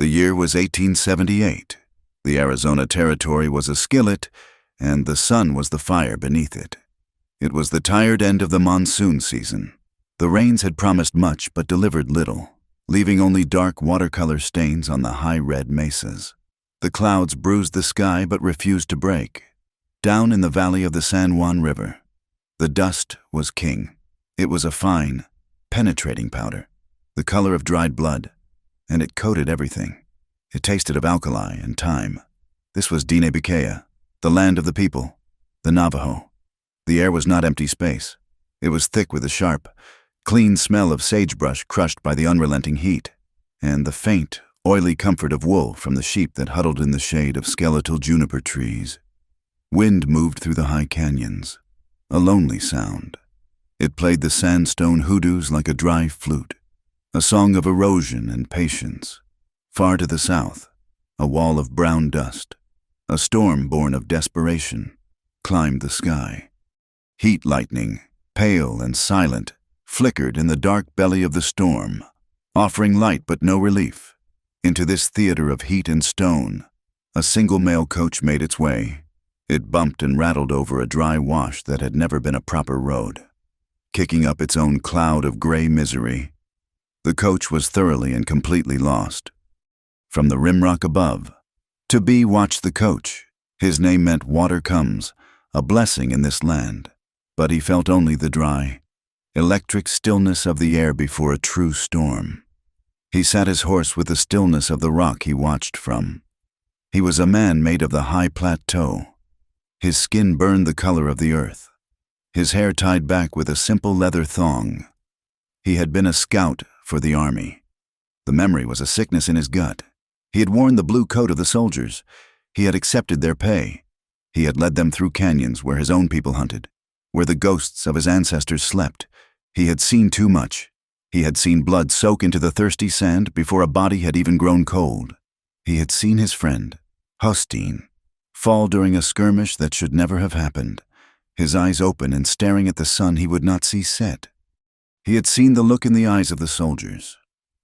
The year was 1878. The Arizona Territory was a skillet, and the sun was the fire beneath it. It was the tired end of the monsoon season. The rains had promised much but delivered little, leaving only dark watercolor stains on the high red mesas. The clouds bruised the sky but refused to break. Down in the valley of the San Juan River, the dust was king. It was a fine, penetrating powder, the color of dried blood, and it coated everything. It tasted of alkali and thyme. This was Dinebikea, the land of the people, the Navajo. The air was not empty space. It was thick with a sharp, clean smell of sagebrush crushed by the unrelenting heat, and the faint, oily comfort of wool from the sheep that huddled in the shade of skeletal juniper trees. Wind moved through the high canyons, a lonely sound. It played the sandstone hoodoos like a dry flute, a song of erosion and patience. Far to the south, a wall of brown dust, a storm born of desperation, climbed the sky. Heat lightning, pale and silent, flickered in the dark belly of the storm, offering light but no relief. Into this theater of heat and stone, a single mail coach made its way. It bumped and rattled over a dry wash that had never been a proper road, kicking up its own cloud of gray misery. The coach was thoroughly and completely lost. From the rimrock above, to be watched the coach. His name meant water comes, a blessing in this land, but he felt only the dry, electric stillness of the air before a true storm. He sat his horse with the stillness of the rock he watched from. He was a man made of the high plateau. His skin burned the color of the earth, his hair tied back with a simple leather thong. He had been a scout for the army. The memory was a sickness in his gut. He had worn the blue coat of the soldiers. He had accepted their pay. He had led them through canyons where his own people hunted, where the ghosts of his ancestors slept. He had seen too much. He had seen blood soak into the thirsty sand before a body had even grown cold. He had seen his friend, Hosteen, fall during a skirmish that should never have happened, his eyes open and staring at the sun he would not see set. He had seen the look in the eyes of the soldiers,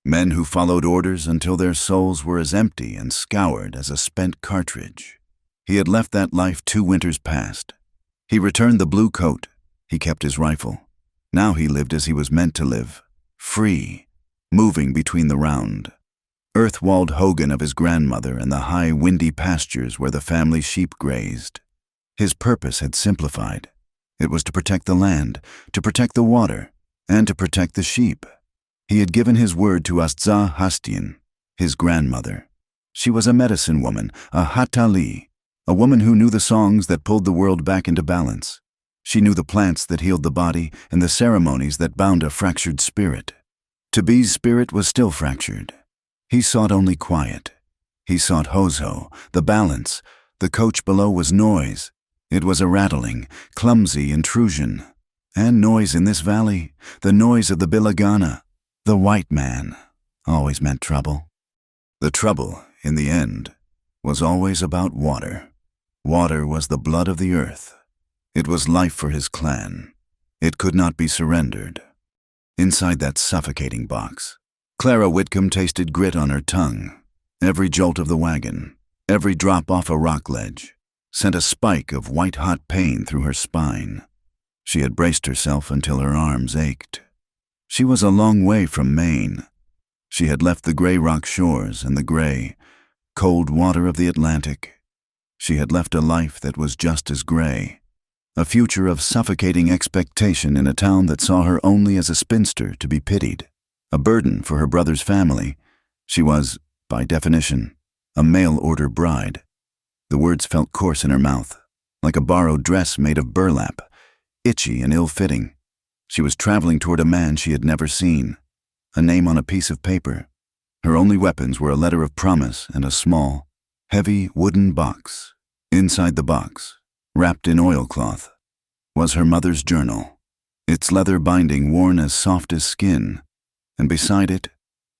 men who followed orders until their souls were as empty and scoured as a spent cartridge. He had left that life 2 winters past. He returned the blue coat. He kept his rifle. Now he lived as he was meant to live, free, moving between the round, earth-walled hogan of his grandmother and the high, windy pastures where the family sheep grazed. His purpose had simplified. It was to protect the land, to protect the water, and to protect the sheep. He had given his word to Astza Hastien, his grandmother. She was a medicine woman, a hatali, a woman who knew the songs that pulled the world back into balance. She knew the plants that healed the body and the ceremonies that bound a fractured spirit. Tobi's spirit was still fractured. He sought only quiet. He sought Hozo, the balance. The coach below was noise. It was a rattling, clumsy intrusion. And noise in this valley, the noise of the Bilagana. The white man always meant trouble. The trouble, in the end, was always about water. Water was the blood of the earth. It was life for his clan. It could not be surrendered. Inside that suffocating box, Clara Whitcomb tasted grit on her tongue. Every jolt of the wagon, every drop off a rock ledge, sent a spike of white-hot pain through her spine. She had braced herself until her arms ached. She was a long way from Maine. She had left the gray rock shores and the gray, cold water of the Atlantic. She had left a life that was just as gray, a future of suffocating expectation in a town that saw her only as a spinster to be pitied, a burden for her brother's family. She was, by definition, a mail-order bride. The words felt coarse in her mouth, like a borrowed dress made of burlap, itchy and ill-fitting. She was traveling toward a man she had never seen, a name on a piece of paper. Her only weapons were a letter of promise and a small, heavy wooden box. Inside the box, wrapped in oilcloth, was her mother's journal, its leather binding worn as soft as skin, and beside it,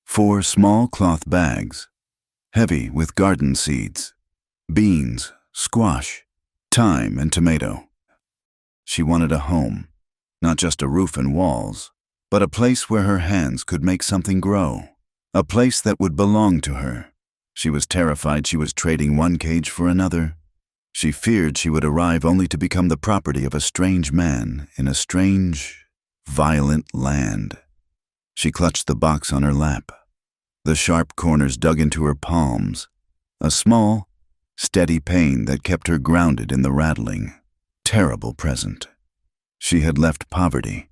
4 small cloth bags, heavy with garden seeds, beans, squash, thyme, and tomato. She wanted a home, not just a roof and walls, but a place where her hands could make something grow, a place that would belong to her, She was terrified she was trading one cage for another. She feared she would arrive only to become the property of a strange man in a strange, violent land. She clutched the box on her lap. The sharp corners dug into her palms, a small, steady pain that kept her grounded in the rattling, terrible present. She had left poverty.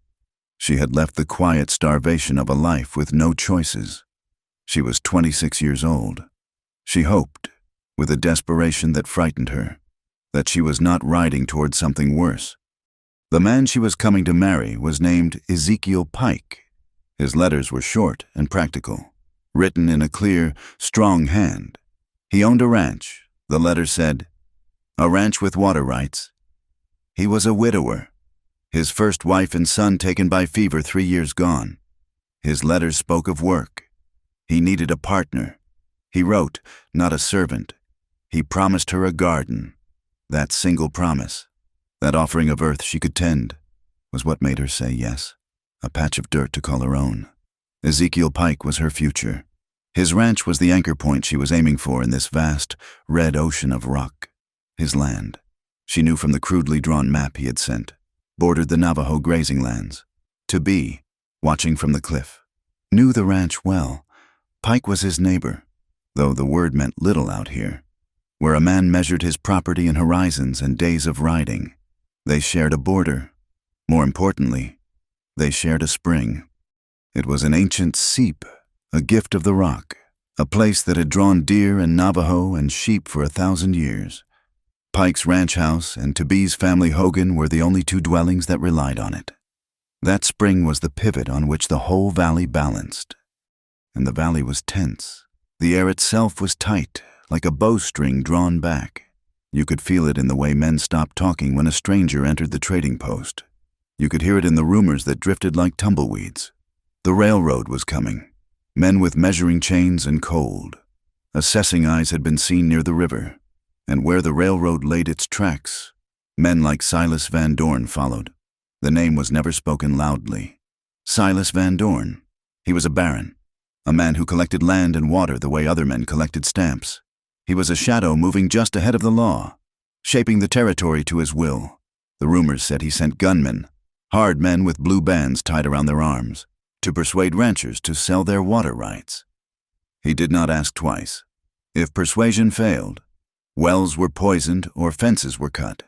She had left the quiet starvation of a life with no choices. She was 26 years old. She hoped, with a desperation that frightened her, that she was not riding toward something worse. The man she was coming to marry was named Ezekiel Pike. His letters were short and practical, written in a clear, strong hand. He owned a ranch. The letter said, "A ranch with water rights." He was a widower. His first wife and son taken by fever 3 years gone. His letters spoke of work. He needed a partner. He wrote, not a servant. He promised her a garden. That single promise, that offering of earth she could tend, was what made her say yes, a patch of dirt to call her own. Ezekiel Pike was her future. His ranch was the anchor point she was aiming for in this vast, red ocean of rock. His land, she knew from the crudely drawn map he had sent, bordered the Navajo grazing lands. To be, watching from the cliff, knew the ranch well. Pike was his neighbor, though the word meant little out here, where a man measured his property in horizons and days of riding. They shared a border. More importantly, they shared a spring. It was an ancient seep, a gift of the rock, a place that had drawn deer and Navajo and sheep for 1,000 years. Pike's ranch house and Tobee's family hogan were the only two dwellings that relied on it. That spring was the pivot on which the whole valley balanced. And the valley was tense. The air itself was tight, like a bowstring drawn back. You could feel it in the way men stopped talking when a stranger entered the trading post. You could hear it in the rumors that drifted like tumbleweeds. The railroad was coming. Men with measuring chains and cold. Assessing eyes had been seen near the river, and where the railroad laid its tracks, men like Silas Van Dorn followed. The name was never spoken loudly. Silas Van Dorn. He was a baron, a man who collected land and water the way other men collected stamps. He was a shadow moving just ahead of the law, shaping the territory to his will. The rumors said he sent gunmen, hard men with blue bands tied around their arms, to persuade ranchers to sell their water rights. He did not ask twice. If persuasion failed, wells were poisoned or fences were cut.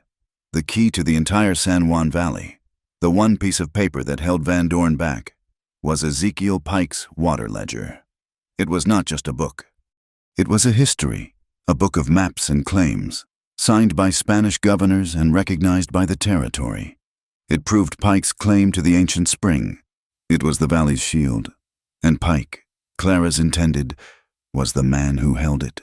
The key to the entire San Juan Valley, the one piece of paper that held Van Dorn back, was Ezekiel Pike's water ledger. It was not just a book. It was a history, a book of maps and claims, signed by Spanish governors and recognized by the territory. It proved Pike's claim to the ancient spring. It was the valley's shield, and Pike, Clara's intended, was the man who held it.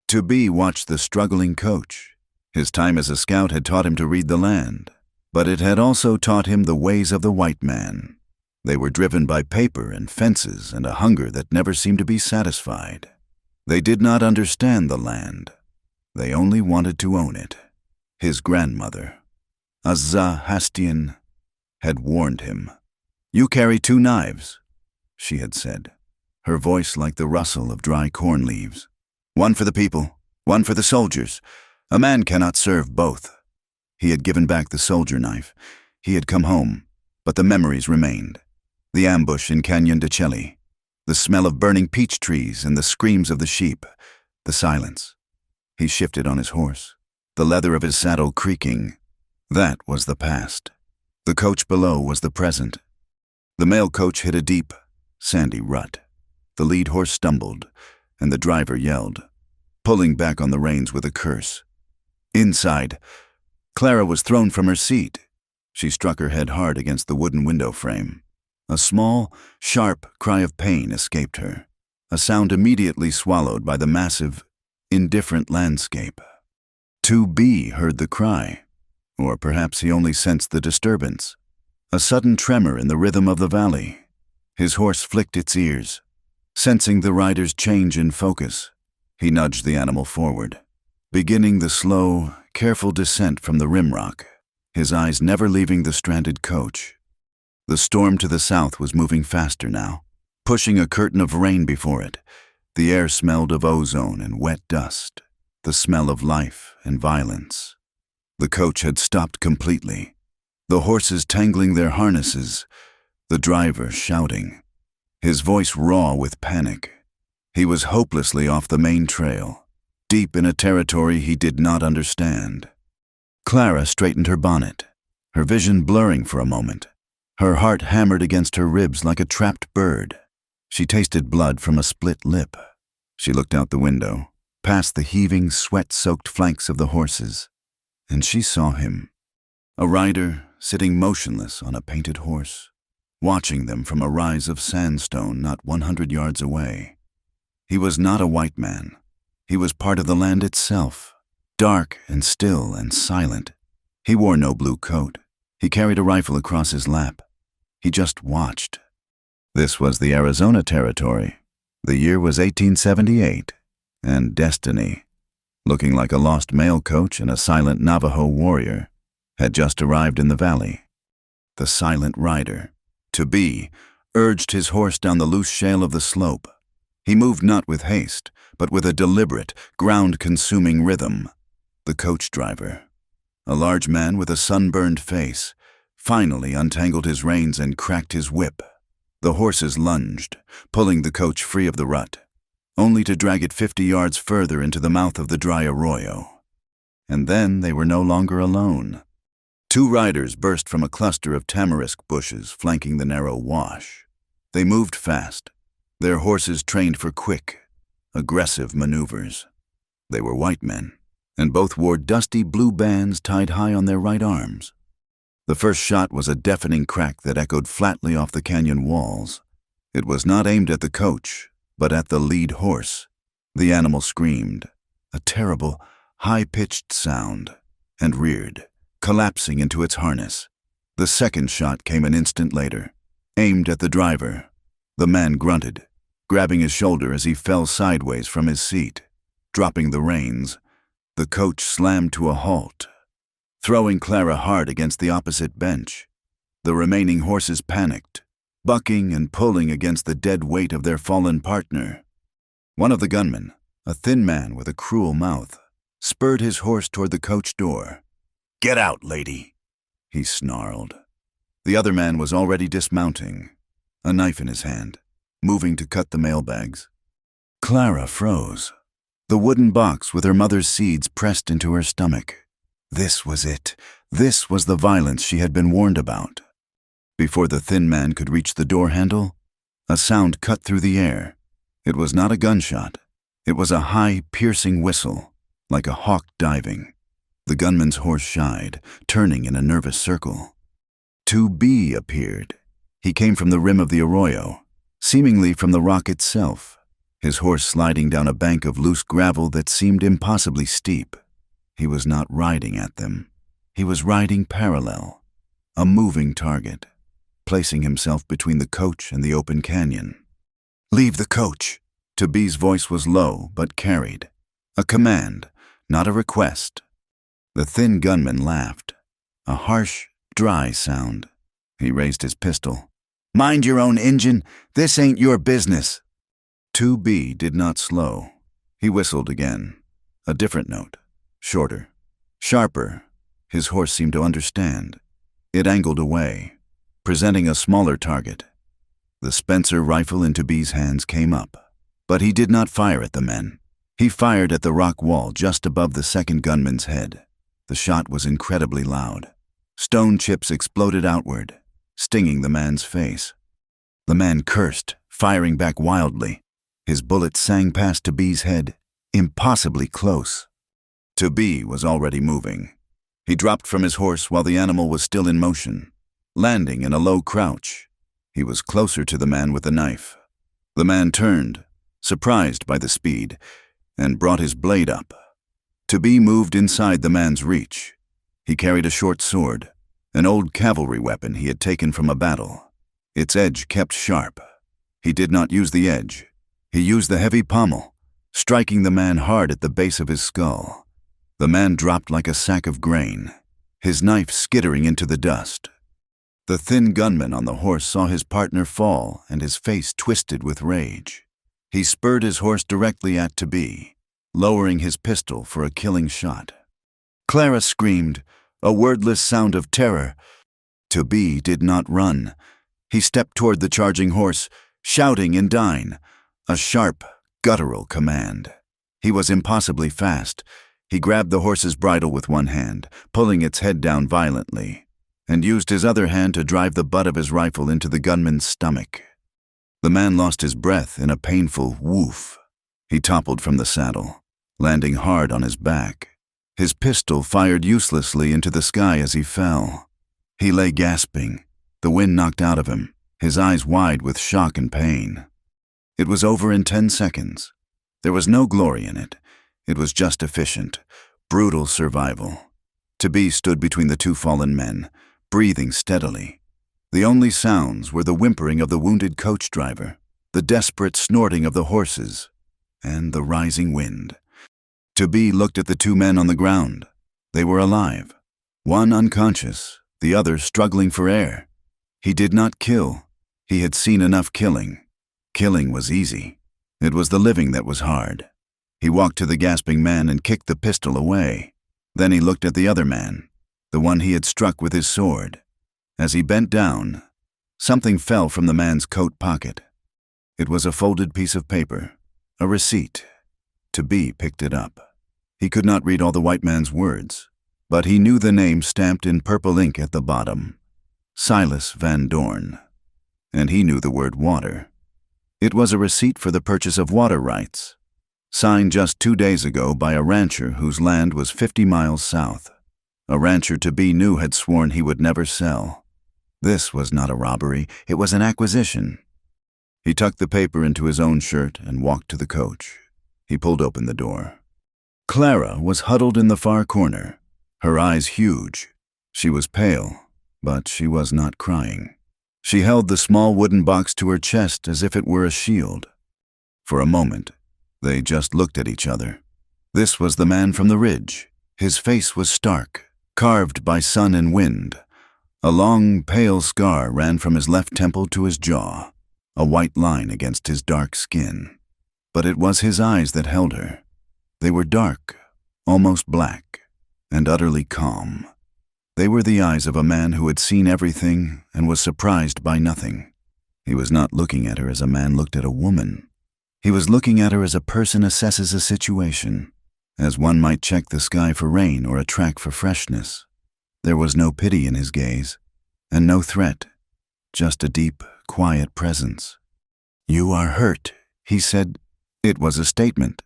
Tobee watched the struggling coach. His time as a scout had taught him to read the land, but it had also taught him the ways of the white man. They were driven by paper and fences and a hunger that never seemed to be satisfied. They did not understand the land. They only wanted to own it. His grandmother, Azza Hastian, had warned him. "You carry 2 knives," she had said, her voice like the rustle of dry corn leaves. "One for the people, one for the soldiers. A man cannot serve both." He had given back the soldier knife. He had come home, but the memories remained. The ambush in Canyon de Chelly, the smell of burning peach trees and the screams of the sheep, the silence. He shifted on his horse, the leather of his saddle creaking. That was the past. The coach below was the present. The mail coach hit a deep, sandy rut. The lead horse stumbled, and the driver yelled, pulling back on the reins with a curse. Inside, Clara was thrown from her seat. She struck her head hard against the wooden window frame. A small, sharp cry of pain escaped her, a sound immediately swallowed by the massive, indifferent landscape. Tobee heard the cry, or perhaps he only sensed the disturbance. A sudden tremor in the rhythm of the valley. His horse flicked its ears. Sensing the rider's change in focus, he nudged the animal forward, beginning the slow, careful descent from the rimrock, his eyes never leaving the stranded coach. The storm to the south was moving faster now, pushing a curtain of rain before it. The air smelled of ozone and wet dust, the smell of life and violence. The coach had stopped completely, the horses tangling their harnesses, the driver shouting, his voice raw with panic. He was hopelessly off the main trail, deep in a territory he did not understand. Clara straightened her bonnet, her vision blurring for a moment. Her heart hammered against her ribs like a trapped bird. She tasted blood from a split lip. She looked out the window, past the heaving, sweat-soaked flanks of the horses, and she saw him, a rider sitting motionless on a painted horse, watching them from a rise of sandstone not 100 yards away. He was not a white man. He was part of the land itself, dark and still and silent. He wore no blue coat. He carried a rifle across his lap. He just watched. This was the Arizona Territory. The year was 1878, and destiny, looking like a lost mail coach and a silent Navajo warrior, had just arrived in the valley. The silent rider, to be, urged his horse down the loose shale of the slope. He moved not with haste, but with a deliberate, ground-consuming rhythm. The coach driver, a large man with a sunburned face, finally untangled his reins and cracked his whip. The horses lunged, pulling the coach free of the rut, only to drag it 50 yards further into the mouth of the dry arroyo. And then they were no longer alone. Two riders burst from a cluster of tamarisk bushes flanking the narrow wash. They moved fast, their horses trained for quick, aggressive maneuvers. They were white men, and both wore dusty blue bands tied high on their right arms. The first shot was a deafening crack that echoed flatly off the canyon walls. It was not aimed at the coach, but at the lead horse. The animal screamed, a terrible, high-pitched sound, and reared, collapsing into its harness. The second shot came an instant later, aimed at the driver. The man grunted, grabbing his shoulder as he fell sideways from his seat. Dropping the reins, the coach slammed to a halt, throwing Clara hard against the opposite bench. The remaining horses panicked, bucking and pulling against the dead weight of their fallen partner. One of the gunmen, a thin man with a cruel mouth, spurred his horse toward the coach door. "Get out, lady," he snarled. The other man was already dismounting, a knife in his hand, moving to cut the mailbags. Clara froze, the wooden box with her mother's seeds pressed into her stomach. This was it. This was the violence she had been warned about. Before the thin man could reach the door handle, a sound cut through the air. It was not a gunshot. It was a high, piercing whistle, like a hawk diving. The gunman's horse shied, turning in a nervous circle. 2B appeared. He came from the rim of the arroyo, seemingly from the rock itself, his horse sliding down a bank of loose gravel that seemed impossibly steep. He was not riding at them. He was riding parallel, a moving target, placing himself between the coach and the open canyon. "Leave the coach." B's voice was low but carried, a command, not a request. The thin gunman laughed, a harsh, dry sound. He raised his pistol. "Mind your own engine. This ain't your business." 2B did not slow. He whistled again, a different note. Shorter, sharper. His horse seemed to understand. It angled away, presenting a smaller target. The Spencer rifle in B's hands came up, but he did not fire at the men. He fired at the rock wall just above the second gunman's head. The shot was incredibly loud. Stone chips exploded outward, stinging the man's face. The man cursed, firing back wildly. His bullet sang past B's head, impossibly close. B was already moving. He dropped from his horse while the animal was still in motion, landing in a low crouch. He was closer to the man with the knife. The man turned, surprised by the speed, and brought his blade up. B moved inside the man's reach. He carried a short sword, an old cavalry weapon he had taken from a battle. Its edge kept sharp. He did not use the edge. He used the heavy pommel, striking the man hard at the base of his skull. The man dropped like a sack of grain, his knife skittering into the dust. The thin gunman on the horse saw his partner fall, and his face twisted with rage. He spurred his horse directly at To-Be, lowering his pistol for a killing shot. Clara screamed, a wordless sound of terror. To-Be did not run. He stepped toward the charging horse, shouting in Dine, a sharp, guttural command. He was impossibly fast. He grabbed the horse's bridle with one hand, pulling its head down violently, and used his other hand to drive the butt of his rifle into the gunman's stomach. The man lost his breath in a painful woof. He toppled from the saddle, landing hard on his back. His pistol fired uselessly into the sky as he fell. He lay gasping, the wind knocked out of him, his eyes wide with shock and pain. It was over in 10 seconds. There was no glory in it. It was just efficient, brutal survival. To-Be stood between the two fallen men, breathing steadily. The only sounds were the whimpering of the wounded coach driver, the desperate snorting of the horses, and the rising wind. To-Be looked at the two men on the ground. They were alive, one unconscious, the other struggling for air. He did not kill. He had seen enough killing. Killing was easy. It was the living that was hard. He walked to the gasping man and kicked the pistol away. Then he looked at the other man, the one he had struck with his sword. As he bent down, something fell from the man's coat pocket. It was a folded piece of paper, a receipt. To-Be picked it up. He could not read all the white man's words, but he knew the name stamped in purple ink at the bottom, Silas Van Dorn. And he knew the word water. It was a receipt for the purchase of water rights, signed just 2 days ago by a rancher whose land was 50 miles south. A rancher To-Be knew had sworn he would never sell. This was not a robbery, it was an acquisition. He tucked the paper into his own shirt and walked to the coach. He pulled open the door. Clara was huddled in the far corner, her eyes huge. She was pale, but she was not crying. She held the small wooden box to her chest as if it were a shield. For a moment, they just looked at each other. This was the man from the ridge. His face was stark, carved by sun and wind. A long, pale scar ran from his left temple to his jaw, a white line against his dark skin. But it was his eyes that held her. They were dark, almost black, and utterly calm. They were the eyes of a man who had seen everything and was surprised by nothing. He was not looking at her as a man looked at a woman. He was looking at her as a person assesses a situation, as one might check the sky for rain or a track for freshness. There was no pity in his gaze, and no threat, just a deep, quiet presence. "You are hurt," he said. It was a statement.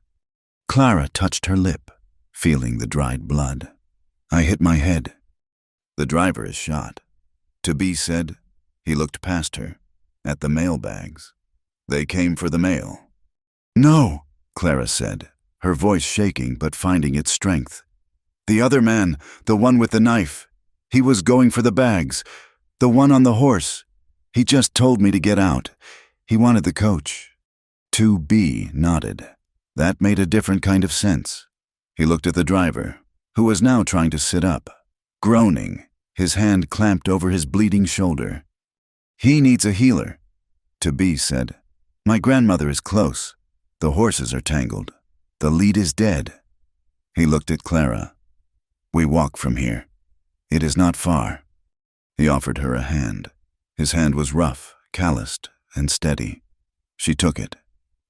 Clara touched her lip, feeling the dried blood. "I hit my head." "The driver is shot," To-Be said. He looked past her, at the mail bags. "They came for the mail." "No," Clara said, her voice shaking but finding its strength. "The other man, the one with the knife, he was going for the bags. The one on the horse. He just told me to get out. He wanted the coach." To-Be nodded. That made a different kind of sense. He looked at the driver, who was now trying to sit up, groaning, his hand clamped over his bleeding shoulder. "He needs a healer," To-Be said. "My grandmother is close. The horses are tangled. The lead is dead." He looked at Clara. "We walk from here. It is not far." He offered her a hand. His hand was rough, calloused, and steady. She took it.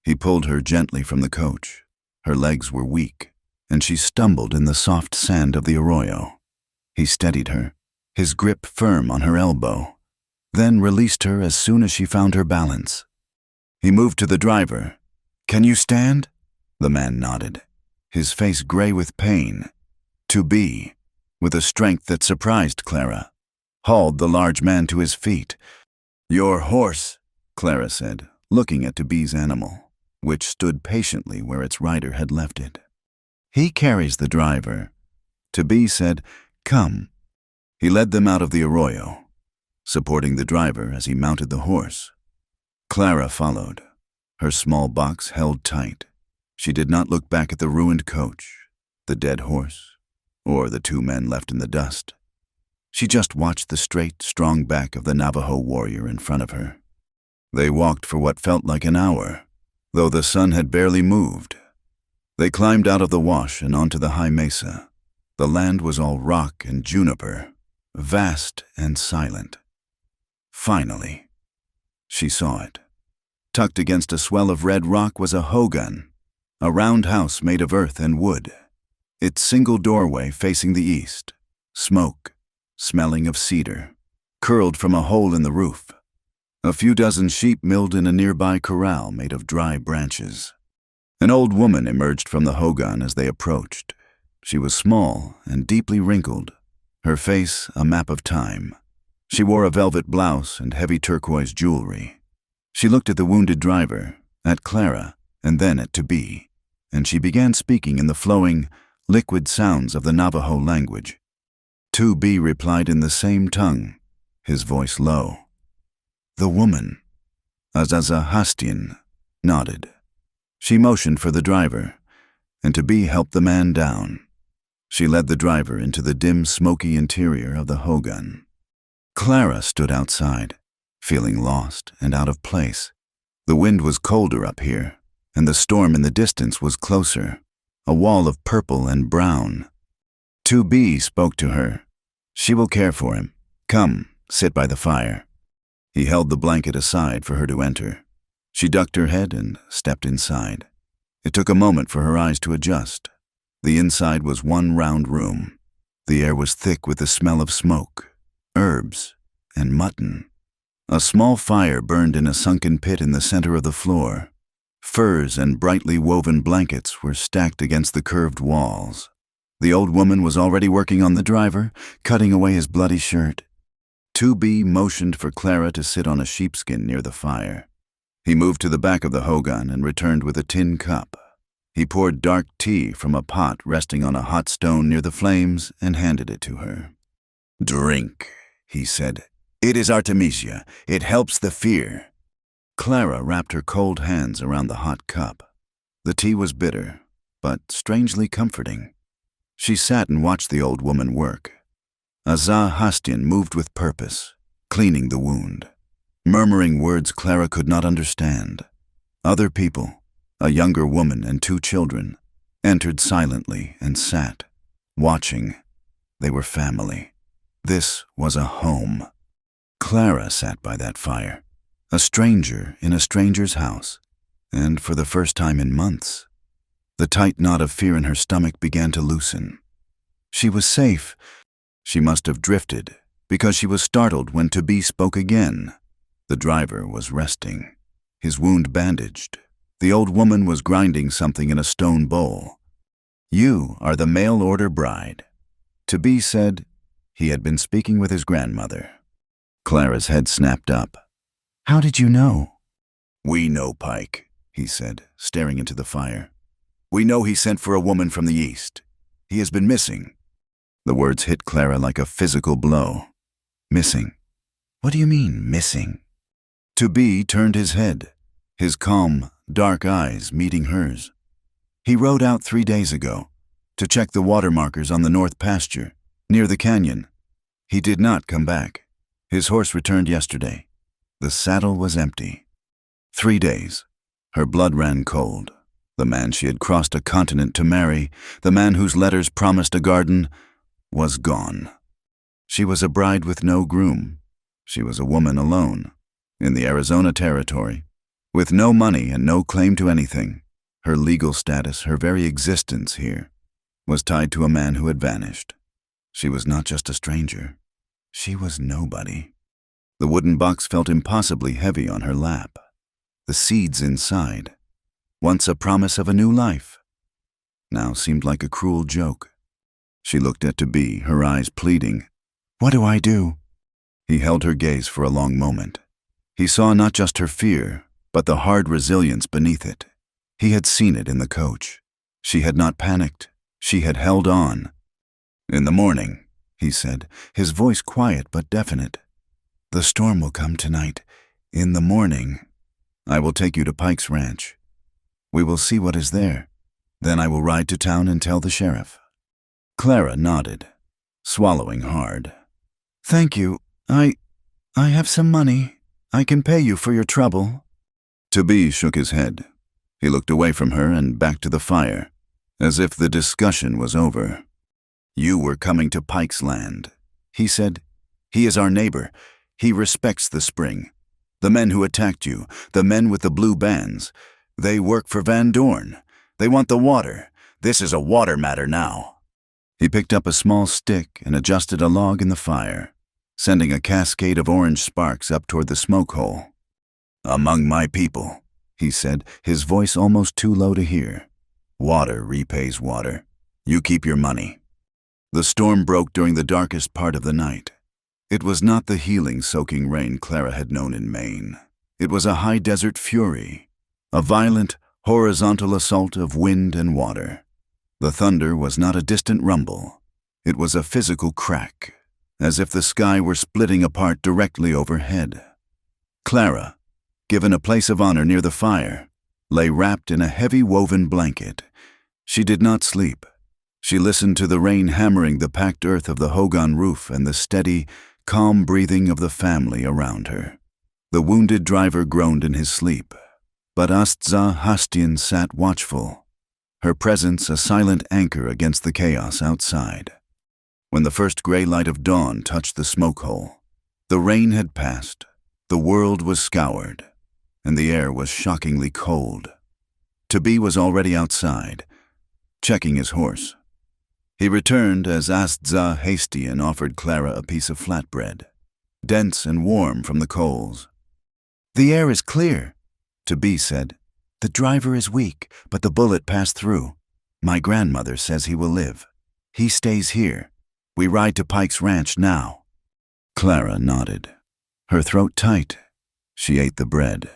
He pulled her gently from the coach. Her legs were weak, and she stumbled in the soft sand of the arroyo. He steadied her, his grip firm on her elbow, then released her as soon as she found her balance. He moved to the driver. "Can you stand?" The man nodded, his face gray with pain. To-Be, with a strength that surprised Clara, hauled the large man to his feet. "Your horse," Clara said, looking at To-Be's animal, which stood patiently where its rider had left it. "He carries the driver." To-Be said, "Come." He led them out of the arroyo, supporting the driver as he mounted the horse. Clara followed, her small box held tight. She did not look back at the ruined coach, the dead horse, or the two men left in the dust. She just watched the straight, strong back of the Navajo warrior in front of her. They walked for what felt like an hour, though the sun had barely moved. They climbed out of the wash and onto the high mesa. The land was all rock and juniper, vast and silent. Finally, she saw it. Tucked against a swell of red rock was a hogan, a round house made of earth and wood, its single doorway facing the east, smoke, smelling of cedar, curled from a hole in the roof. A few dozen sheep milled in a nearby corral made of dry branches. An old woman emerged from the hogan as they approached. She was small and deeply wrinkled, her face a map of time. She wore a velvet blouse and heavy turquoise jewelry. She looked at the wounded driver, at Clara, and then at Toby, and she began speaking in the flowing, liquid sounds of the Navajo language. Toby replied in the same tongue, his voice low. The woman, Azaza Hastian, nodded. She motioned for the driver, and Toby helped the man down. She led the driver into the dim, smoky interior of the hogan. Clara stood outside, feeling lost and out of place. The wind was colder up here, and the storm in the distance was closer, a wall of purple and brown. 2B spoke to her. She will care for him. Come, sit by the fire. He held the blanket aside for her to enter. She ducked her head and stepped inside. It took a moment for her eyes to adjust. The inside was one round room. The air was thick with the smell of smoke, herbs, and mutton. A small fire burned in a sunken pit in the center of the floor. Furs and brightly woven blankets were stacked against the curved walls. The old woman was already working on the driver, cutting away his bloody shirt. 2B motioned for Clara to sit on a sheepskin near the fire. He moved to the back of the hogan and returned with a tin cup. He poured dark tea from a pot resting on a hot stone near the flames and handed it to her. Drink, he said. It is Artemisia. It helps the fear. Clara wrapped her cold hands around the hot cup. The tea was bitter, but strangely comforting. She sat and watched the old woman work. Azah Hastian moved with purpose, cleaning the wound, murmuring words Clara could not understand. Other people, a younger woman and 2 children, entered silently and sat, watching. They were family. This was a home. Clara sat by that fire, a stranger in a stranger's house, and for the first time in months, the tight knot of fear in her stomach began to loosen. She was safe. She must have drifted, because she was startled when Toby spoke again. The driver was resting, his wound bandaged. The old woman was grinding something in a stone bowl. You are the mail-order bride. Toby said he had been speaking with his grandmother. Clara's head snapped up. How did you know? We know Pike, he said, staring into the fire. We know he sent for a woman from the east. He has been missing. The words hit Clara like a physical blow. Missing? What do you mean, missing? Toby turned his head, his calm, dark eyes meeting hers. He rode out 3 days ago to check the water markers on the north pasture, near the canyon. He did not come back. His horse returned yesterday. The saddle was empty. 3 days. Her blood ran cold. The man she had crossed a continent to marry, the man whose letters promised a garden, was gone. She was a bride with no groom. She was a woman alone, in the Arizona territory, with no money and no claim to anything. Her legal status, her very existence here, was tied to a man who had vanished. She was not just a stranger. She was nobody. The wooden box felt impossibly heavy on her lap. The seeds inside, once a promise of a new life, now seemed like a cruel joke. She looked at Toby, her eyes pleading. What do I do? He held her gaze for a long moment. He saw not just her fear, but the hard resilience beneath it. He had seen it in the coach. She had not panicked. She had held on. In the morning, he said, his voice quiet but definite. The storm will come tonight. In the morning, I will take you to Pike's ranch. We will see what is there. Then I will ride to town and tell the sheriff. Clara nodded, swallowing hard. Thank you. I have some money. I can pay you for your trouble. Toby shook his head. He looked away from her and back to the fire, as if the discussion was over. "You were coming to Pike's land," he said. "He is our neighbor. He respects the spring. The men who attacked you, the men with the blue bands, they work for Van Dorn. They want the water. This is a water matter now." He picked up a small stick and adjusted a log in the fire, sending a cascade of orange sparks up toward the smoke hole. "Among my people," he said, his voice almost too low to hear, "water repays water. You keep your money." The storm broke during the darkest part of the night. It was not the healing, soaking rain Clara had known in Maine. It was a high desert fury, a violent, horizontal assault of wind and water. The thunder was not a distant rumble. It was a physical crack, as if the sky were splitting apart directly overhead. Clara, given a place of honor near the fire, lay wrapped in a heavy woven blanket. She did not sleep. She listened to the rain hammering the packed earth of the hogan roof and the steady, calm breathing of the family around her. The wounded driver groaned in his sleep, but Astza Hastian sat watchful, her presence a silent anchor against the chaos outside. When the first gray light of dawn touched the smoke hole, the rain had passed, the world was scoured, and the air was shockingly cold. Toby was already outside, checking his horse. He returned as Astza Hastian offered Clara a piece of flatbread, dense and warm from the coals. "The air is clear," Toby said. "The driver is weak, but the bullet passed through. My grandmother says he will live. He stays here. We ride to Pike's ranch now." Clara nodded, her throat tight. She ate the bread,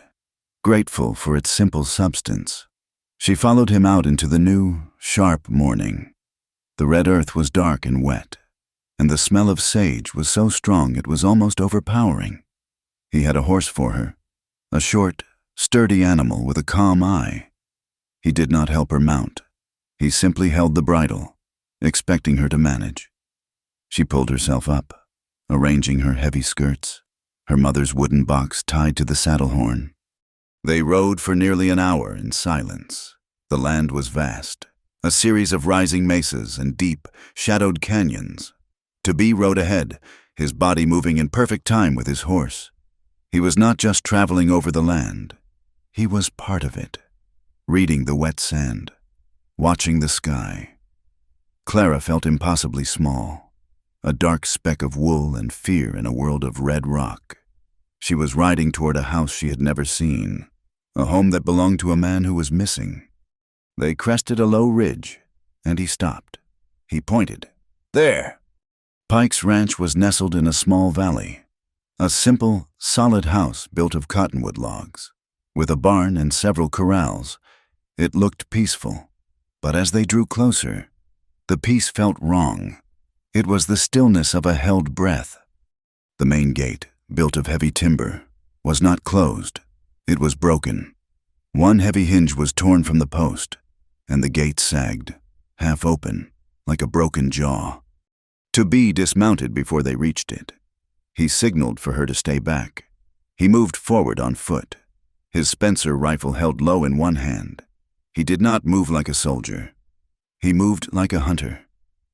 grateful for its simple substance. She followed him out into the new, sharp morning. The red earth was dark and wet, and the smell of sage was so strong it was almost overpowering. He had a horse for her, a short, sturdy animal with a calm eye. He did not help her mount. He simply held the bridle, expecting her to manage. She pulled herself up, arranging her heavy skirts, her mother's wooden box tied to the saddle horn. They rode for nearly an hour in silence. The land was vast, a series of rising mesas and deep, shadowed canyons. Toby rode ahead, his body moving in perfect time with his horse. He was not just traveling over the land. He was part of it, reading the wet sand, watching the sky. Clara felt impossibly small, a dark speck of wool and fear in a world of red rock. She was riding toward a house she had never seen, a home that belonged to a man who was missing. They crested a low ridge, and he stopped. He pointed. "There!" Pike's ranch was nestled in a small valley, a simple, solid house built of cottonwood logs. With a barn and several corrals, it looked peaceful. But as they drew closer, the peace felt wrong. It was the stillness of a held breath. The main gate, built of heavy timber, was not closed. It was broken. One heavy hinge was torn from the post, and the gate sagged, half open, like a broken jaw. Toby dismounted before they reached it. He signaled for her to stay back. He moved forward on foot, his Spencer rifle held low in one hand. He did not move like a soldier. He moved like a hunter,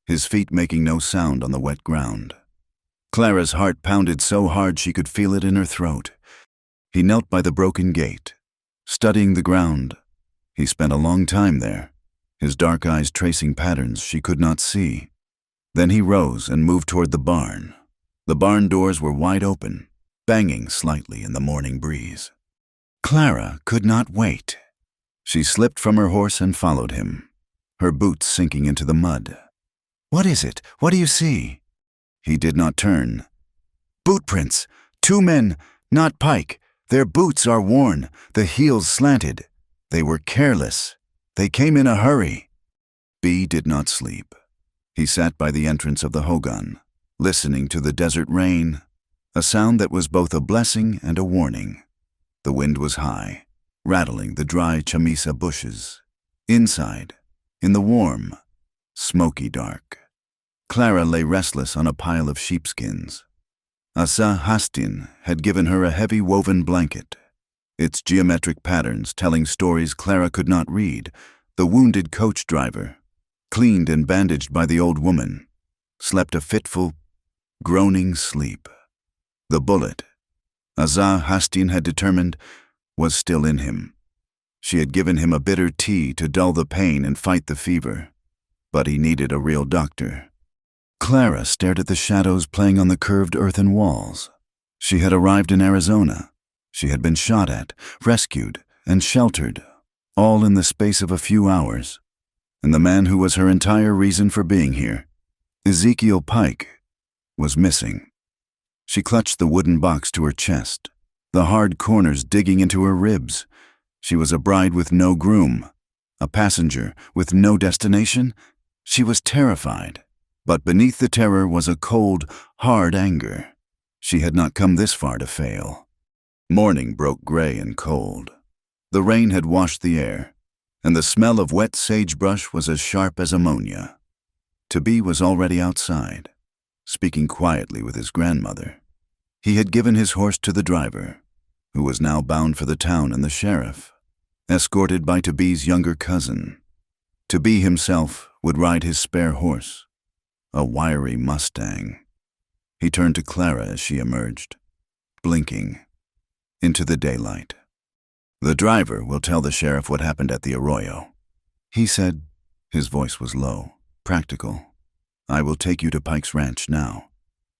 his feet making no sound on the wet ground. Clara's heart pounded so hard she could feel it in her throat. He knelt by the broken gate, studying the ground. He spent a long time there, his dark eyes tracing patterns she could not see. Then he rose and moved toward the barn. The barn doors were wide open, banging slightly in the morning breeze. Clara could not wait. She slipped from her horse and followed him, her boots sinking into the mud. "What is it? What do you see?" He did not turn. "Boot prints! 2 men, not Pike. Their boots are worn, the heels slanted. They were careless. They came in a hurry." B did not sleep. He sat by the entrance of the hogan, listening to the desert rain, a sound that was both a blessing and a warning. The wind was high, rattling the dry chamisa bushes. Inside, in the warm, smoky dark, Clara lay restless on a pile of sheepskins. Asa Hastin had given her a heavy woven blanket. its geometric patterns telling stories Clara could not read, the wounded coach driver, cleaned and bandaged by the old woman, slept a fitful, groaning sleep. The bullet, Azah Hastin had determined, was still in him. She had given him a bitter tea to dull the pain and fight the fever, but he needed a real doctor. Clara stared at the shadows playing on the curved earthen walls. She had arrived in Arizona. She had been shot at, rescued, and sheltered, all in the space of a few hours. And the man who was her entire reason for being here, Ezekiel Pike, was missing. She clutched the wooden box to her chest, the hard corners digging into her ribs. She was a bride with no groom, a passenger with no destination. She was terrified, but beneath the terror was a cold, hard anger. She had not come this far to fail. Morning broke gray and cold. The rain had washed the air, and the smell of wet sagebrush was as sharp as ammonia. Toby was already outside, speaking quietly with his grandmother. He had given his horse to the driver, who was now bound for the town and the sheriff, escorted by Toby's younger cousin. Toby himself would ride his spare horse, a wiry Mustang. He turned to Clara as she emerged, blinking, into the daylight. "The driver will tell the sheriff what happened at the arroyo," he said. His voice was low, practical. "I will take you to Pike's ranch now.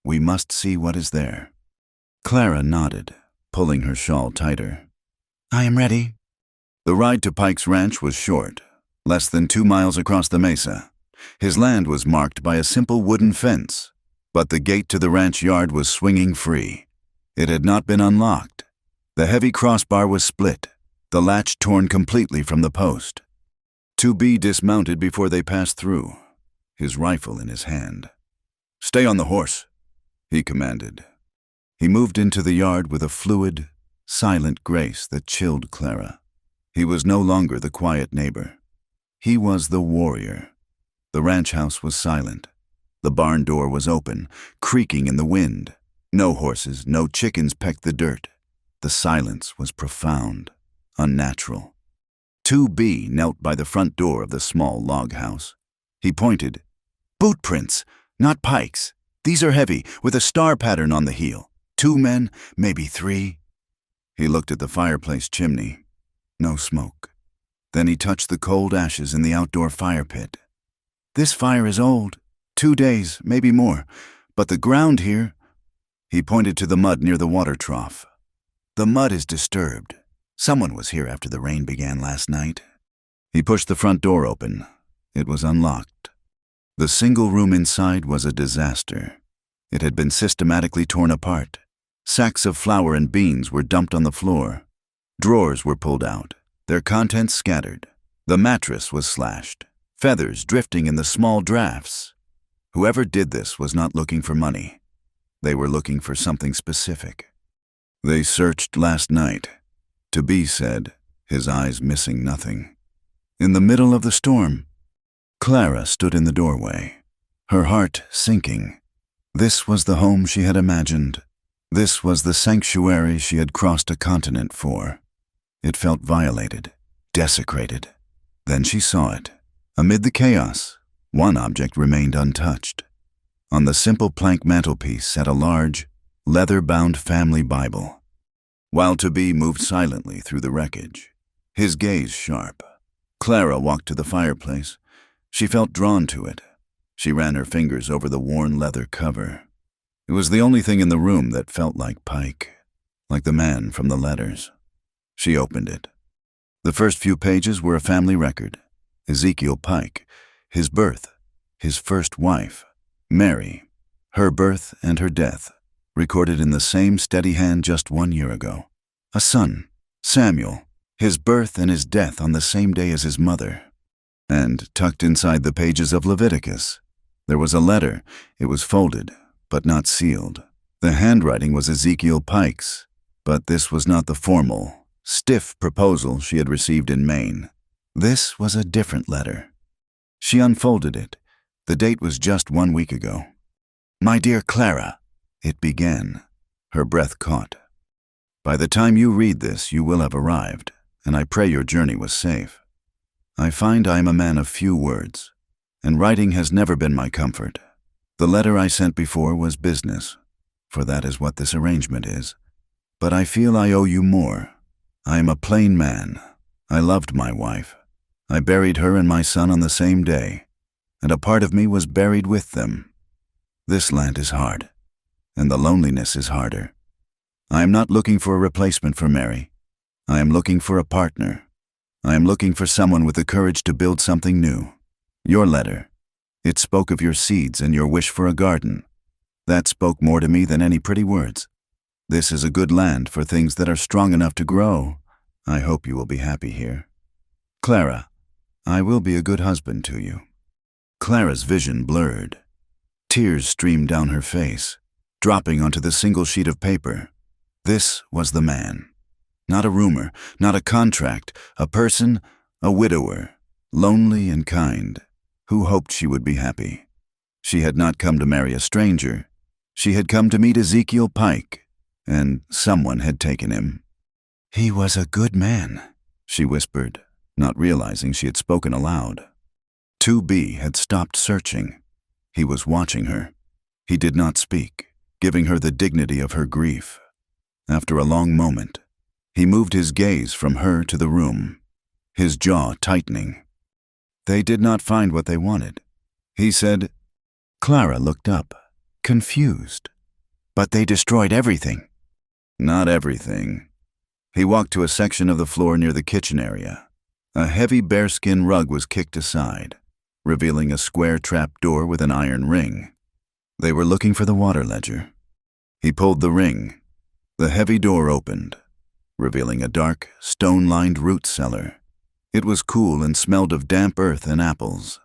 We must see what is there." Clara nodded, pulling her shawl tighter. "I am ready." The ride to Pike's ranch was short, less than 2 miles across the mesa. His land was marked by a simple wooden fence, but the gate to the ranch yard was swinging free. It had not been unlocked. The heavy crossbar was split, the latch torn completely from the post. Toby dismounted before they passed through, his rifle in his hand. "Stay on the horse," he commanded. He moved into the yard with a fluid, silent grace that chilled Clara. He was no longer the quiet neighbor. He was the warrior. The ranch house was silent. The barn door was open, creaking in the wind. No horses, no chickens pecked the dirt. The silence was profound, unnatural. 2B knelt by the front door of the small log house. He pointed. "Boot prints, not Pikes. These are heavy, with a star pattern on the heel. 2 men, maybe 3. He looked at the fireplace chimney. No smoke. Then he touched the cold ashes in the outdoor fire pit. "This fire is old, 2 days, maybe more, but the ground here—" He pointed to the mud near the water trough. "The mud is disturbed. Someone was here after the rain began last night." He pushed the front door open. It was unlocked. The single room inside was a disaster. It had been systematically torn apart. Sacks of flour and beans were dumped on the floor. Drawers were pulled out, their contents scattered. The mattress was slashed, feathers drifting in the small drafts. Whoever did this was not looking for money. They were looking for something specific. "They searched last night," Toby said, his eyes missing nothing. "In the middle of the storm." Clara stood in the doorway, her heart sinking. This was the home she had imagined. This was the sanctuary she had crossed a continent for. It felt violated, desecrated. Then she saw it. Amid the chaos, one object remained untouched. On the simple plank mantelpiece sat a large, leather-bound family Bible. While Toby moved silently through the wreckage, his gaze sharp, Clara walked to the fireplace. She felt drawn to it. She ran her fingers over the worn leather cover. It was the only thing in the room that felt like Pike, like the man from the letters. She opened it. The first few pages were a family record. Ezekiel Pike, his birth, his first wife, Mary, her birth and her death, recorded in the same steady hand just 1 year ago. A son, Samuel, his birth and his death on the same day as his mother. And tucked inside the pages of Leviticus, there was a letter. It was folded, but not sealed. The handwriting was Ezekiel Pike's, but this was not the formal, stiff proposal she had received in Maine. This was a different letter. She unfolded it. The date was just 1 week ago. "My dear Clara," it began. Her breath caught. By the time you read this, you will have arrived, and I pray your journey was safe. I find I am a man of few words, and writing has never been my comfort. The letter I sent before was business, for that is what this arrangement is. But I feel I owe you more. I am a plain man. I loved my wife. I buried her and my son on the same day, and a part of me was buried with them. This land is hard, and the loneliness is harder. I am not looking for a replacement for Mary. I am looking for a partner. I am looking for someone with the courage to build something new. Your letter, it spoke of your seeds and your wish for a garden. That spoke more to me than any pretty words. This is a good land for things that are strong enough to grow. I hope you will be happy here. Clara, I will be a good husband to you. Clara's vision blurred. Tears streamed down her face, dropping onto the single sheet of paper. This was the man. Not a rumor, not a contract, a person, a widower, lonely and kind, who hoped she would be happy. She had not come to marry a stranger. She had come to meet Ezekiel Pike, and someone had taken him. He was a good man, she whispered, not realizing she had spoken aloud. 2B had stopped searching. He was watching her. He did not speak, giving her the dignity of her grief. After a long moment, he moved his gaze from her to the room, his jaw tightening. They did not find what they wanted. He said. Clara looked up, confused. But they destroyed everything. Not everything. He walked to a section of the floor near the kitchen area. A heavy bearskin rug was kicked aside, revealing a square trap door with an iron ring. They were looking for the water ledger. He pulled the ring. The heavy door opened, revealing a dark, stone-lined root cellar. It was cool and smelled of damp earth and apples.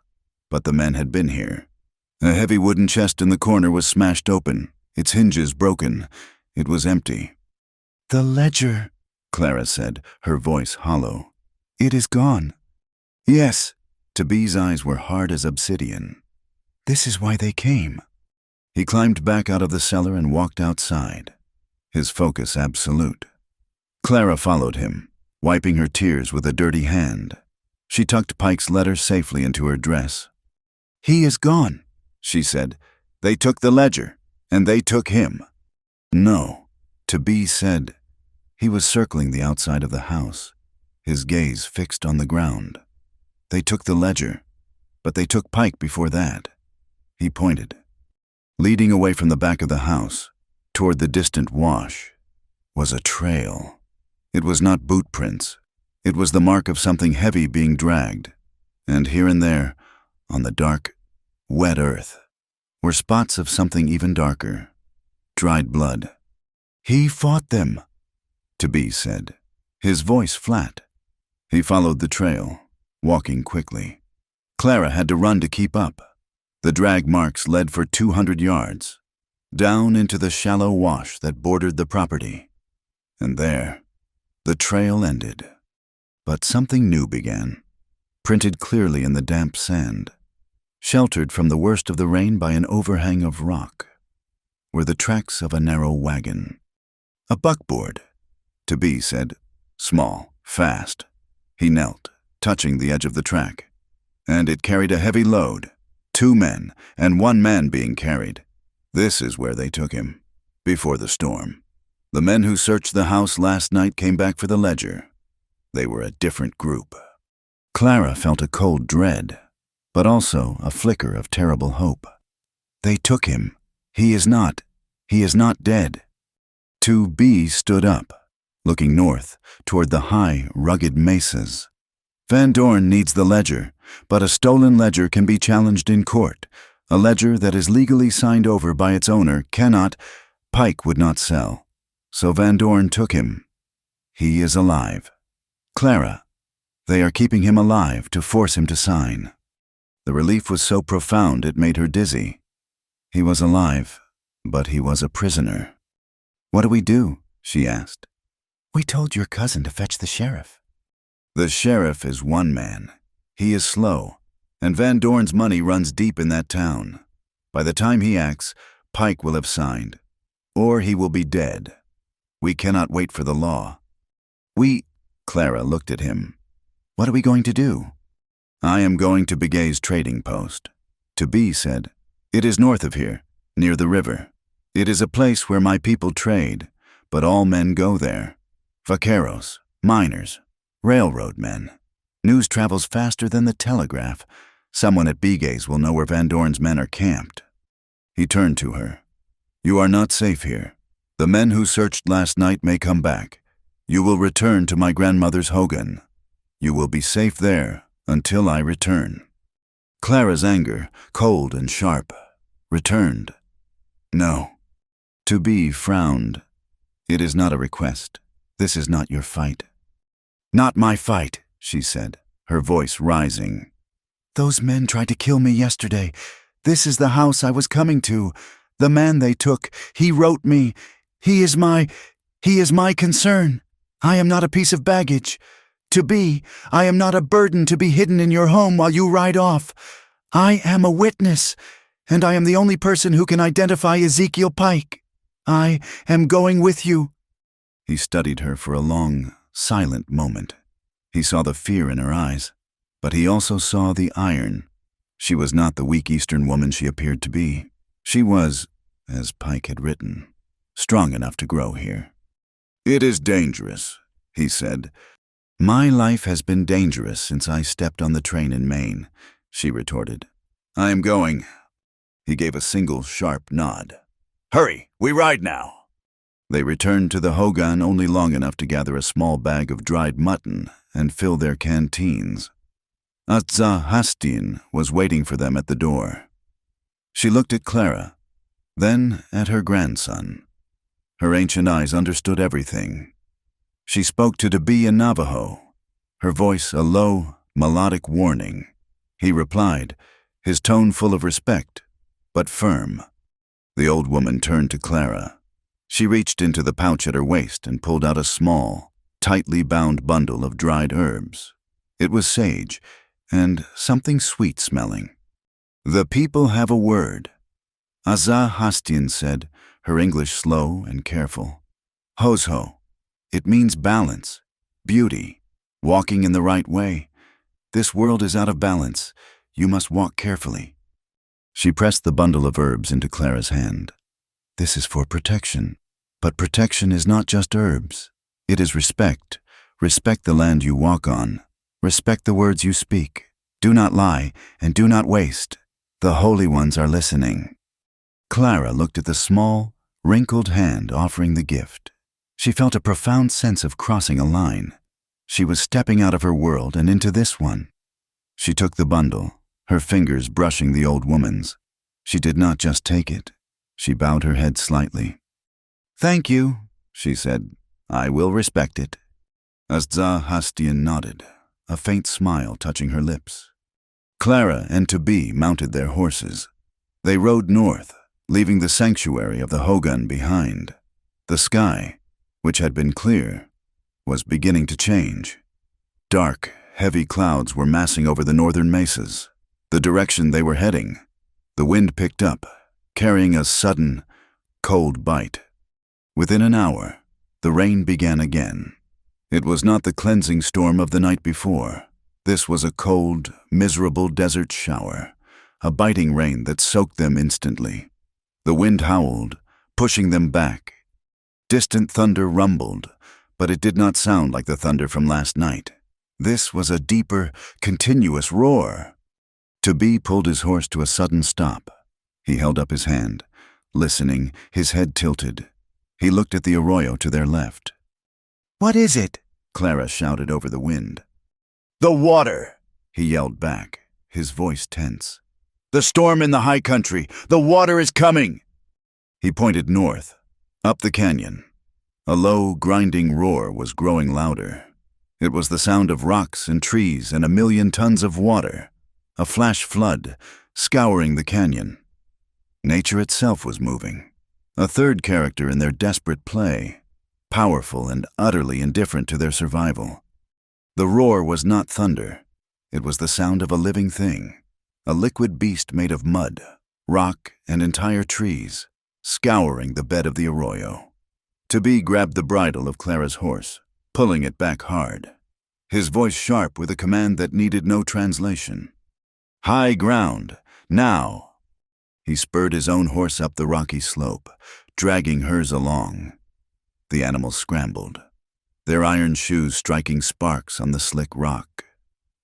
But the men had been here. A heavy wooden chest in the corner was smashed open, its hinges broken. It was empty. "The ledger," Clara said, her voice hollow. "It is gone." "Yes." Tabby's eyes were hard as obsidian. "This is why they came." He climbed back out of the cellar and walked outside, his focus absolute. Clara followed him, wiping her tears with a dirty hand. She tucked Pike's letter safely into her dress. "He is gone," she said. "They took the ledger, and they took him." "No," Tabby said. He was circling the outside of the house, his gaze fixed on the ground. "They took the ledger, but they took Pike before that." He pointed. Leading away from the back of the house, toward the distant wash, was a trail. It was not boot prints. It was the mark of something heavy being dragged, and here and there, on the dark, wet earth, were spots of something even darker. Dried blood. "He fought them," Tabby said, his voice flat. He followed the trail, walking quickly. Clara had to run to keep up. The drag marks led for 200 yards, down into the shallow wash that bordered the property. And there, the trail ended. But something new began, printed clearly in the damp sand. Sheltered from the worst of the rain by an overhang of rock, were the tracks of a narrow wagon. "A buckboard," Tabby said. "Small, fast." He knelt, touching the edge of the track. And it carried a heavy load, 2 men, and 1 man being carried. This is where they took him, before the storm. The men who searched the house last night came back for the ledger. They were a different group. Clara felt a cold dread, but also a flicker of terrible hope. "They took him. He is not dead." 2B stood up, looking north, toward the high, rugged mesas. "Van Dorn needs the ledger, but a stolen ledger can be challenged in court. A ledger that is legally signed over by its owner cannot. Pike would not sell. So Van Dorn took him. He is alive. Clara, they are keeping him alive to force him to sign." The relief was so profound it made her dizzy. He was alive, but he was a prisoner. "What do we do?" she asked. "We told your cousin to fetch the sheriff." "The sheriff is one man. He is slow, and Van Dorn's money runs deep in that town. By the time he acts, Pike will have signed, or he will be dead." We cannot wait for the law. Clara looked at him. What are we going to do? I am going to Begay's trading post. To be said, it is north of here, near the river. It is a place where my people trade, but all men go there. Vaqueros, miners, railroad men. News travels faster than the telegraph. Someone at Begay's will know where Van Dorn's men are camped. He turned to her. You are not safe here. The men who searched last night may come back. You will return to my grandmother's hogan. You will be safe there until I return. Clara's anger, cold and sharp, returned. No. To be frowned. It is not a request. This is not your fight. Not my fight, she said, her voice rising. Those men tried to kill me yesterday. This is the house I was coming to. The man they took, he wrote me. He is my concern. I am not a piece of baggage. I am not a burden to be hidden in your home while you ride off. I am a witness, and I am the only person who can identify Ezekiel Pike. I am going with you. He studied her for a long, silent moment. He saw the fear in her eyes, but he also saw the iron. She was not the weak Eastern woman she appeared to be. She was, as Pike had written, strong enough to grow here. It is dangerous, he said. My life has been dangerous since I stepped on the train in Maine, she retorted. I am going. He gave a single sharp nod. Hurry, we ride now. They returned to the hogan only long enough to gather a small bag of dried mutton and fill their canteens. Hastin was waiting for them at the door. She looked at Clara, then at her grandson. Her ancient eyes understood everything. She spoke to Debee in Navajo, her voice a low, melodic warning. He replied, his tone full of respect, but firm. The old woman turned to Clara. She reached into the pouch at her waist and pulled out a small, tightly bound bundle of dried herbs. It was sage, and something sweet-smelling. The people have a word. Hastin said, her English slow and careful. Hosho. It means balance, beauty, walking in the right way. This world is out of balance. You must walk carefully. She pressed the bundle of herbs into Clara's hand. This is for protection. But protection is not just herbs. It is respect. Respect the land you walk on. Respect the words you speak. Do not lie, and do not waste. The holy ones are listening. Clara looked at the small, wrinkled hand offering the gift. She felt a profound sense of crossing a line. She was stepping out of her world and into this one. She took the bundle, her fingers brushing the old woman's. She did not just take it. She bowed her head slightly. Thank you, she said. I will respect it. Hastin nodded, a faint smile touching her lips. Clara and Debee mounted their horses. They rode north, leaving the sanctuary of the hogan behind. The sky, which had been clear, was beginning to change. Dark, heavy clouds were massing over the northern mesas, the direction they were heading. The wind picked up, carrying a sudden, cold bite. Within an hour, the rain began again. It was not the cleansing storm of the night before. This was a cold, miserable desert shower, a biting rain that soaked them instantly. The wind howled, pushing them back. Distant thunder rumbled, but it did not sound like the thunder from last night. This was a deeper, continuous roar. Debee pulled his horse to a sudden stop. He held up his hand, listening, his head tilted. He looked at the arroyo to their left. What is it? Clara shouted over the wind. The water, he yelled back, his voice tense. The storm in the high country. The water is coming. He pointed north, up the canyon. A low, grinding roar was growing louder. It was the sound of rocks and trees and 1,000,000 tons of water, a flash flood, scouring the canyon. Nature itself was moving, a third character in their desperate play, powerful and utterly indifferent to their survival. The roar was not thunder. It was the sound of a living thing, a liquid beast made of mud, rock, and entire trees, scouring the bed of the arroyo. To Be grabbed the bridle of Clara's horse, pulling it back hard. His voice sharp with a command that needed no translation. High ground, now! He spurred his own horse up the rocky slope, dragging hers along. The animals scrambled, their iron shoes striking sparks on the slick rock,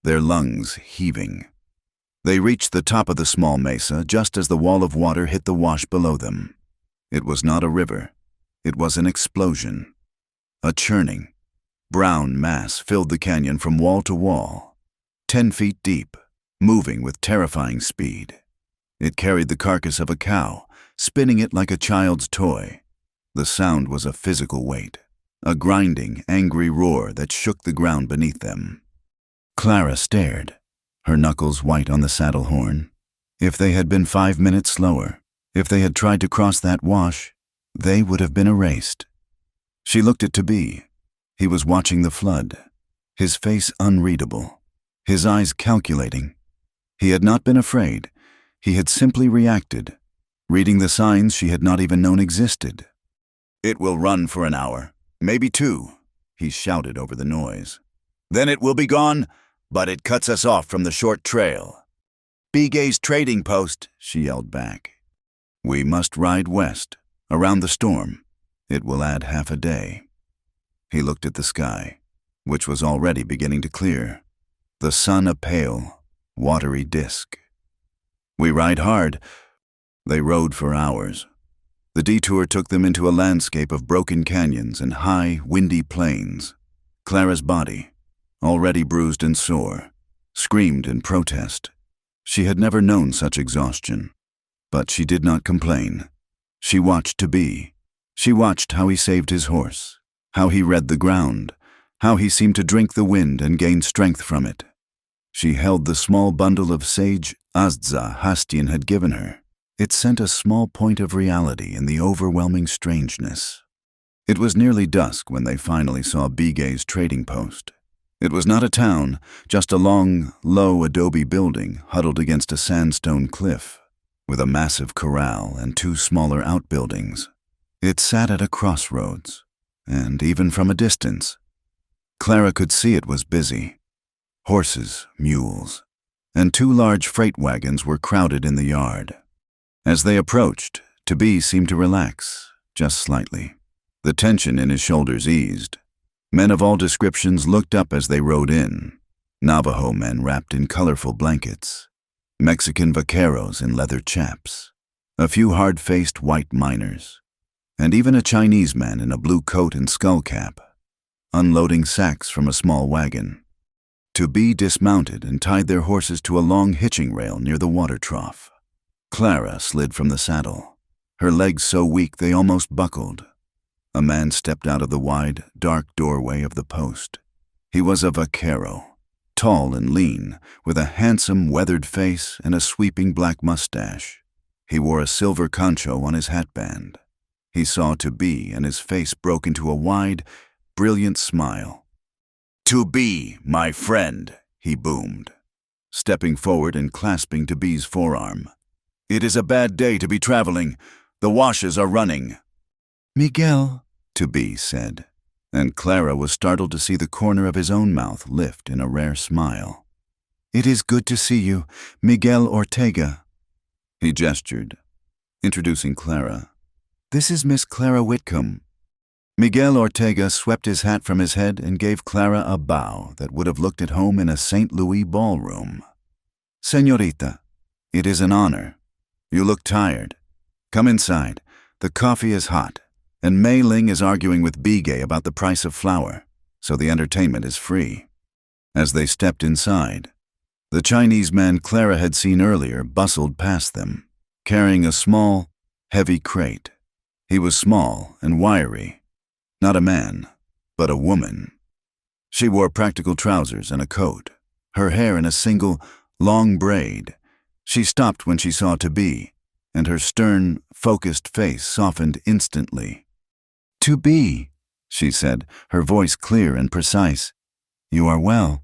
their lungs heaving. They reached the top of the small mesa just as the wall of water hit the wash below them. It was not a river. It was an explosion. A churning, brown mass filled the canyon from wall to wall, 10 feet deep, moving with terrifying speed. It carried the carcass of a cow, spinning it like a child's toy. The sound was a physical weight, a grinding, angry roar that shook the ground beneath them. Clara stared, her knuckles white on the saddle horn. If they had been 5 minutes slower, if they had tried to cross that wash, they would have been erased. She looked at To Be. He was watching the flood, his face unreadable, his eyes calculating. He had not been afraid. He had simply reacted, reading the signs she had not even known existed. It will run for an hour, maybe 2, he shouted over the noise. Then it will be gone, but it cuts us off from the short trail. Bigay's trading post, she yelled back. We must ride west, around the storm. It will add half a day. He looked at the sky, which was already beginning to clear, the sun a pale, watery disk. We ride hard. They rode for hours. The detour took them into a landscape of broken canyons and high, windy plains. Clara's body, already bruised and sore, screamed in protest. She had never known such exhaustion, but she did not complain. She watched To Be. She watched how he saved his horse, how he read the ground, how he seemed to drink the wind and gain strength from it. She held the small bundle of sage Azdza Hastian had given her. It sent a small point of reality in the overwhelming strangeness. It was nearly dusk when they finally saw Bigay's trading post. It was not a town, just a long, low adobe building huddled against a sandstone cliff, with a massive corral and 2 smaller outbuildings. It sat at a crossroads, and even from a distance, Clara could see it was busy. Horses, mules, and 2 large freight wagons were crowded in the yard. As they approached, To Be seemed to relax, just slightly. The tension in his shoulders eased. Men of all descriptions looked up as they rode in. Navajo men wrapped in colorful blankets, Mexican vaqueros in leather chaps, a few hard-faced white miners, and even a Chinese man in a blue coat and skull cap, unloading sacks from a small wagon. To Be dismounted and tied their horses to a long hitching rail near the water trough. Clara slid from the saddle, her legs so weak they almost buckled. A man stepped out of the wide, dark doorway of the post. He was a vaquero, tall and lean, with a handsome, weathered face and a sweeping black mustache. He wore a silver concho on his hatband. He saw To Be, and his face broke into a wide, brilliant smile. To Be, my friend, he boomed, stepping forward and clasping To Be's forearm. It is a bad day to be traveling. The washes are running. Miguel, To Be said, and Clara was startled to see the corner of his own mouth lift in a rare smile. It is good to see you, Miguel Ortega. He gestured, introducing Clara. This is Miss Clara Whitcomb. Miguel Ortega swept his hat from his head and gave Clara a bow that would have looked at home in a St. Louis ballroom. Señorita, it is an honor. You look tired. Come inside. The coffee is hot, and Mei Ling is arguing with Bigay about the price of flour, so the entertainment is free. As they stepped inside, the Chinese man Clara had seen earlier bustled past them, carrying a small, heavy crate. He was small and wiry, not a man, but a woman. She wore practical trousers and a coat, her hair in a single, long braid. She stopped when she saw To Be, and her stern, focused face softened instantly. To Be, she said, her voice clear and precise. You are well.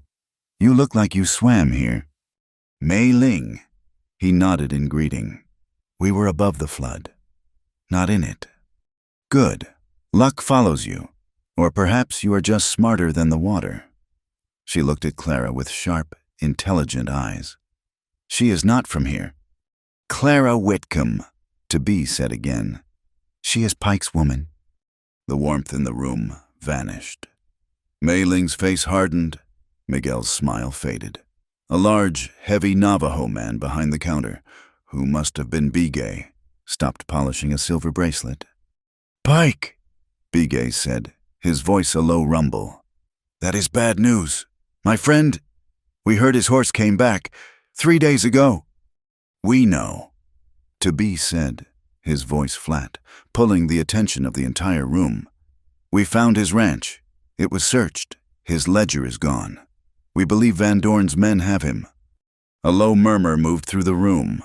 You look like you swam here. Mei Ling. He nodded in greeting. We were above the flood. Not in it. Good. Luck follows you, or perhaps you are just smarter than the water. She looked at Clara with sharp, intelligent eyes. She is not from here. Clara Whitcomb, to be said again. She is Pike's woman. The warmth in the room vanished. Mei Ling's face hardened. Miguel's smile faded. A large, heavy Navajo man behind the counter, who must have been Bigay, stopped polishing a silver bracelet. Pike, Bigay said, his voice a low rumble. That is bad news. My friend, we heard his horse came back 3 days ago. We know, to be said, his voice flat, pulling the attention of the entire room. We found his ranch. It was searched. His ledger is gone. We believe Van Dorn's men have him. A low murmur moved through the room.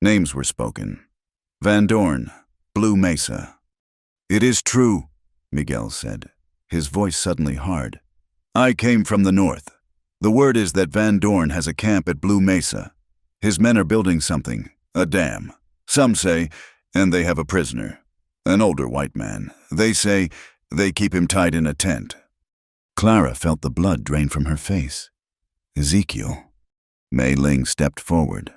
Names were spoken. Van Dorn, Blue Mesa. It is true, Miguel said, his voice suddenly hard. I came from the north. The word is that Van Dorn has a camp at Blue Mesa. His men are building something, a dam. Some say, and they have a prisoner, an older white man. They say they keep him tied in a tent. Clara felt the blood drain from her face. Ezekiel. Mei Ling stepped forward.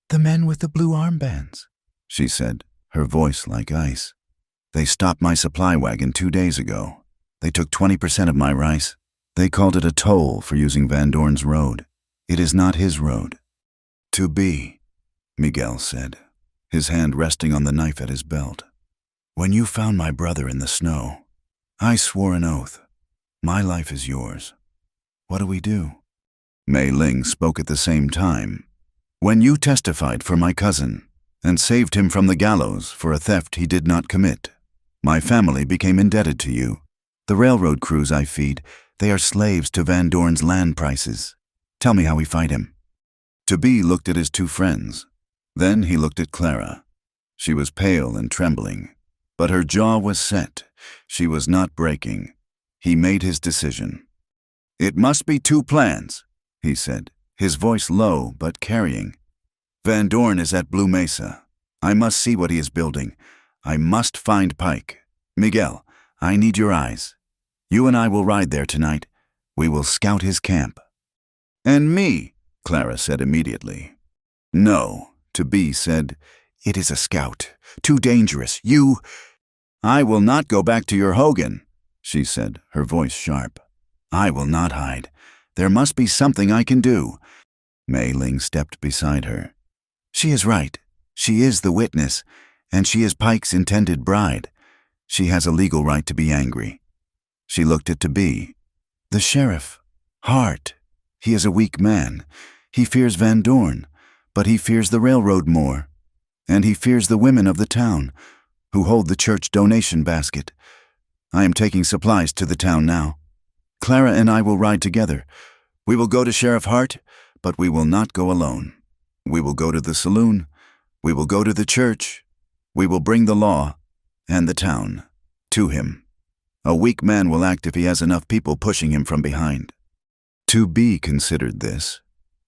The men with the blue armbands, she said, her voice like ice. They stopped my supply wagon 2 days ago. They took 20% of my rice. They called it a toll for using Van Dorn's road. It is not his road. To be, Miguel said, his hand resting on the knife at his belt. When you found my brother in the snow, I swore an oath. My life is yours. What do we do? Mei Ling spoke at the same time. When you testified for my cousin and saved him from the gallows for a theft he did not commit, my family became indebted to you. The railroad crews I feed, they are slaves to Van Dorn's land prices. Tell me how we fight him. To be looked at his 2 friends. Then he looked at Clara. She was pale and trembling, but her jaw was set. She was not breaking. He made his decision. It must be 2 plans, he said, his voice low but carrying. Van Dorn is at Blue Mesa. I must see what he is building. I must find Pike. Miguel, I need your eyes. You and I will ride there tonight. We will scout his camp. And me, Clara said immediately. No, to be said, it is a scout. Too dangerous. I will not go back to your Hogan, she said, her voice sharp. I will not hide. There must be something I can do. Mei Ling stepped beside her. She is right. She is the witness, and she is Pike's intended bride. She has a legal right to be angry. She looked at to be. The sheriff. Hart. He is a weak man. He fears Van Dorn, but he fears the railroad more. And he fears the women of the town, who hold the church donation basket. I am taking supplies to the town now. Clara and I will ride together. We will go to Sheriff Hart, but we will not go alone. We will go to the saloon. We will go to the church. We will bring the law and the town to him. A weak man will act if he has enough people pushing him from behind. To be considered this.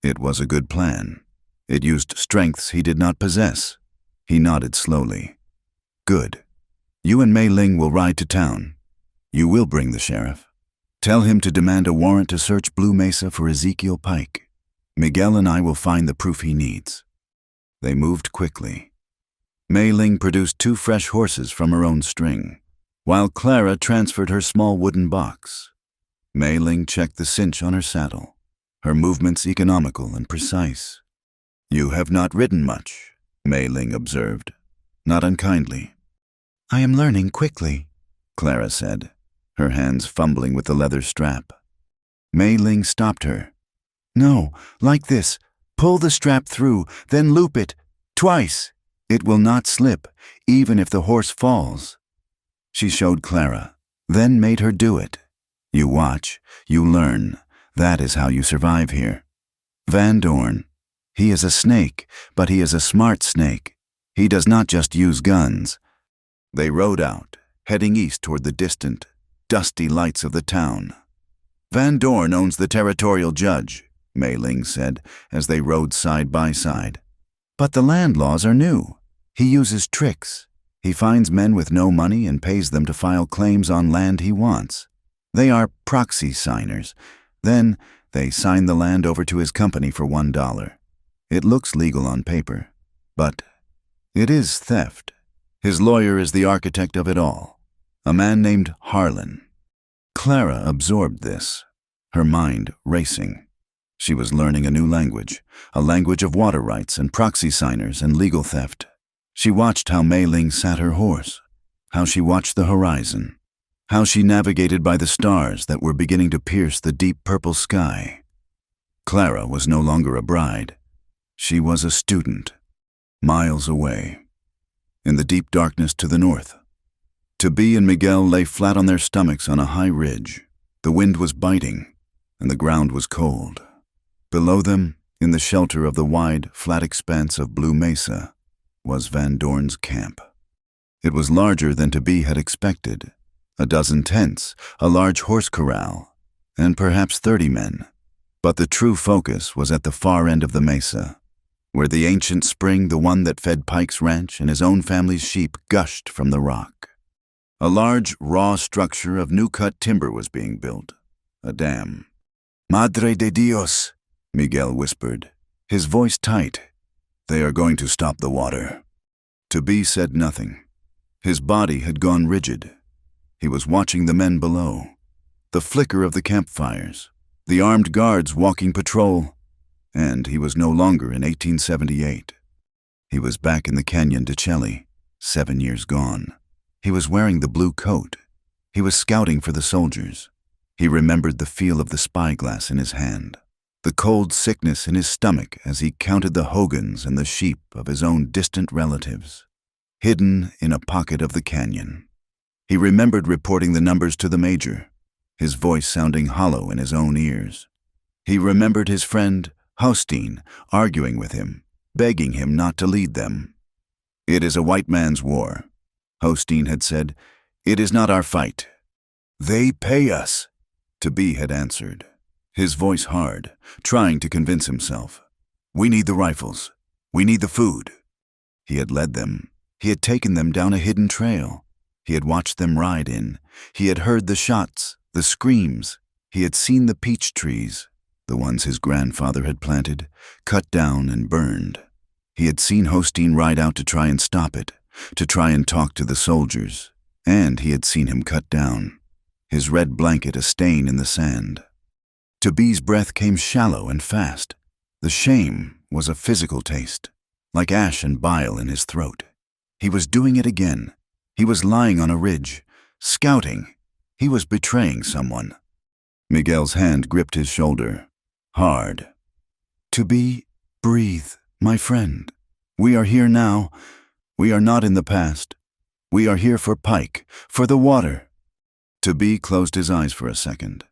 It was a good plan. It used strengths he did not possess. He nodded slowly. Good. You and Mei Ling will ride to town. You will bring the sheriff. Tell him to demand a warrant to search Blue Mesa for Ezekiel Pike. Miguel and I will find the proof he needs. They moved quickly. Mei Ling produced 2 fresh horses from her own string, while Clara transferred her small wooden box. Mei Ling checked the cinch on her saddle, her movements economical and precise. You have not ridden much, Mei Ling observed, not unkindly. I am learning quickly, Clara said, her hands fumbling with the leather strap. Mei Ling stopped her. No, like this. Pull the strap through, then loop it. Twice. It will not slip, even if the horse falls. She showed Clara, then made her do it. You watch, you learn. That is how you survive here. Van Dorn. He is a snake, but he is a smart snake. He does not just use guns. They rode out, heading east toward the distant, dusty lights of the town. Van Dorn owns the territorial judge, Mei Ling said, as they rode side by side. But the land laws are new. He uses tricks. He finds men with no money and pays them to file claims on land he wants. They are proxy signers. Then they sign the land over to his company for $1. It looks legal on paper, but it is theft. His lawyer is the architect of it all, a man named Harlan. Clara absorbed this, her mind racing. She was learning a new language, a language of water rights and proxy signers and legal theft. She watched how Mei Ling sat her horse, how she watched the horizon, how she navigated by the stars that were beginning to pierce the deep purple sky. Clara was no longer a bride. She was a student, miles away, in the deep darkness to the north. Toby and Miguel lay flat on their stomachs on a high ridge. The wind was biting, and the ground was cold. Below them, in the shelter of the wide, flat expanse of blue mesa, was Van Dorn's camp. It was larger than Toby had expected. A dozen tents, a large horse corral, and perhaps 30 men. But the true focus was at the far end of the mesa, where the ancient spring, the one that fed Pike's ranch and his own family's sheep, gushed from the rock. A large, raw structure of new-cut timber was being built, a dam. "Madre de Dios," Miguel whispered, his voice tight. "They are going to stop the water." Toby said nothing. His body had gone rigid. He was watching the men below, the flicker of the campfires, the armed guards walking patrol, and he was no longer in 1878. He was back in the Canyon de Chelly, 7 years gone. He was wearing the blue coat. He was scouting for the soldiers. He remembered the feel of the spyglass in his hand, the cold sickness in his stomach as he counted the hogans and the sheep of his own distant relatives, hidden in a pocket of the canyon. He remembered reporting the numbers to the major, his voice sounding hollow in his own ears. He remembered his friend, Hosteen, arguing with him, begging him not to lead them. "It is a white man's war," Hosteen had said. "It is not our fight." "They pay us," Toby had answered, his voice hard, trying to convince himself. "We need the rifles. We need the food." He had led them. He had taken them down a hidden trail. He had watched them ride in. He had heard the shots, the screams. He had seen the peach trees, the ones his grandfather had planted, cut down and burned. He had seen Hosteen ride out to try and stop it, to try and talk to the soldiers, and he had seen him cut down, his red blanket a stain in the sand. Toby's breath came shallow and fast. The shame was a physical taste, like ash and bile in his throat. He was doing it again. He was lying on a ridge, scouting. He was betraying someone. Miguel's hand gripped his shoulder, hard. "Toby, breathe, my friend. We are here now. We are not in the past. We are here for Pike, for the water." Toby closed his eyes for a second,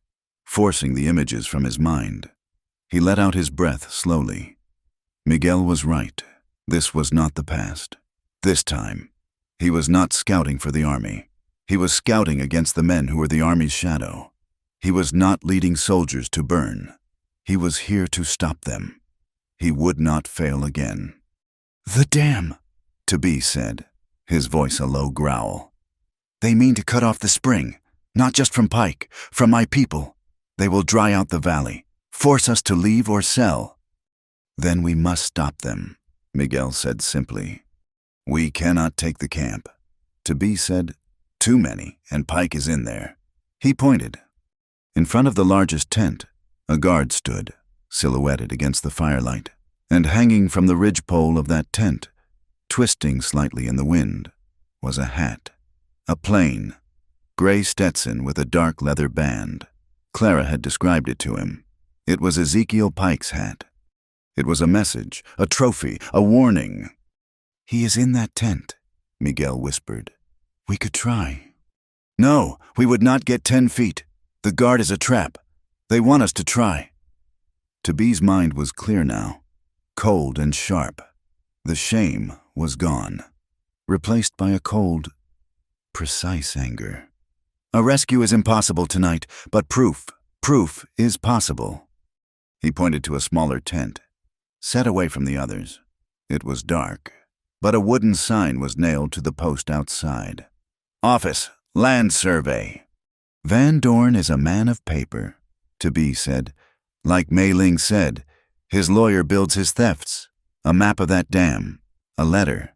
forcing the images from his mind. He let out his breath slowly. Miguel was right. This was not the past. This time, he was not scouting for the army. He was scouting against the men who were the army's shadow. He was not leading soldiers to burn. He was here to stop them. He would not fail again. "The dam," Toby said, his voice a low growl. "They mean to cut off the spring, not just from Pike, from my people. They will dry out the valley, force us to leave or sell." "Then we must stop them," Miguel said simply. "We cannot take the camp." Toby said, "Too many, and Pike is in there." He pointed. In front of the largest tent, a guard stood, silhouetted against the firelight, and hanging from the ridgepole of that tent, twisting slightly in the wind, was a hat, a plain, gray Stetson with a dark leather band. Clara had described it to him. It was Ezekiel Pike's hat. It was a message, a trophy, a warning. "He is in that tent," Miguel whispered. "We could try." "No, we would not get 10 feet. The guard is a trap. They want us to try." Toby's mind was clear now, cold and sharp. The shame was gone, replaced by a cold, precise anger. "A rescue is impossible tonight, but proof is possible." He pointed to a smaller tent, set away from the others. It was dark. but a wooden sign was nailed to the post outside. "Office, Land Survey." "Van Dorn is a man of paper," To Be said. "Like Mei Ling said, his lawyer builds his thefts. A map of that dam, a letter.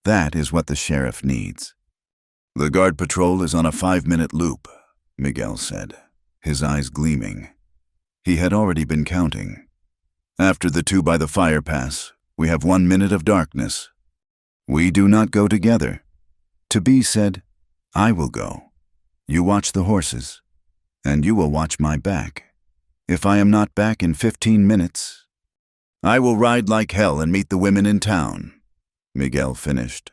That is what the sheriff needs." "The guard patrol is on a 5-minute loop," Miguel said, his eyes gleaming. He had already been counting. "After the 2 by the fire pass, we have 1 minute of darkness." "We do not go together." To Be said, "I will go. You watch the horses, and you will watch my back. If I am not back in 15 minutes, I will ride like hell and meet the women in town," Miguel finished.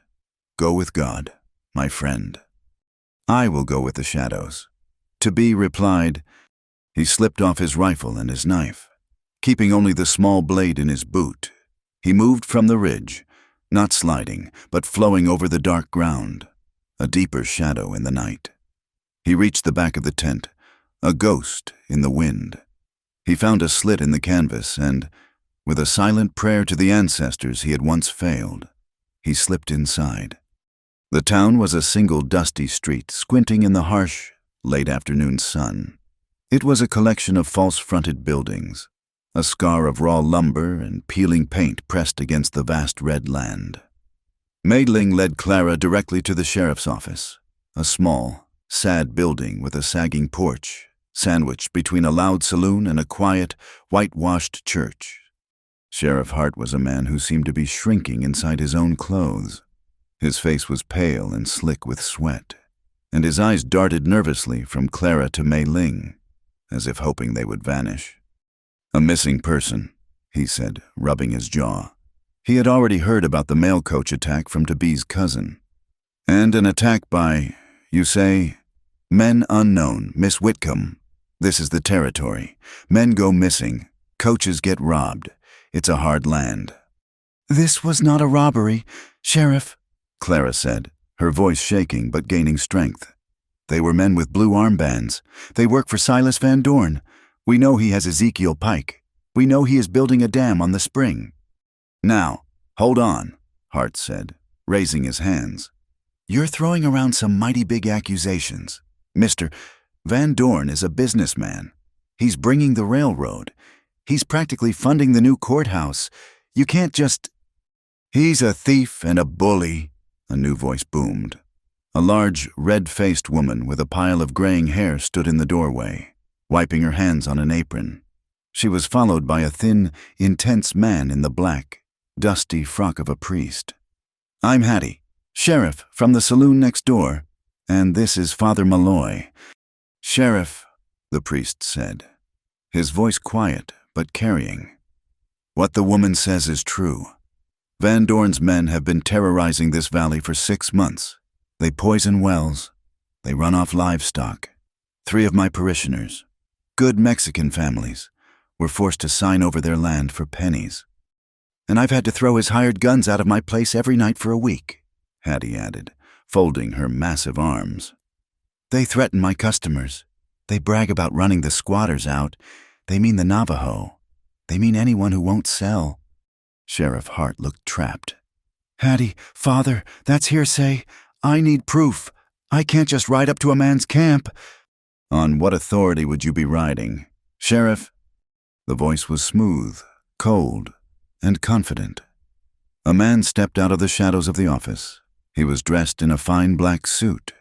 "Go with God, my friend." "I will go with the shadows." To Be replied. He slipped off his rifle and his knife, keeping only the small blade in his boot. He moved from the ridge, not sliding, but flowing over the dark ground, a deeper shadow in the night. He reached the back of the tent, a ghost in the wind. He found a slit in the canvas and, with a silent prayer to the ancestors he had once failed, he slipped inside. The town was a single dusty street squinting in the harsh, late afternoon sun. It was a collection of false-fronted buildings, a scar of raw lumber and peeling paint pressed against the vast red land. Mei Ling led Clara directly to the sheriff's office, a small, sad building with a sagging porch, sandwiched between a loud saloon and a quiet, whitewashed church. Sheriff Hart was a man who seemed to be shrinking inside his own clothes. His face was pale and slick with sweat, and his eyes darted nervously from Clara to Mei Ling, as if hoping they would vanish. "A missing person," he said, rubbing his jaw. He had already heard about the mail coach attack from To Be's cousin. "And an attack by, you say, men unknown, Miss Whitcomb. This is the territory. Men go missing. Coaches get robbed. It's a hard land." "This was not a robbery, Sheriff," Clara said, her voice shaking but gaining strength. "They were men with blue armbands. They work for Silas Van Dorn. We know he has Ezekiel Pike. We know he is building a dam on the spring." "Now, hold on," Hart said, raising his hands. "You're throwing around some mighty big accusations. Mr. Van Dorn is a businessman. He's bringing the railroad. He's practically funding the new courthouse. You can't just—" "He's a thief and a bully," a new voice boomed. A large, red-faced woman with a pile of graying hair stood in the doorway, wiping her hands on an apron. She was followed by a thin, intense man in the black, dusty frock of a priest. "I'm Hattie, sheriff from the saloon next door, and this is Father Malloy." "Sheriff," the priest said, his voice quiet but carrying. "What the woman says is true. Van Dorn's men have been terrorizing this valley for 6 months. They poison wells. They run off livestock. 3 of my parishioners, good Mexican families, were forced to sign over their land for pennies. And I've had to throw his hired guns out of my place every night for a week," Hattie added, folding her massive arms. "They threaten my customers. They brag about running the squatters out. They mean the Navajo. They mean anyone who won't sell." Sheriff Hart looked trapped. "Hattie, Father, that's hearsay. I need proof. I can't just ride up to a man's camp." "On what authority would you be riding, Sheriff?" The voice was smooth, cold, and confident. A man stepped out of the shadows of the office. He was dressed in a fine black suit,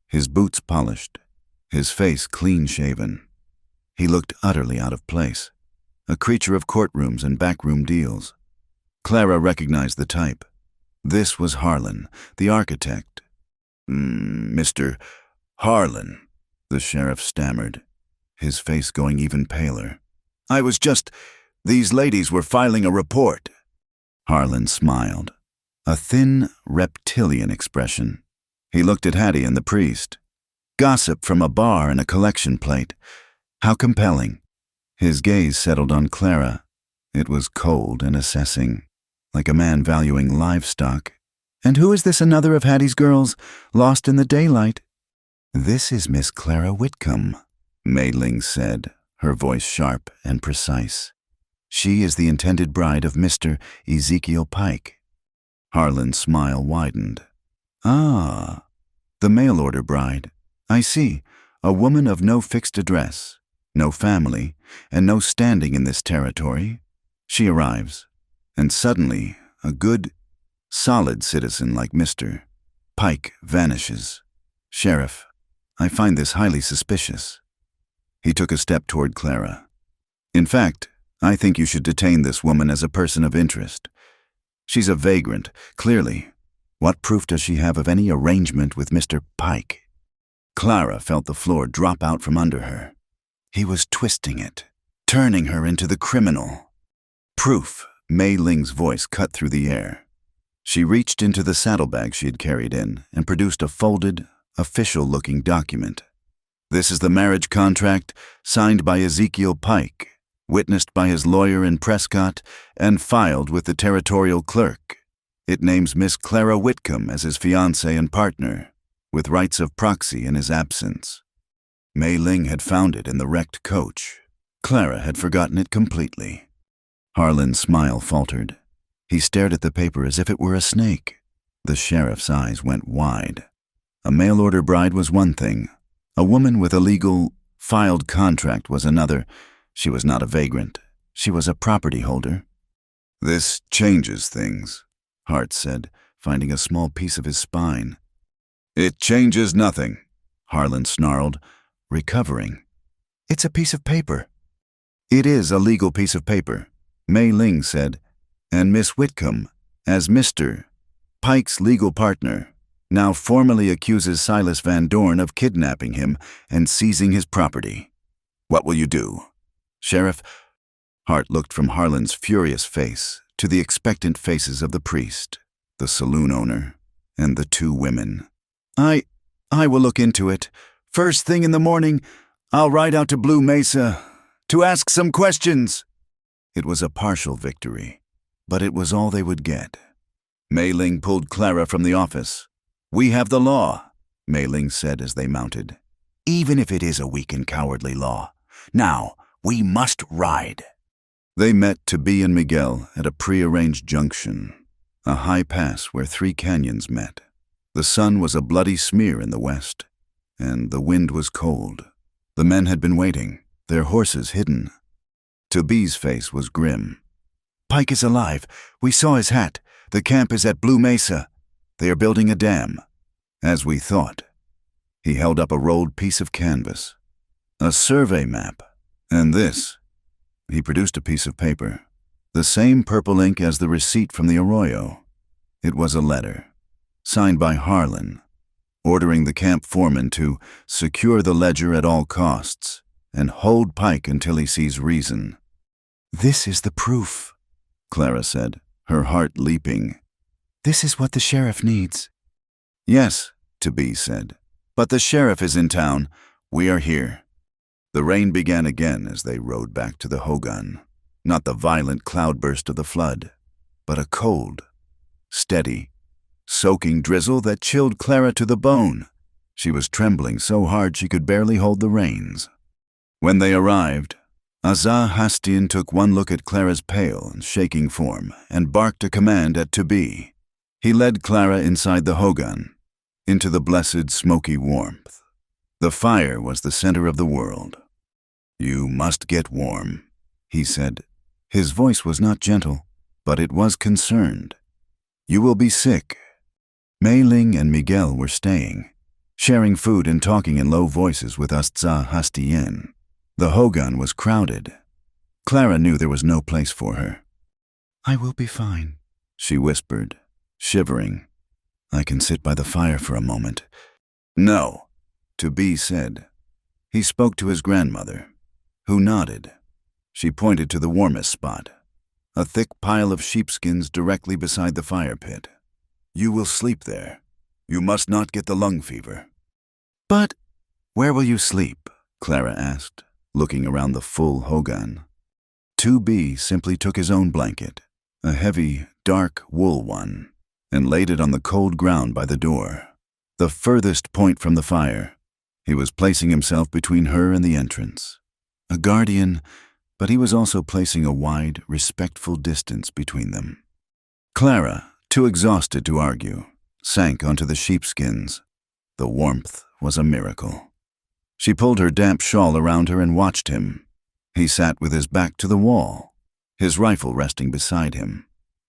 his boots polished, his face clean-shaven. He looked utterly out of place, a creature of courtrooms and backroom deals. Clara recognized the type. This was Harlan, the architect. "Mr. Harlan," the sheriff stammered, his face going even paler. These ladies were filing a report." Harlan smiled, a thin, reptilian expression. He looked at Hattie and the priest. "Gossip from a bar and a collection plate. How compelling." His gaze settled on Clara. It was cold and assessing, like a man valuing livestock. "And who is this another of Hattie's girls, lost in the daylight?" "This is Miss Clara Whitcomb," Mei Ling said, her voice sharp and precise. "She is the intended bride of Mr. Ezekiel Pike." Harlan's smile widened. Ah, the mail-order bride. I see. A woman of no fixed address, no family, and no standing in this territory. She arrives, and suddenly a good, solid citizen like Mr. Pike vanishes. Sheriff, I find this highly suspicious. He took a step toward Clara. In fact, I think you should detain this woman as a person of interest. She's a vagrant, clearly. What proof does she have of any arrangement with Mr. Pike? Clara felt the floor drop out from under her. He was twisting it, turning her into the criminal. Proof, Mei Ling's voice cut through the air. She reached into the saddlebag she had carried in and produced a folded, official-looking document. This is the marriage contract signed by Ezekiel Pike, witnessed by his lawyer in Prescott, and filed with the territorial clerk. It names Miss Clara Whitcomb as his fiancée and partner, with rights of proxy in his absence. Mei Ling had found it in the wrecked coach. Clara had forgotten it completely. Harlan's smile faltered. He stared at the paper as if it were a snake. The sheriff's eyes went wide. A mail-order bride was one thing. A woman with a legal, filed contract was another. She was not a vagrant. She was a property holder. This changes things, Hart said, finding a small piece of his spine. It changes nothing, Harlan snarled, recovering. It's a piece of paper. It is a legal piece of paper, Mei Ling said, and Miss Whitcomb, as Mr. Pike's legal partner, now formally accuses Silas Van Dorn of kidnapping him and seizing his property. What will you do? Sheriff, Hart looked from Harlan's furious face to the expectant faces of the priest, the saloon owner, and the two women. I will look into it. First thing in the morning, I'll ride out to Blue Mesa to ask some questions. It was a partial victory, but it was all they would get. Mei Ling pulled Clara from the office. We have the law, Mei Ling said as they mounted. Even if it is a weak and cowardly law. Now, we must ride. They met Toby and Miguel at a prearranged junction, a high pass where three canyons met. The sun was a bloody smear in the west, and the wind was cold. The men had been waiting, their horses hidden. Toby's face was grim. Pike is alive. We saw his hat. The camp is at Blue Mesa. They are building a dam. As we thought. He held up a rolled piece of canvas. A survey map. And this. He produced a piece of paper. The same purple ink as the receipt from the arroyo. It was a letter, signed by Harlan, ordering the camp foreman to secure the ledger at all costs and hold Pike until he sees reason. This is the proof, Clara said, her heart leaping. This is what the sheriff needs. Yes, Toby said, but the sheriff is in town. We are here. The rain began again as they rode back to the Hogan. Not the violent cloudburst of the flood, but a cold, steady, soaking drizzle that chilled Clara to the bone. She was trembling so hard she could barely hold the reins. When they arrived, Azah Hastian took one look at Clara's pale and shaking form and barked a command at Toby. He led Clara inside the Hogan, into the blessed smoky warmth. The fire was the center of the world. You must get warm, he said. His voice was not gentle, but it was concerned. You will be sick. Mei Ling and Miguel were staying, sharing food and talking in low voices with Azah Hastian. The Hogan was crowded. Clara knew there was no place for her. I will be fine, she whispered, shivering. I can sit by the fire for a moment. No, Toby said. He spoke to his grandmother, who nodded. She pointed to the warmest spot, a thick pile of sheepskins directly beside the fire pit. You will sleep there. You must not get the lung fever. But where will you sleep? Clara asked, looking around the full Hogan. 2B simply took his own blanket, a heavy, dark wool one, and laid it on the cold ground by the door, the furthest point from the fire. He was placing himself between her and the entrance. A guardian, but he was also placing a wide, respectful distance between them. Clara, too exhausted to argue, sank onto the sheepskins. The warmth was a miracle. She pulled her damp shawl around her and watched him. He sat with his back to the wall, his rifle resting beside him,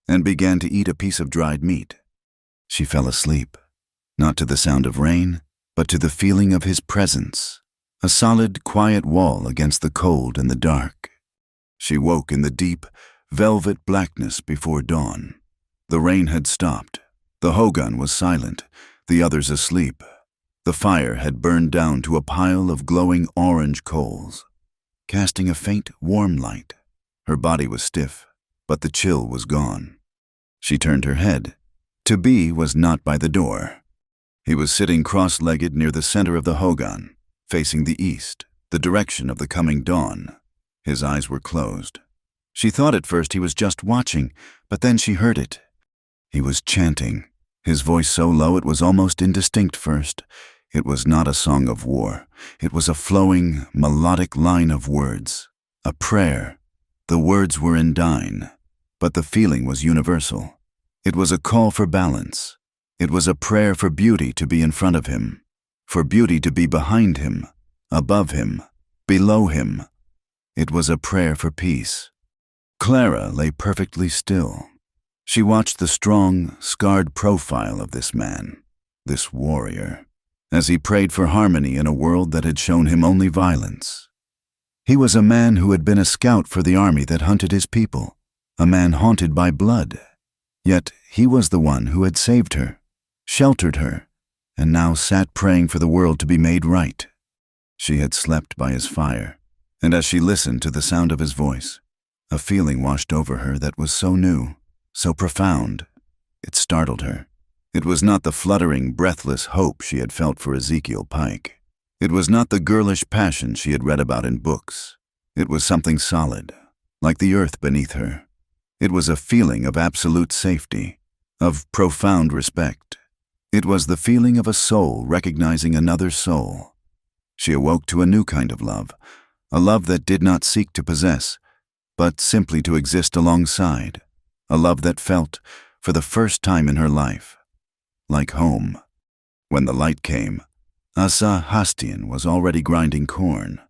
and began to eat a piece of dried meat. She fell asleep, not to the sound of rain, but to the feeling of his presence, a solid, quiet wall against the cold and the dark. She woke in the deep, velvet blackness before dawn. The rain had stopped. The hogan was silent, the others asleep. The fire had burned down to a pile of glowing orange coals, casting a faint, warm light. Her body was stiff, but the chill was gone. She turned her head. To-be was not by the door. He was sitting cross-legged near the center of the hogan, facing the east, the direction of the coming dawn. His eyes were closed. She thought at first he was just watching, but then she heard it. He was chanting, his voice so low it was almost indistinct first. It was not a song of war. It was a flowing, melodic line of words, a prayer. The words were Indine, but the feeling was universal. It was a call for balance. It was a prayer for beauty to be in front of him, for beauty to be behind him, above him, below him. It was a prayer for peace. Clara lay perfectly still. She watched the strong, scarred profile of this man, this warrior, as he prayed for harmony in a world that had shown him only violence. He was a man who had been a scout for the army that hunted his people, a man haunted by blood. Yet he was the one who had saved her, sheltered her, and now sat praying for the world to be made right. She had slept by his fire, and as she listened to the sound of his voice, a feeling washed over her that was so new, so profound. It startled her. It was not the fluttering, breathless hope she had felt for Ezekiel Pike. It was not the girlish passion she had read about in books. It was something solid, like the earth beneath her. It was a feeling of absolute safety, of profound respect. It was the feeling of a soul recognizing another soul. She awoke to a new kind of love, a love that did not seek to possess, but simply to exist alongside, a love that felt, for the first time in her life, like home. When the light came, Asa Hastian was already grinding corn.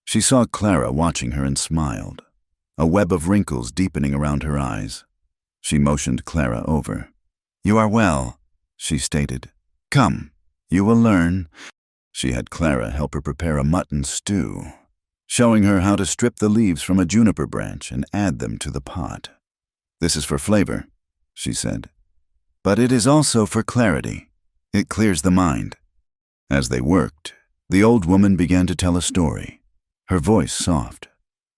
She saw Clara watching her and smiled, a web of wrinkles deepening around her eyes. She motioned Clara over. "You are well," she stated. "Come, you will learn." She had Clara help her prepare a mutton stew, showing her how to strip the leaves from a juniper branch and add them to the pot. "This is for flavor," she said. "But it is also for clarity. It clears the mind." As they worked, the old woman began to tell a story, her voice soft.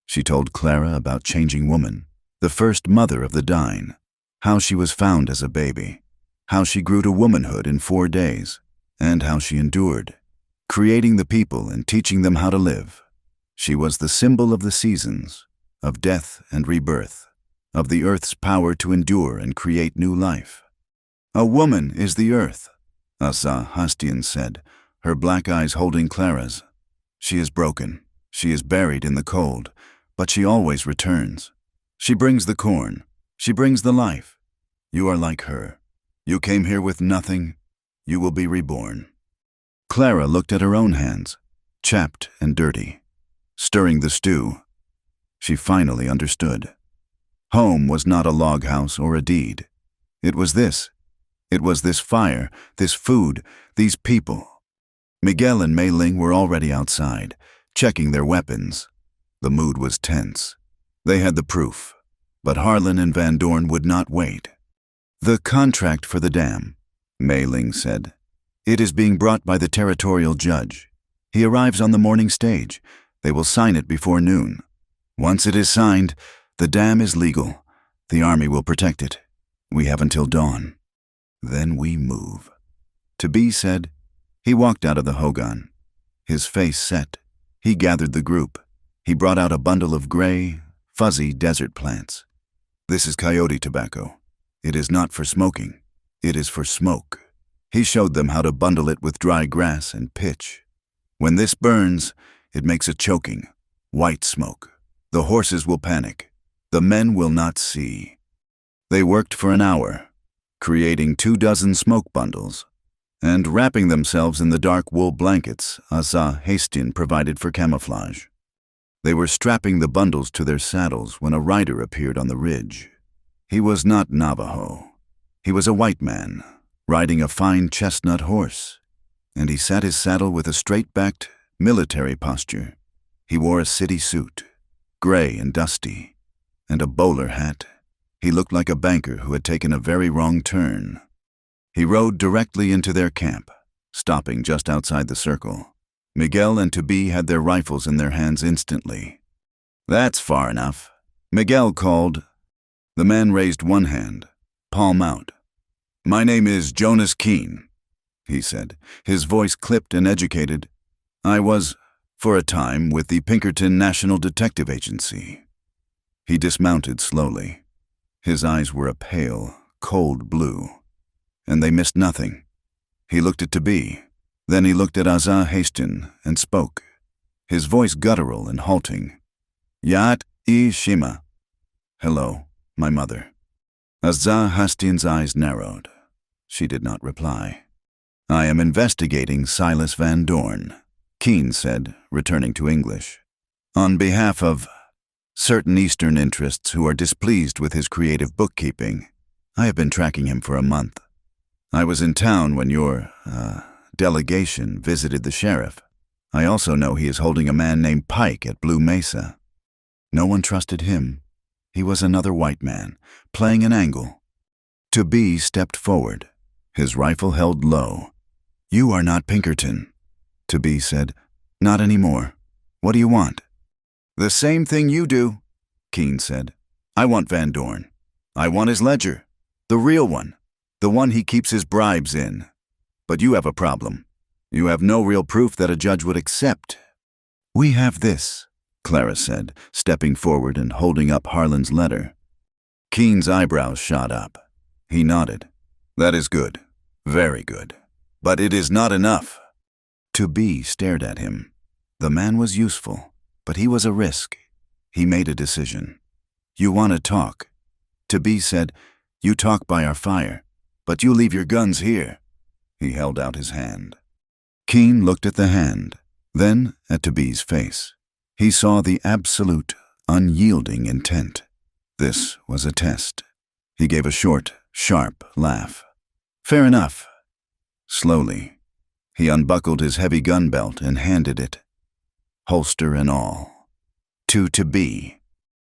She told Clara about Changing Woman, the first mother of the Dine, how she was found as a baby, how she grew to womanhood in 4 days, and how she endured, creating the people and teaching them how to live. She was the symbol of the seasons, of death and rebirth, of the earth's power to endure and create new life. "A woman is the earth," Asa Hastian said, her black eyes holding Clara's. "She is broken. She is buried in the cold, but she always returns. She brings the corn. She brings the life. You are like her. You came here with nothing. You will be reborn." Clara looked at her own hands, chapped and dirty, stirring the stew. She finally understood. Home was not a log house or a deed. It was this. It was this fire, this food, these people. Miguel and Mei Ling were already outside, checking their weapons. The mood was tense. They had the proof, but Harlan and Van Dorn would not wait. "The contract for the dam," Mei Ling said. "It is being brought by the territorial judge. He arrives on the morning stage. They will sign it before noon. Once it is signed, the dam is legal. The army will protect it. We have until dawn. Then we move." To-be said. He walked out of the hogan. His face set. He gathered the group. He brought out a bundle of gray, fuzzy desert plants. "This is coyote tobacco. It is not for smoking. It is for smoke." He showed them how to bundle it with dry grass and pitch. "When this burns, it makes a choking, white smoke. The horses will panic. The men will not see." They worked for an hour. creating 24 smoke bundles, and wrapping themselves in the dark wool blankets Hastin provided for camouflage. They were strapping the bundles to their saddles when a rider appeared on the ridge. He was not Navajo. He was a white man, riding a fine chestnut horse, and he sat his saddle with a straight-backed, military posture. He wore a city suit, gray and dusty, and a bowler hat. He looked like a banker who had taken a very wrong turn. He rode directly into their camp, stopping just outside the circle. Miguel and Toby had their rifles in their hands instantly. "That's far enough," Miguel called. The man raised one hand, palm out. "My name is Jonas Keene," he said, his voice clipped and educated. "I was, for a time, with the Pinkerton National Detective Agency." He dismounted slowly. His eyes were a pale, cold blue, and they missed nothing. He looked at Toby. Then he looked at Hastin and spoke, his voice guttural and halting. "Yat I Shima." "Hello, my mother." Hastin's eyes narrowed. She did not reply. "I am investigating Silas Van Dorn," Keene said, returning to English, "on behalf of certain Eastern interests who are displeased with his creative bookkeeping. I have been tracking him for a month. I was in town when your, delegation visited the sheriff. I also know he is holding a man named Pike at Blue Mesa. No one trusted him. He was another white man, playing an angle." Toby stepped forward, his rifle held low. "You are not Pinkerton," Toby said. "Not anymore. What do you want?" "The same thing you do," Keene said. "I want Van Dorn. I want his ledger. The real one. The one he keeps his bribes in. But you have a problem. You have no real proof that a judge would accept." "We have this," Clara said, stepping forward and holding up Harlan's letter. Keene's eyebrows shot up. He nodded. "That is good. Very good. But it is not enough." Toby stared at him. The man was useful, but he was a risk. He made a decision. "You want to talk?" Toby said, "You talk by our fire, but you leave your guns here." He held out his hand. Keene looked at the hand, then at Toby's face. He saw the absolute, unyielding intent. This was a test. He gave a short, sharp laugh. "Fair enough." Slowly, he unbuckled his heavy gun belt and handed it, holster and all, to Toby.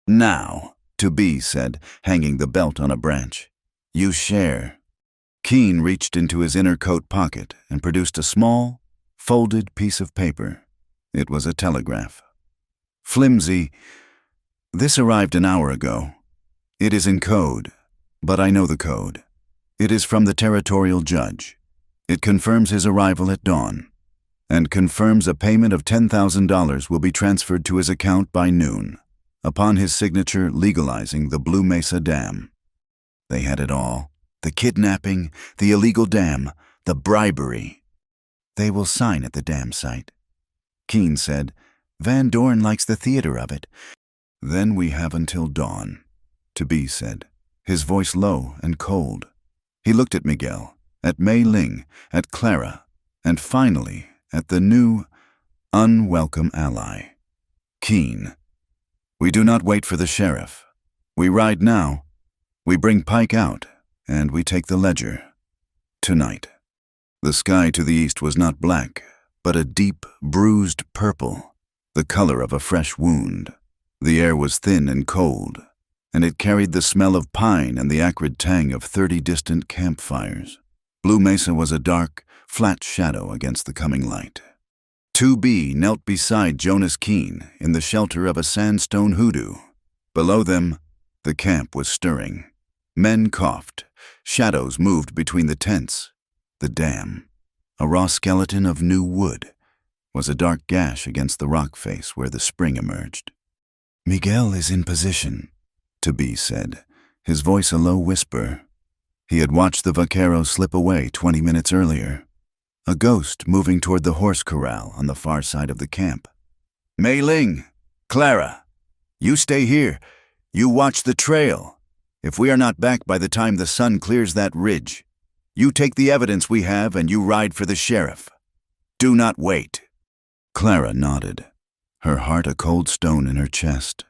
"Now," Toby said, hanging the belt on a branch, "you share." Keene reached into his inner coat pocket and produced a small, folded piece of paper. It was a telegraph. "Flimsy. This arrived an hour ago. It is in code, but I know the code. It is from the territorial judge. It confirms his arrival at dawn, and confirms a payment of $10,000 will be transferred to his account by noon, upon his signature legalizing the Blue Mesa Dam." They had it all. The kidnapping, the illegal dam, the bribery. "They will sign at the dam site," Keene said. "Van Dorn likes the theater of it." "Then we have until dawn," Toby said, his voice low and cold. He looked at Miguel, at Mei Ling, at Clara, and finally at the new, unwelcome ally. "Keene, we do not wait for the sheriff. We ride now. We bring Pike out, and we take the ledger. Tonight." The sky to the east was not black, but a deep, bruised purple, the color of a fresh wound. The air was thin and cold, and it carried the smell of pine and the acrid tang of 30 distant campfires. Blue Mesa was a dark, flat shadow against the coming light. 2B knelt beside Jonas Keene in the shelter of a sandstone hoodoo. Below them, the camp was stirring. Men coughed. Shadows moved between the tents. The dam, a raw skeleton of new wood, was a dark gash against the rock face where the spring emerged. "Miguel is in position," Toby said, his voice a low whisper. He had watched the vaquero slip away 20 minutes earlier, a ghost moving toward the horse corral on the far side of the camp. "Mei Ling, Clara, you stay here. You watch the trail," If we are not back by the time the sun clears that ridge, you take the evidence we have and you ride for the sheriff. Do not wait." Clara nodded, her heart a cold stone in her chest.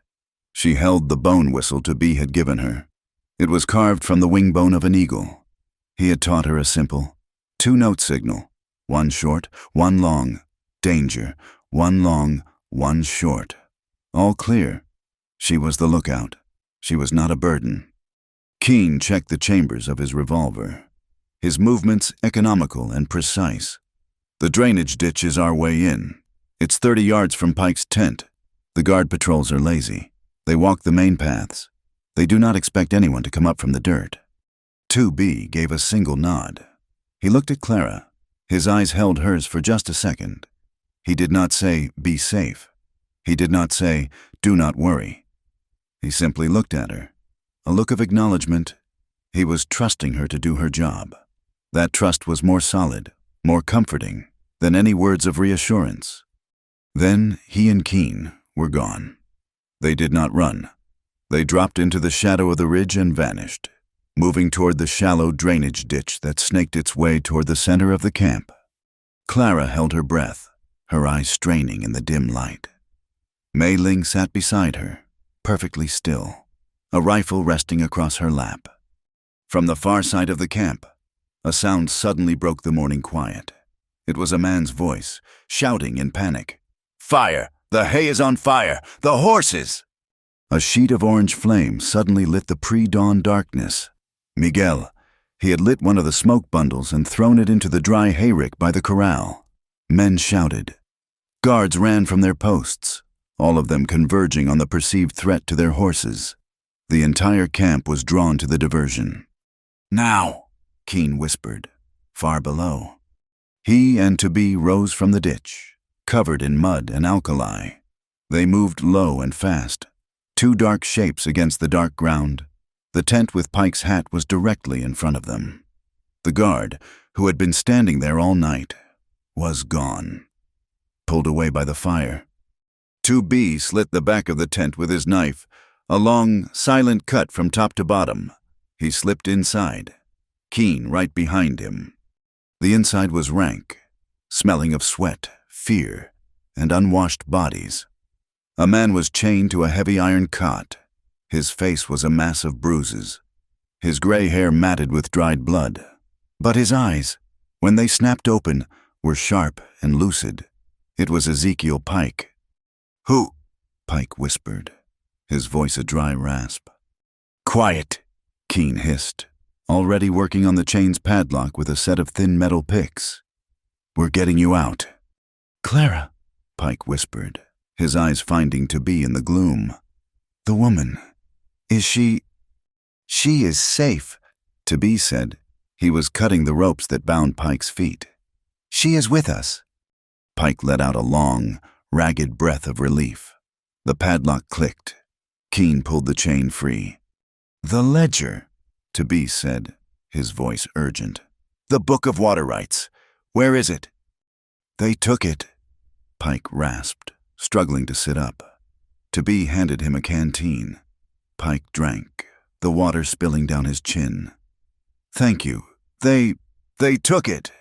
She held the bone whistle Toby had given her. It was carved from the wing bone of an eagle. He had taught her a simple 2-note signal, one short, one long, danger, one long, one short. All clear. She was the lookout. She was not a burden. Keen checked the chambers of his revolver. His movements economical and precise. "The drainage ditch is our way in. It's 30 yards from Pike's tent. The guard patrols are lazy. They walk the main paths. They do not expect anyone to come up from the dirt." 2B gave a single nod. He looked at Clara. His eyes held hers for just a second. He did not say, "Be safe." He did not say, "Do not worry." He simply looked at her. A look of acknowledgement. He was trusting her to do her job. That trust was more solid, more comforting than any words of reassurance. Then he and Keen were gone. They did not run. They dropped into the shadow of the ridge and vanished, moving toward the shallow drainage ditch that snaked its way toward the center of the camp. Clara held her breath, her eyes straining in the dim light. Mei Ling sat beside her, perfectly still, a rifle resting across her lap. From the far side of the camp, a sound suddenly broke the morning quiet. It was a man's voice, shouting in panic. "Fire! The hay is on fire! The horses!" A sheet of orange flame suddenly lit the pre-dawn darkness. Miguel. He had lit one of the smoke bundles and thrown it into the dry hayrick by the corral. Men shouted. Guards ran from their posts, all of them converging on the perceived threat to their horses. The entire camp was drawn to the diversion. "Now," Keen whispered, far below. He and Toby rose from the ditch, covered in mud and alkali. They moved low and fast, two dark shapes against the dark ground. The tent with Pike's hat was directly in front of them. The guard, who had been standing there all night, was gone, pulled away by the fire. 2B slit the back of the tent with his knife, a long, silent cut from top to bottom. He slipped inside, Keen right behind him. The inside was rank, smelling of sweat, fear, and unwashed bodies. A man was chained to a heavy iron cot. His face was a mass of bruises, his gray hair matted with dried blood. But his eyes, when they snapped open, were sharp and lucid. It was Ezekiel Pike. "Who?" Pike whispered, his voice a dry rasp. "Quiet," Keen hissed, already working on the chain's padlock with a set of thin metal picks. "We're getting you out." "Clara," Pike whispered, his eyes finding Toby in the gloom. "The woman, is she—" "She is safe," Toby said. He was cutting the ropes that bound Pike's feet. "She is with us." Pike let out a long, ragged breath of relief. The padlock clicked. Keen pulled the chain free. "The ledger," Toby said, his voice urgent. "The Book of Water Rights. Where is it?" "They took it," Pike rasped, struggling to sit up. Toby handed him a canteen. Pike drank, the water spilling down his chin. "Thank you. They took it.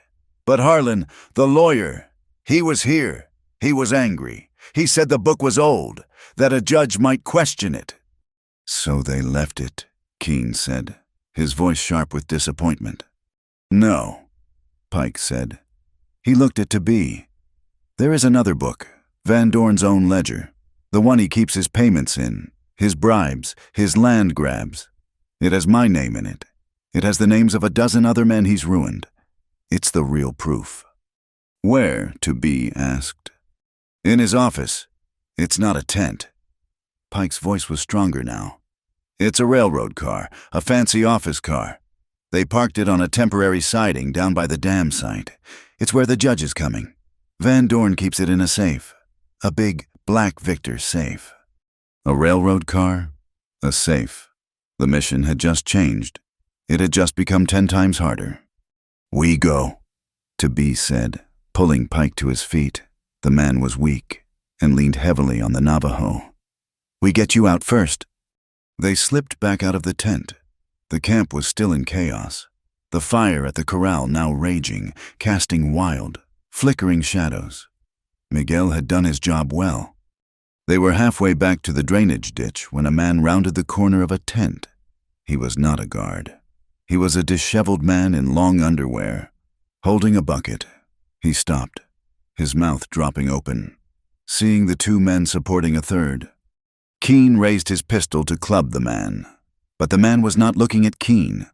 But Harlan, the lawyer, he was here. He was angry. He said the book was old, that a judge might question it." "So they left it," Keen said, his voice sharp with disappointment. "No," Pike said. He looked at Toby. "There is another book, Van Dorn's own ledger, the one he keeps his payments in, his bribes, his land grabs. It has my name in it. It has the names of a dozen other men he's ruined. It's the real proof." "Where?" Toby asked. "In his office. It's not a tent." Pike's voice was stronger now. "It's a railroad car, a fancy office car. They parked it on a temporary siding down by the dam site. It's where the judge is coming. Van Dorn keeps it in a safe, a big black Victor safe." A railroad car? A safe. The mission had just changed. It had just become 10 times harder. "We go," Toby said, pulling Pike to his feet. The man was weak and leaned heavily on the Navajo. "We get you out first." They slipped back out of the tent. The camp was still in chaos. The fire at the corral now raging, casting wild, flickering shadows. Miguel had done his job well. They were halfway back to the drainage ditch when a man rounded the corner of a tent. He was not a guard. He was a disheveled man in long underwear, holding a bucket. He stopped, his mouth dropping open, seeing the two men supporting a third. Keen raised his pistol to club the man, but the man was not looking at Keen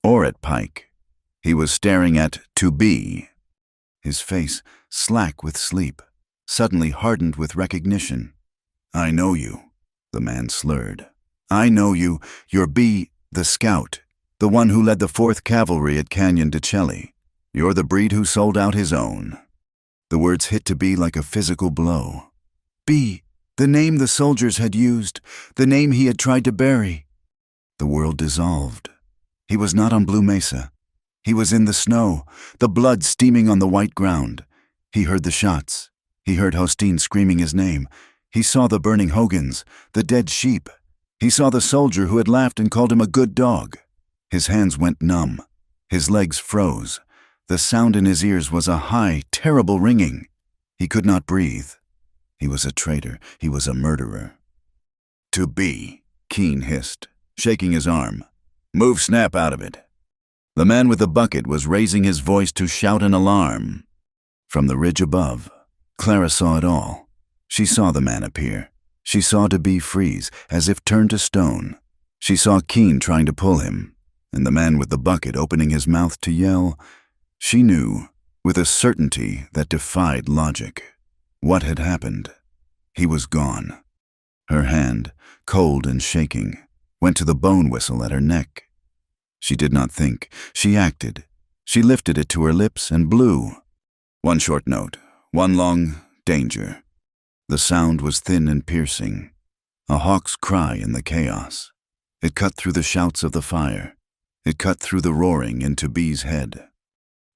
or at Pike. He was staring at To Be. His face, slack with sleep, suddenly hardened with recognition. "I know you," the man slurred. "I know you. You're B, the scout, the one who led the 4th Cavalry at Canyon de Chelly. You're the breed who sold out his own." The words hit To Be like a physical blow. B, the name the soldiers had used, the name he had tried to bury. The world dissolved. He was not on Blue Mesa. He was in the snow, the blood steaming on the white ground. He heard the shots. He heard Hosteen screaming his name. He saw the burning hogans, the dead sheep. He saw the soldier who had laughed and called him a good dog. His hands went numb. His legs froze. The sound in his ears was a high, terrible ringing. He could not breathe. He was a traitor. He was a murderer. "To Be," Keen hissed, shaking his arm. "Move Snap out of it." The man with the bucket was raising his voice to shout an alarm. From the ridge above, Clara saw it all. She saw the man appear. She saw To Be freeze, as if turned to stone. She saw Keen trying to pull him, and the man with the bucket opening his mouth to yell. She knew, with a certainty that defied logic, what had happened. He was gone. Her hand, cold and shaking, went to the bone whistle at her neck. She did not think. She acted. She lifted it to her lips and blew. One short note, one long danger. The sound was thin and piercing, a hawk's cry in the chaos. It cut through the shouts of the fire. It cut through the roaring into Bee's head.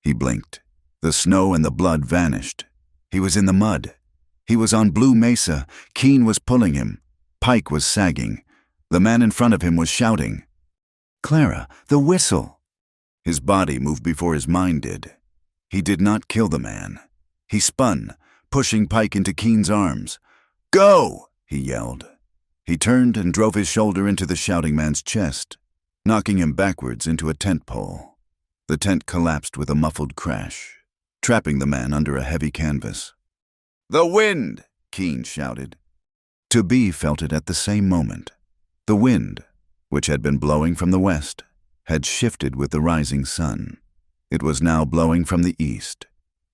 He blinked. The snow and the blood vanished. He was in the mud. He was on Blue Mesa. Keen was pulling him. Pike was sagging. The man in front of him was shouting. "Clara, the whistle!" His body moved before his mind did. He did not kill the man. He spun, pushing Pike into Keen's arms. "Go!" he yelled. He turned and drove his shoulder into the shouting man's chest, knocking him backwards into a tent pole. The tent collapsed with a muffled crash, trapping the man under a heavy canvas. "The wind!" Keen shouted. To Be felt it at the same moment. The wind, which had been blowing from the west, had shifted with the rising sun. It was now blowing from the east.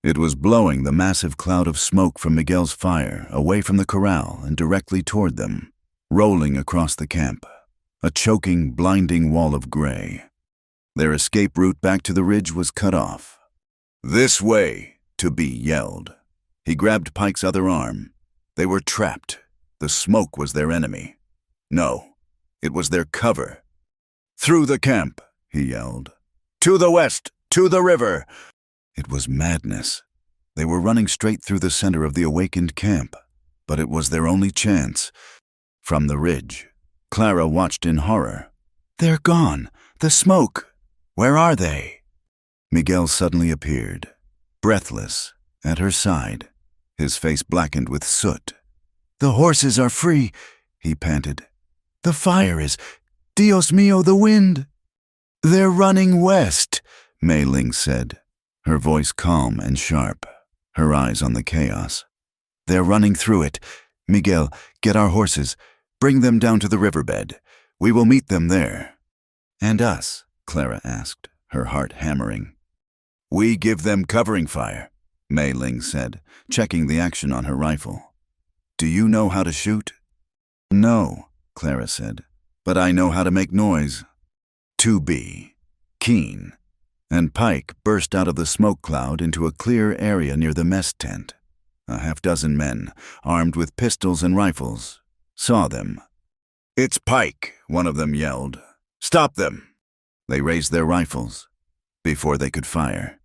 It was blowing the massive cloud of smoke from Miguel's fire away from the corral and directly toward them, rolling across the camp, a choking, blinding wall of gray. Their escape route back to the ridge was cut off. "This way," To Be yelled. He grabbed Pike's other arm. They were trapped. The smoke was their enemy. No, it was their cover. "Through the camp," he yelled. "To the west, to the river." It was madness. They were running straight through the center of the awakened camp, but it was their only chance. From the ridge, Clara watched in horror. "They're gone. The smoke. Where are they?" Miguel suddenly appeared, breathless, at her side, his face blackened with soot. "The horses are free," he panted. "The fire is... Dios mío, the wind!" "They're running west," Mei Ling said, her voice calm and sharp, her eyes on the chaos. "They're running through it. Miguel, get our horses. Bring them down to the riverbed. We will meet them there." "And us?" Clara asked, her heart hammering. "We give them covering fire," Mei Ling said, checking the action on her rifle. "Do you know how to shoot?" "No," Clara said, "but I know how to make noise." To Be, Keen, and Pike burst out of the smoke cloud into a clear area near the mess tent. A half-dozen men, armed with pistols and rifles, saw them. "It's Pike," one of them yelled. "Stop them!" They raised their rifles. Before they could fire,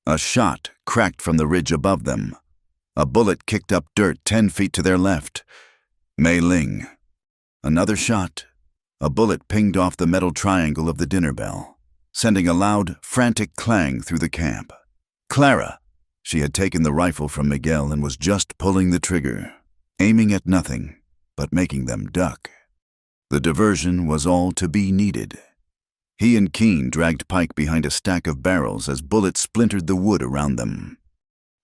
a shot cracked from the ridge above them. A bullet kicked up dirt 10 feet to their left. Mei Ling. Another shot. A bullet pinged off the metal triangle of the dinner bell, sending a loud, frantic clang through the camp. Clara! She had taken the rifle from Miguel and was just pulling the trigger, aiming at nothing, but making them duck. The diversion was all to be needed. He and Keene dragged Pike behind a stack of barrels as bullets splintered the wood around them.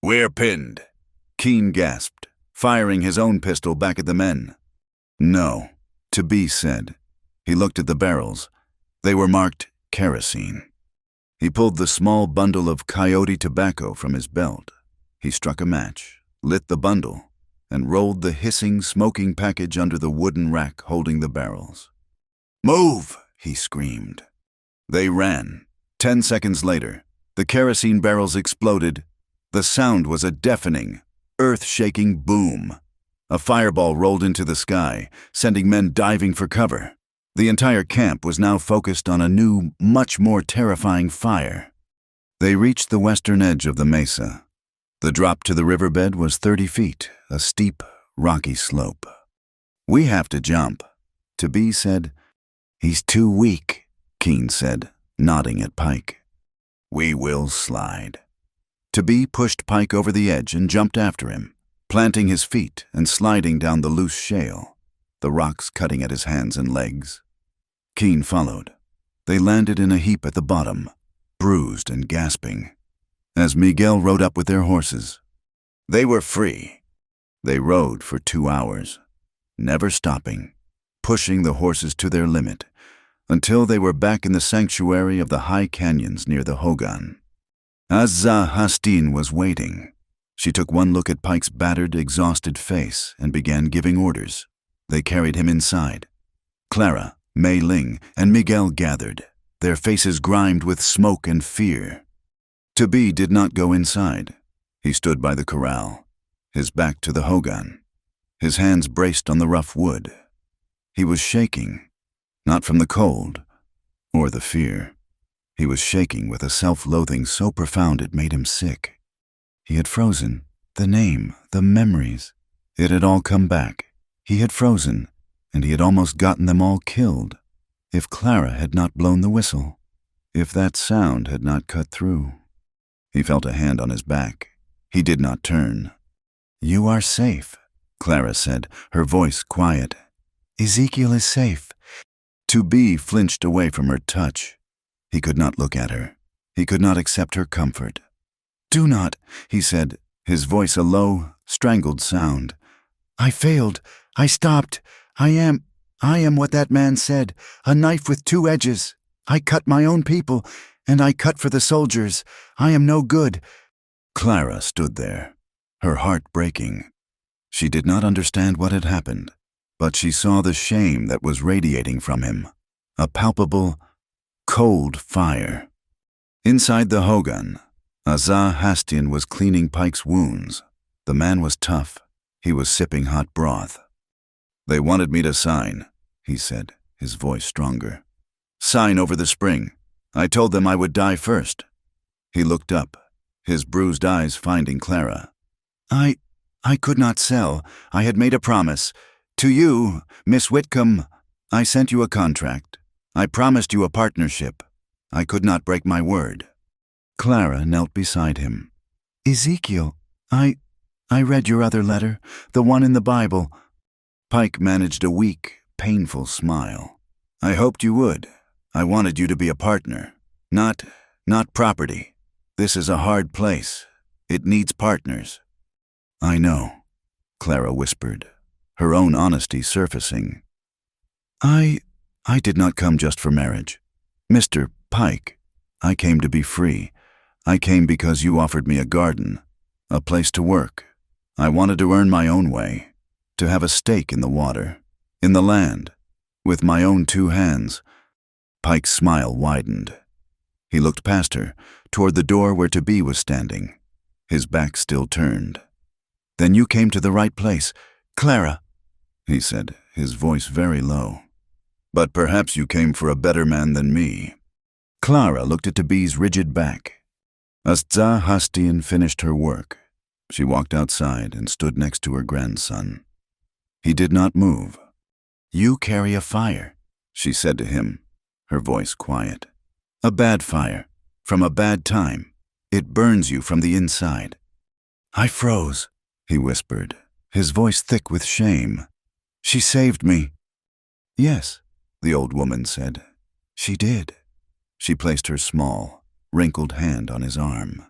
"We're pinned," Keene gasped, firing his own pistol back at the men. "No," To Be said. He looked at the barrels. They were marked kerosene. He pulled the small bundle of coyote tobacco from his belt. He struck a match, lit the bundle, and rolled the hissing, smoking package under the wooden rack holding the barrels. "Move!" he screamed. They ran. 10 seconds later, the kerosene barrels exploded. The sound was a deafening, earth-shaking boom. A fireball rolled into the sky, sending men diving for cover. The entire camp was now focused on a new, much more terrifying fire. They reached the western edge of the mesa. The drop to the riverbed was 30 feet, a steep, rocky slope. "We have to jump," To Be said. "He's too weak," Keene said, nodding at Pike. "We will slide." To Be pushed Pike over the edge and jumped after him, planting his feet and sliding down the loose shale, the rocks cutting at his hands and legs. Keene followed. They landed in a heap at the bottom, bruised and gasping, as Miguel rode up with their horses. They were free. They rode for 2 hours, never stopping, pushing the horses to their limit, until they were back in the sanctuary of the high canyons near the Hogan. Azza Hastin was waiting. She took one look at Pike's battered, exhausted face and began giving orders. They carried him inside. Clara, Mei Ling, and Miguel gathered, their faces grimed with smoke and fear. To Be did not go inside. He stood by the corral, his back to the Hogan, his hands braced on the rough wood. He was shaking, not from the cold or the fear. He was shaking with a self-loathing so profound it made him sick. He had frozen. The name, the memories, it had all come back. He had frozen, and he had almost gotten them all killed. If Clara had not blown the whistle, if that sound had not cut through. He felt a hand on his back. He did not turn. "You are safe," Clara said, her voice quiet. "Ezekiel is safe." To Be flinched away from her touch. He could not look at her. He could not accept her comfort. "Do not," he said, his voice a low, strangled sound. "I failed. I stopped. I am what that man said, a knife with 2 edges. I cut my own people, and I cut for the soldiers. I am no good." Clara stood there, her heart breaking. She did not understand what had happened, but she saw the shame that was radiating from him, a palpable, cold fire. Inside the Hogan, Azza Hastin was cleaning Pike's wounds. The man was tough. He was sipping hot broth. "They wanted me to sign," he said, his voice stronger. "Sign over the spring. I told them I would die first." He looked up, his bruised eyes finding Clara. I could not sell. I had made a promise. To you, Miss Whitcomb, I sent you a contract. I promised you a partnership. I could not break my word." Clara knelt beside him. "Ezekiel, I read your other letter, the one in the Bible." Pike managed a weak, painful smile. "I hoped you would. I wanted you to be a partner, not property. This is a hard place. It needs partners." "I know," Clara whispered, her own honesty surfacing. I did not come just for marriage. Mr. Pike, I came to be free. I came because you offered me a garden, a place to work. I wanted to earn my own way, to have a stake in the water, in the land, with my own 2 hands. Pike's smile widened. He looked past her, toward the door where To Be was standing, his back still turned. "Then you came to the right place, Clara," he said, his voice very low. "But perhaps you came for a better man than me." Clara looked at To Be's rigid back. Azza Hastin finished her work. She walked outside and stood next to her grandson. He did not move. "You carry a fire," she said to him, her voice quiet. A bad fire, from a bad time. It burns you from the inside. I froze, he whispered, his voice thick with shame. She saved me. Yes, the old woman said. She did. She placed her small, wrinkled hand on his arm.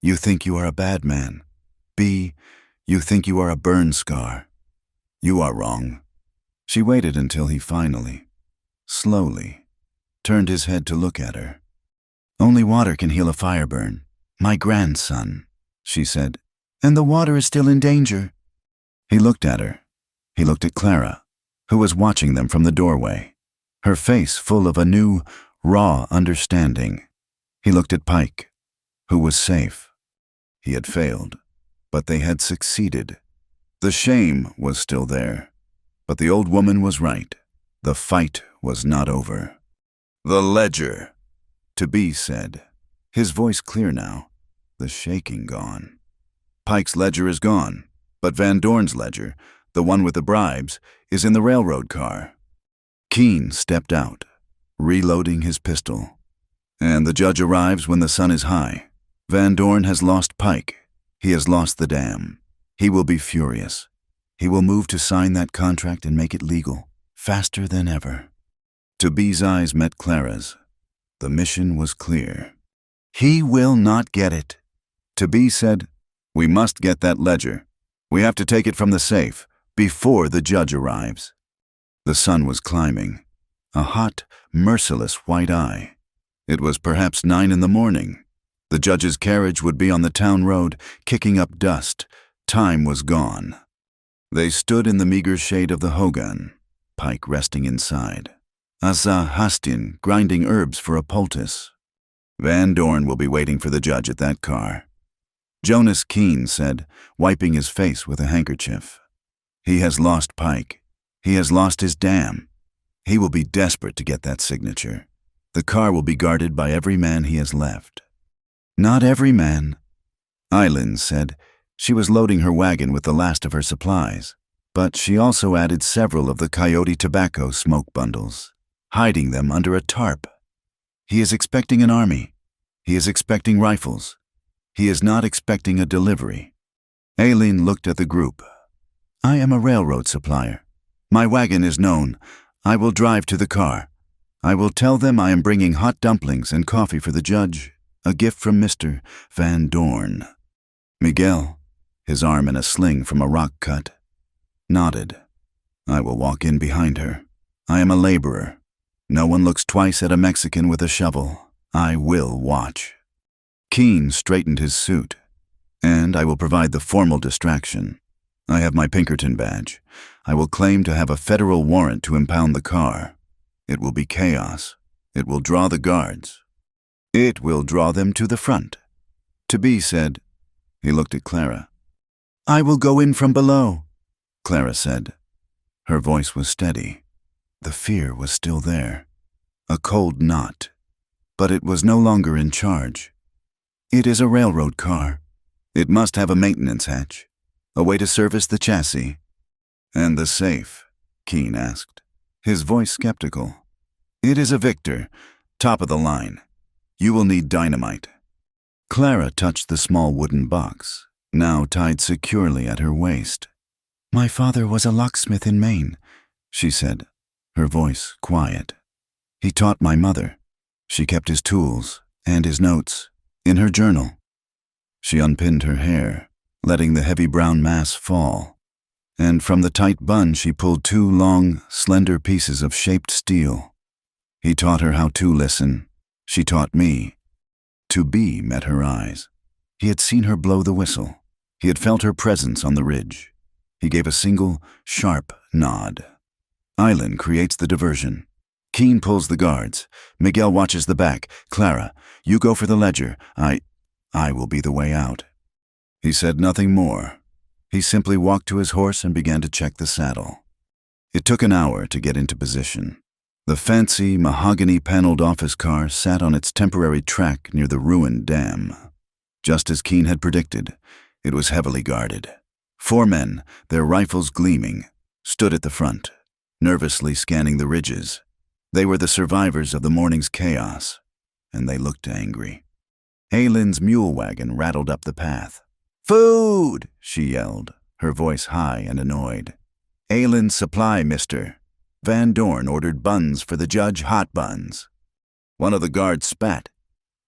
You think you are a bad man. B, you think you are a burn scar. You are wrong. She waited until he finally, slowly, turned his head to look at her. Only water can heal a fire burn. My grandson, she said, and the water is still in danger. He looked at her. He looked at Clara, who was watching them from the doorway, her face full of a new, raw understanding. He looked at Pike, who was safe. He had failed, but they had succeeded. The shame was still there, but the old woman was right. The fight was not over. The ledger, to be said, his voice clear now, the shaking gone. Pike's ledger is gone, but Van Dorn's ledger, the one with the bribes, is in the railroad car. Keene stepped out, reloading his pistol. And the judge arrives when the sun is high. Van Dorn has lost Pike. He has lost the dam. He will be furious. He will move to sign that contract and make it legal, faster than ever. To B's eyes met Clara's. The mission was clear. He will not get it. To B said, we must get that ledger. We have to take it from the safe before the judge arrives. The sun was climbing, a hot, merciless white eye. It was perhaps 9 in the morning. The judge's carriage would be on the town road, kicking up dust. Time was gone. They stood in the meager shade of the hogan, Pike resting inside. Asa Hastin grinding herbs for a poultice. Van Dorn will be waiting for the judge at that car. Jonas Keene said, wiping his face with a handkerchief. He has lost Pike. He has lost his dam. He will be desperate to get that signature. The car will be guarded by every man he has left. Not every man. Eileen said she was loading her wagon with the last of her supplies, but she also added several of the coyote tobacco smoke bundles, hiding them under a tarp. He is expecting an army. He is expecting rifles. He is not expecting a delivery. Aileen looked at the group. I am a railroad supplier. My wagon is known. I will drive to the car. I will tell them I am bringing hot dumplings and coffee for the judge, a gift from Mr. Van Dorn. Miguel, his arm in a sling from a rock cut, nodded. I will walk in behind her. I am a laborer. No one looks twice at a Mexican with a shovel. I will watch. Keene straightened his suit, and I will provide the formal distraction. I have my Pinkerton badge. I will claim to have a federal warrant to impound the car. It will be chaos. It will draw the guards. It will draw them to the front. To be said, he looked at Clara. I will go in from below, Clara said. Her voice was steady. The fear was still there. A cold knot. But it was no longer in charge. It is a railroad car. It must have a maintenance hatch, a way to service the chassis. And the safe, Keene asked, his voice skeptical. It is a Victor, top of the line. You will need dynamite. Clara touched the small wooden box, now tied securely at her waist. My father was a locksmith in Maine, she said, her voice quiet. He taught my mother. She kept his tools and his notes in her journal. She unpinned her hair, letting the heavy brown mass fall, and from the tight bun she pulled 2 long, slender pieces of shaped steel. He taught her how to listen. She taught me. To be met her eyes. He had seen her blow the whistle. He had felt her presence on the ridge. He gave a single, sharp nod. Eileen creates the diversion. Keene pulls the guards. Miguel watches the back. Clara, you go for the ledger. I will be the way out. He said nothing more. He simply walked to his horse and began to check the saddle. It took an hour to get into position. The fancy, mahogany-paneled office car sat on its temporary track near the ruined dam. Just as Keene had predicted, it was heavily guarded. 4 men, their rifles gleaming, stood at the front, nervously scanning the ridges. They were the survivors of the morning's chaos, and they looked angry. Aylin's mule wagon rattled up the path. "Food!" she yelled, her voice high and annoyed. "Aylin's supply, mister. Van Dorn ordered buns for the judge, hot buns." One of the guards spat.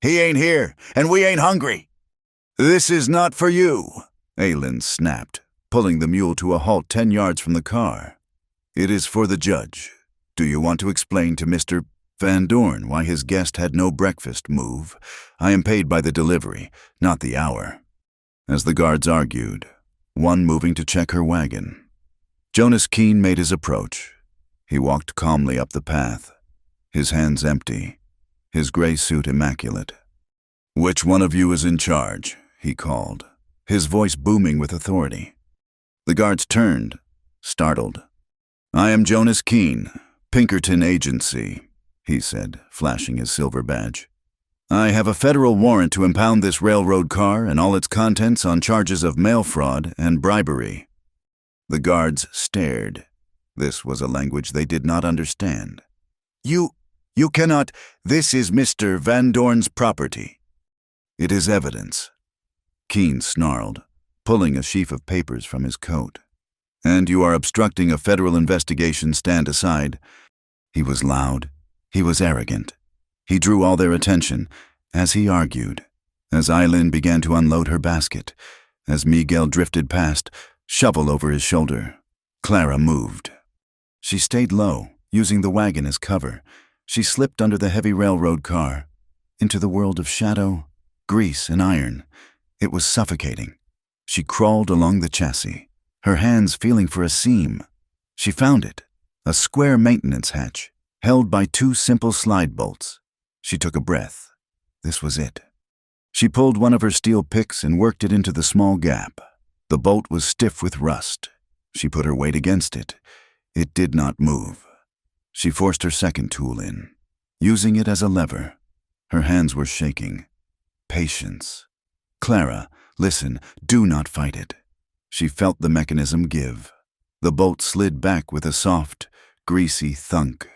"He ain't here, and we ain't hungry." "This is not for you," Aylin snapped, pulling the mule to a halt 10 yards from the car. "It is for the judge. Do you want to explain to Mr. Van Dorn why his guest had no breakfast? Move. I am paid by the delivery, not the hour." As the guards argued, one moving to check her wagon, Jonas Keene made his approach. He walked calmly up the path, his hands empty, his gray suit immaculate. "Which one of you is in charge?" he called, his voice booming with authority. The guards turned, startled. "I am Jonas Keene, Pinkerton Agency," he said, flashing his silver badge. "I have a federal warrant to impound this railroad car and all its contents on charges of mail fraud and bribery." The guards stared. This was a language they did not understand. You cannot. This is Mr. Van Dorn's property." "It is evidence," Keene snarled, pulling a sheaf of papers from his coat. "And you are obstructing a federal investigation. Stand aside." He was loud. He was arrogant. He drew all their attention, as he argued, as Aylin began to unload her basket, as Miguel drifted past, shovel over his shoulder. Clara moved. She stayed low, using the wagon as cover. She slipped under the heavy railroad car, into the world of shadow, grease, and iron. It was suffocating. She crawled along the chassis, her hands feeling for a seam. She found it, a square maintenance hatch, held by 2 simple slide bolts. She took a breath. This was it. She pulled one of her steel picks and worked it into the small gap. The bolt was stiff with rust. She put her weight against it. It did not move. She forced her second tool in, using it as a lever. Her hands were shaking. Patience. "Clara, listen, do not fight it." She felt the mechanism give. The bolt slid back with a soft, greasy thunk.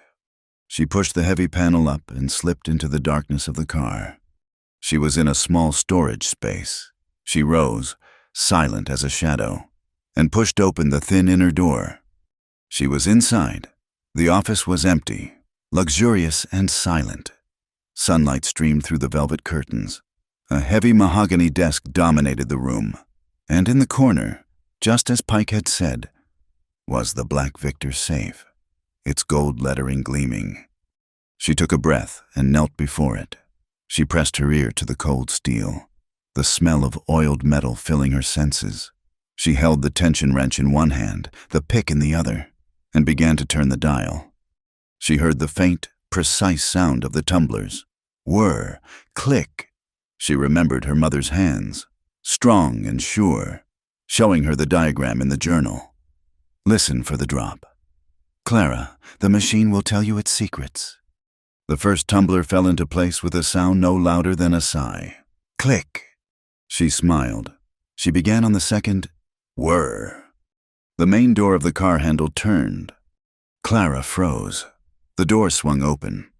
She pushed the heavy panel up and slipped into the darkness of the car. She was in a small storage space. She rose, silent as a shadow, and pushed open the thin inner door. She was inside. The office was empty, luxurious and silent. Sunlight streamed through the velvet curtains. A heavy mahogany desk dominated the room, and in the corner, just as Pike had said, was the Black Victor safe, its gold lettering gleaming. She took a breath and knelt before it. She pressed her ear to the cold steel, the smell of oiled metal filling her senses. She held the tension wrench in one hand, the pick in the other, and began to turn the dial. She heard the faint, precise sound of the tumblers. Whir, click. She remembered her mother's hands, strong and sure, showing her the diagram in the journal. Listen for the drop. "Clara, the machine will tell you its secrets." The first tumbler fell into place with a sound no louder than a sigh. Click. She smiled. She began on the second. Whir. The main door of the car handle turned. Clara froze. The door swung open.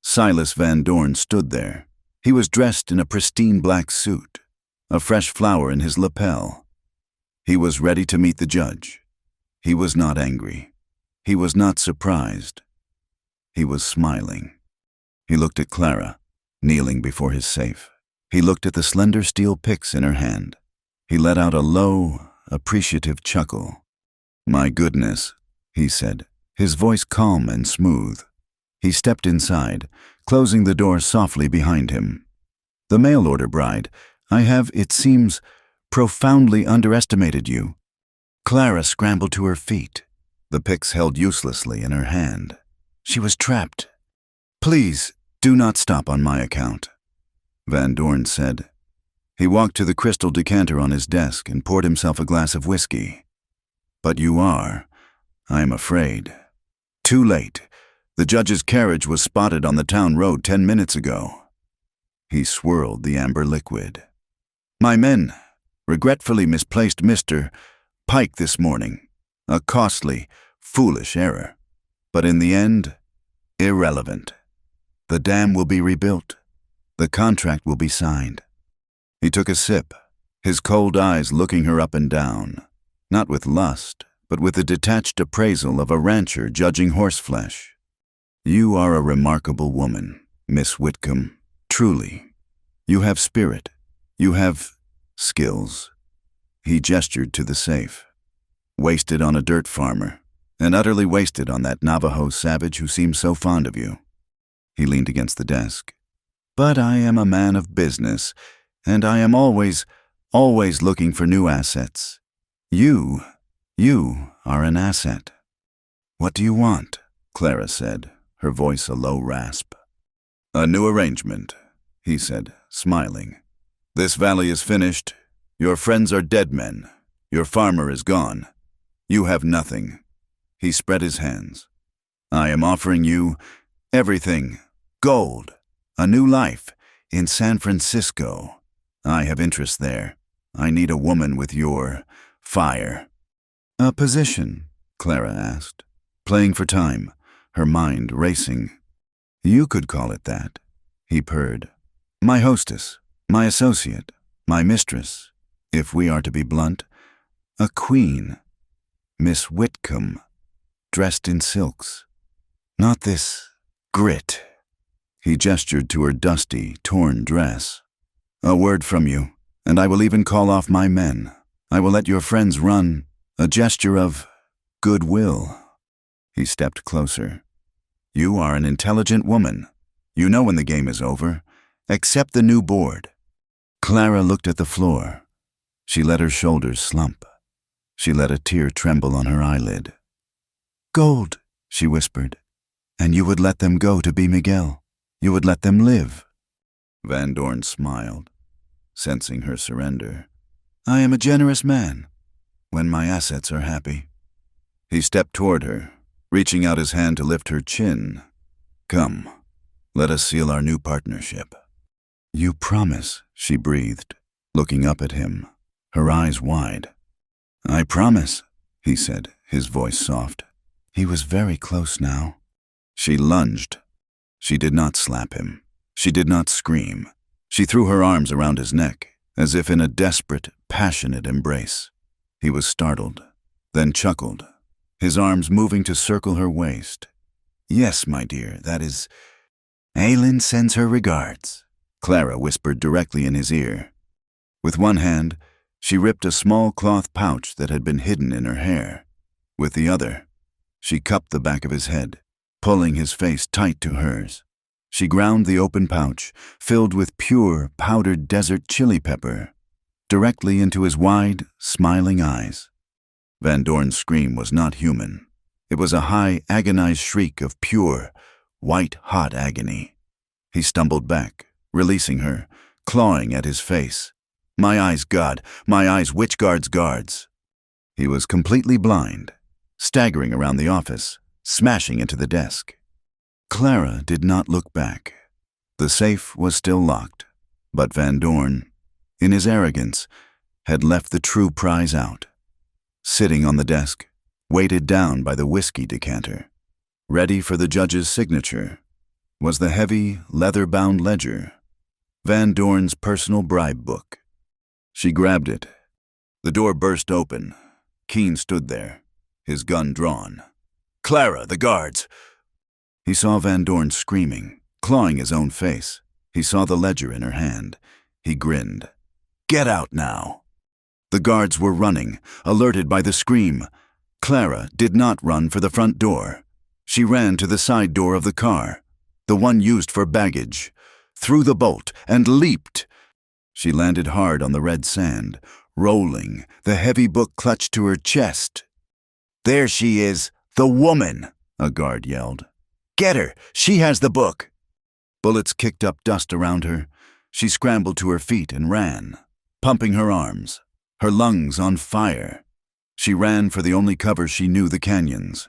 Silas Van Dorn stood there. He was dressed in a pristine black suit, a fresh flower in his lapel. He was ready to meet the judge. He was not angry. He was not surprised. He was smiling. He looked at Clara, kneeling before his safe. He looked at the slender steel picks in her hand. He let out a low, appreciative chuckle. "My goodness," he said, his voice calm and smooth. He stepped inside, closing the door softly behind him. "The mail order, bride. I have, it seems, profoundly underestimated you." Clara scrambled to her feet, the picks held uselessly in her hand. She was trapped. "Please, do not stop on my account," Van Dorn said. He walked to the crystal decanter on his desk and poured himself a glass of whiskey. "But you are, I am afraid. Too late. The judge's carriage was spotted on the town road 10 minutes ago." He swirled the amber liquid. "My men regretfully misplaced Mr. Pike this morning. A costly, foolish error. But in the end, Irrelevant. The dam will be rebuilt. The contract will be signed. He took a sip, his cold eyes looking her up and down, not with lust, but with the detached appraisal of a rancher judging horseflesh. You are a remarkable woman, Miss Whitcomb, truly. You have spirit. You have skills. He gestured to the safe. Wasted on a dirt farmer, and utterly wasted on that Navajo savage who seems so fond of you. He leaned against the desk. But I am a man of business, and I am always looking for new assets. You are an asset. What do you want? Clara said, her voice a low rasp. A new arrangement, he said, smiling. This valley is finished. Your friends are dead men. Your farmer is gone. You have nothing. He spread his hands. I am offering you everything. Gold. A new life. In San Francisco. I have interests there. I need a woman with your fire. A position? Clara asked, playing for time, her mind racing. You could call it that, he purred. My hostess, my associate, my mistress, if we are to be blunt, a queen. Miss Whitcomb, dressed in silks. Not this grit. He gestured to her dusty, torn dress. A word from you, and I will even call off my men. I will let your friends run, a gesture of goodwill. He stepped closer. You are an intelligent woman. You know when the game is over. Accept the new board. Clara looked at the floor. She let her shoulders slump. She let a tear tremble on her eyelid. Gold, she whispered, and you would let them go to be Miguel. You would let them live. Van Dorn smiled, sensing her surrender. I am a generous man, when my assets are happy. He stepped toward her, reaching out his hand to lift her chin. Come, let us seal our new partnership. You promise, she breathed, looking up at him, her eyes wide. I promise, he said, his voice soft. He was very close now. She lunged. She did not slap him. She did not scream. She threw her arms around his neck, as if in a desperate, passionate embrace. He was startled, then chuckled, his arms moving to circle her waist. Yes, my dear, that is... Aylin sends her regards, Clara whispered directly in his ear. With one hand, she ripped a small cloth pouch that had been hidden in her hair. With the other, she cupped the back of his head, pulling his face tight to hers. She ground the open pouch, filled with pure, powdered desert chili pepper, directly into his wide, smiling eyes. Van Dorn's scream was not human. It was a high, agonized shriek of pure, white-hot agony. He stumbled back, releasing her, clawing at his face. My eyes, God, my eyes, which guards guards? He was completely blind, staggering around the office, smashing into the desk. Clara did not look back. The safe was still locked, but Van Dorn, in his arrogance, had left the true prize out. Sitting on the desk, weighted down by the whiskey decanter, ready for the judge's signature, was the heavy, leather-bound ledger, Van Dorn's personal bribe book. She grabbed it. The door burst open. Keen stood there, his gun drawn. Clara, the guards! He saw Van Dorn screaming, clawing his own face. He saw the ledger in her hand. He grinned. Get out now! The guards were running, alerted by the scream. Clara did not run for the front door. She ran to the side door of the car, the one used for baggage, threw the bolt, and leaped. She landed hard on the red sand, rolling, the heavy book clutched to her chest. There she is, the woman, a guard yelled. Get her! She has the book! Bullets kicked up dust around her. She scrambled to her feet and ran, pumping her arms, her lungs on fire. She ran for the only cover she knew, the canyons.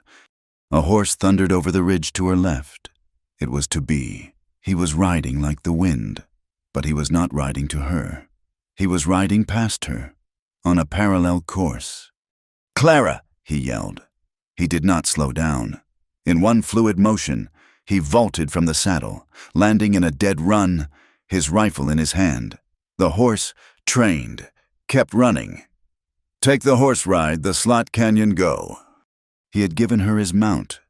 A horse thundered over the ridge to her left. It was to be. He was riding like the wind, but he was not riding to her. He was riding past her, on a parallel course. Clara! He yelled. He did not slow down. In one fluid motion, He vaulted from the saddle, landing in a dead run, his rifle in his hand. The horse, trained, kept running. "Take the horse ride, the Slot Canyon go." He had given her his mount.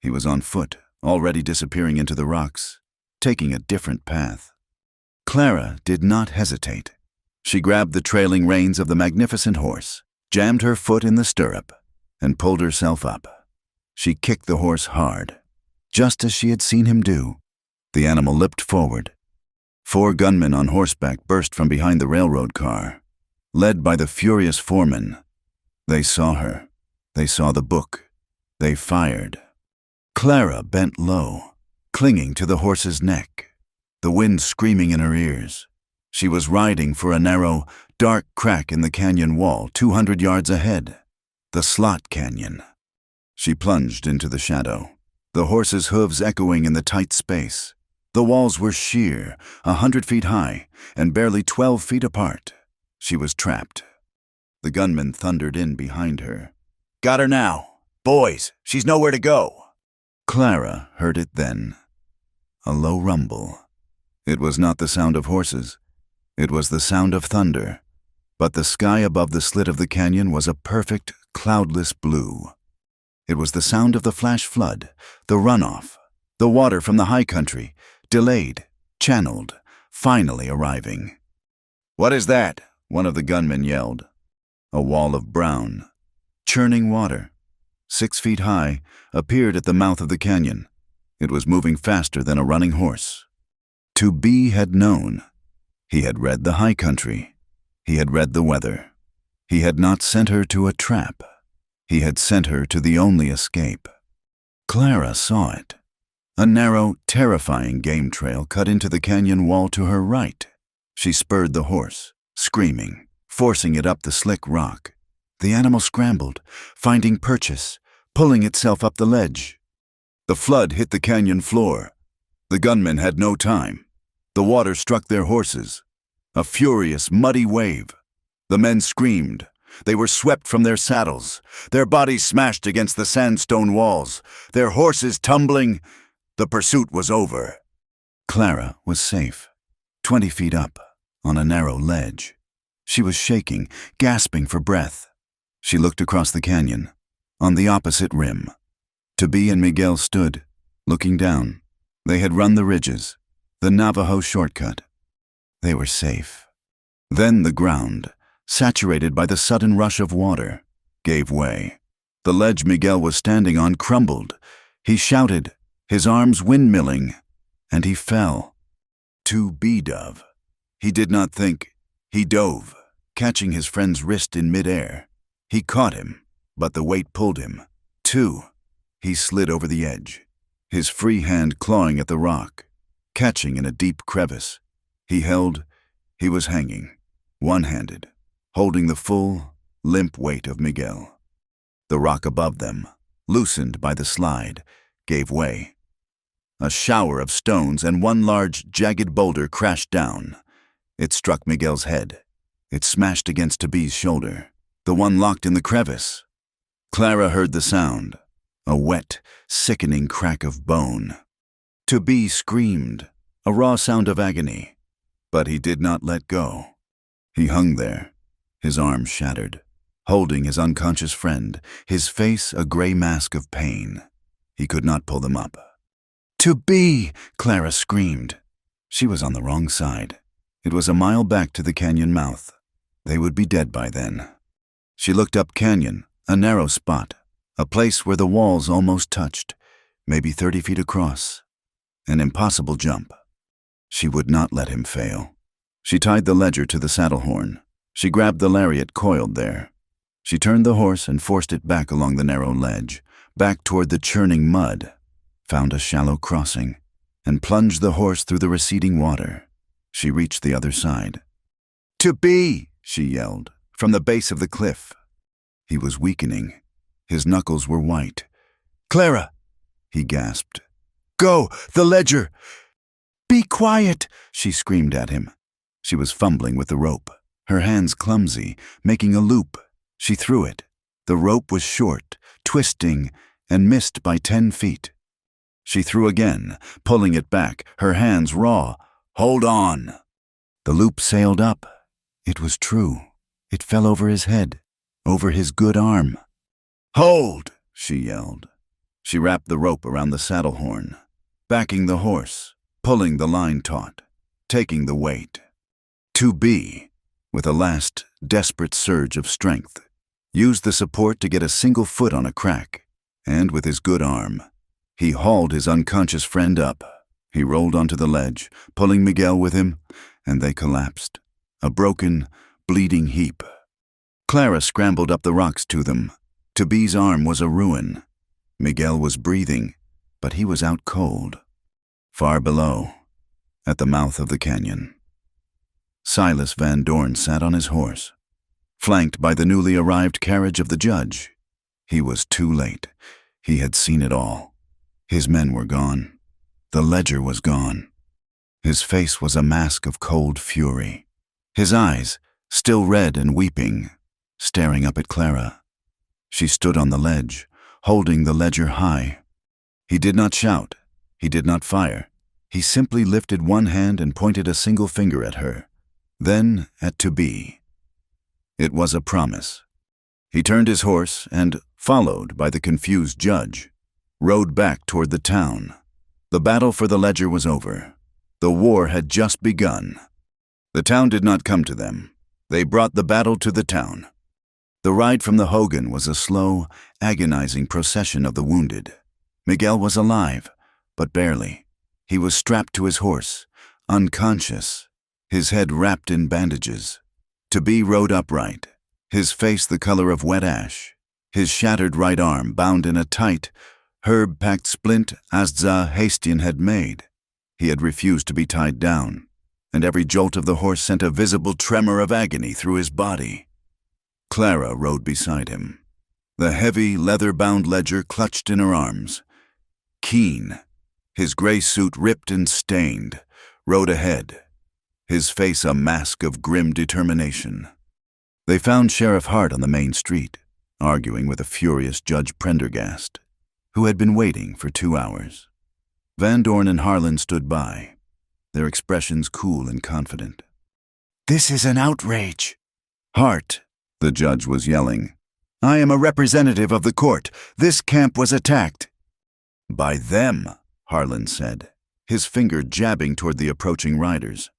He was on foot, already disappearing into the rocks, taking a different path. Clara did not hesitate. She grabbed the trailing reins of the magnificent horse, jammed her foot in the stirrup, and pulled herself up. She kicked the horse hard, just as she had seen him do. The animal leaped forward. 4 gunmen on horseback burst from behind the railroad car, led by the furious foreman. They saw her. They saw the book. They fired. Clara bent low, clinging to the horse's neck, the wind screaming in her ears. She was riding for a narrow, dark crack in the canyon wall 200 yards ahead, the Slot Canyon. She plunged into the shadow, the horse's hooves echoing in the tight space. The walls were sheer, 100 feet high, and barely 12 feet apart. She was trapped. The gunmen thundered in behind her. "Got her now! Boys, she's nowhere to go!" Clara heard it then. A low rumble. It was not the sound of horses. It was the sound of thunder. But the sky above the slit of the canyon was a perfect, cloudless blue. It was the sound of the flash flood, the runoff, the water from the high country, delayed, channeled, finally arriving. "What is that?" one of the gunmen yelled. A wall of brown, churning water, 6 feet high, appeared at the mouth of the canyon. It was moving faster than a running horse. To be had known. He had read the high country. He had read the weather. He had not sent her to a trap. He had sent her to the only escape. Clara saw it. A narrow, terrifying game trail cut into the canyon wall to her right. She spurred the horse, screaming, forcing it up the slick rock. The animal scrambled, finding purchase, pulling itself up the ledge. The flood hit the canyon floor. The gunmen had no time. The water struck their horses. A furious, muddy wave. The men screamed. They were swept from their saddles, their bodies smashed against the sandstone walls, their horses tumbling. The pursuit was over. Clara was safe, 20 feet up, on a narrow ledge. She was shaking, gasping for breath. She looked across the canyon, on the opposite rim. Toby and Miguel stood, looking down. They had run the ridges, the Navajo shortcut. They were safe. Then the ground, saturated by the sudden rush of water, gave way. The ledge Miguel was standing on crumbled. He shouted, his arms windmilling, and he fell. To be dove. He did not think. He dove, catching his friend's wrist in midair. He caught him, but the weight pulled him. He slid over the edge, his free hand clawing at the rock, catching in a deep crevice. He was hanging, one-handed, holding the full, limp weight of Miguel. The rock above them, loosened by the slide, gave way. A shower of stones and one large, jagged boulder crashed down. It struck Miguel's head. It smashed against Toby's shoulder, the one locked in the crevice. Clara heard the sound, a wet, sickening crack of bone. Toby screamed, a raw sound of agony, but he did not let go. He hung there, his arms shattered, holding his unconscious friend, his face a gray mask of pain. He could not pull them up. "Toby!" Clara screamed. She was on the wrong side. It was a mile back to the canyon mouth. They would be dead by then. She looked up canyon, a narrow spot, a place where the walls almost touched, maybe 30 feet across. An impossible jump. She would not let him fail. She tied the ledger to the saddle horn. She grabbed the lariat coiled there. She turned the horse and forced it back along the narrow ledge, back toward the churning mud, found a shallow crossing, and plunged the horse through the receding water. She reached the other side. "Toby!" she yelled, from the base of the cliff. He was weakening. His knuckles were white. "Clara!" he gasped. "Go! The ledger!" "Be quiet!" she screamed at him. She was fumbling with the rope, her hands clumsy, making a loop. She threw it. The rope was short, twisting, and missed by 10 feet. She threw again, pulling it back, her hands raw. "Hold on!" The loop sailed up. It was true. It fell over his head, over his good arm. "Hold!" she yelled. She wrapped the rope around the saddle horn, backing the horse, pulling the line taut, taking the weight. To be, with a last desperate surge of strength, used the support to get a single foot on a crack, and with his good arm, he hauled his unconscious friend up. He rolled onto the ledge, pulling Miguel with him, and they collapsed, a broken, bleeding heap. Clara scrambled up the rocks to them. To be's arm was a ruin. Miguel was breathing, but he was out cold. Far below, at the mouth of the canyon, Silas Van Dorn sat on his horse, flanked by the newly arrived carriage of the judge. He was too late. He had seen it all. His men were gone. The ledger was gone. His face was a mask of cold fury. His eyes, still red and weeping, staring up at Clara. She stood on the ledge, holding the ledger high. He did not shout. He did not fire. He simply lifted one hand and pointed a single finger at her, then at To Be. It was a promise. He turned his horse and, followed by the confused judge, rode back toward the town. The battle for the ledger was over. The war had just begun. The town did not come to them. They brought the battle to the town. The ride from the Hogan was a slow, agonizing procession of the wounded. Miguel was alive, but barely. He was strapped to his horse, unconscious, his head wrapped in bandages. To Be rode upright, his face the color of wet ash, his shattered right arm bound in a tight, herb-packed splint Azza Hastian had made. He had refused to be tied down, and every jolt of the horse sent a visible tremor of agony through his body. Clara rode beside him, the heavy, leather-bound ledger clutched in her arms. Keen, his gray suit ripped and stained, rode ahead, his face a mask of grim determination. They found Sheriff Hart on the main street, arguing with a furious Judge Prendergast, who had been waiting for 2 hours. Van Dorn and Harlan stood by, their expressions cool and confident. "This is an outrage." "Hart," the judge was yelling, "I am a representative of the court. This camp was attacked." "By them," Harlan said, his finger jabbing toward the approaching riders.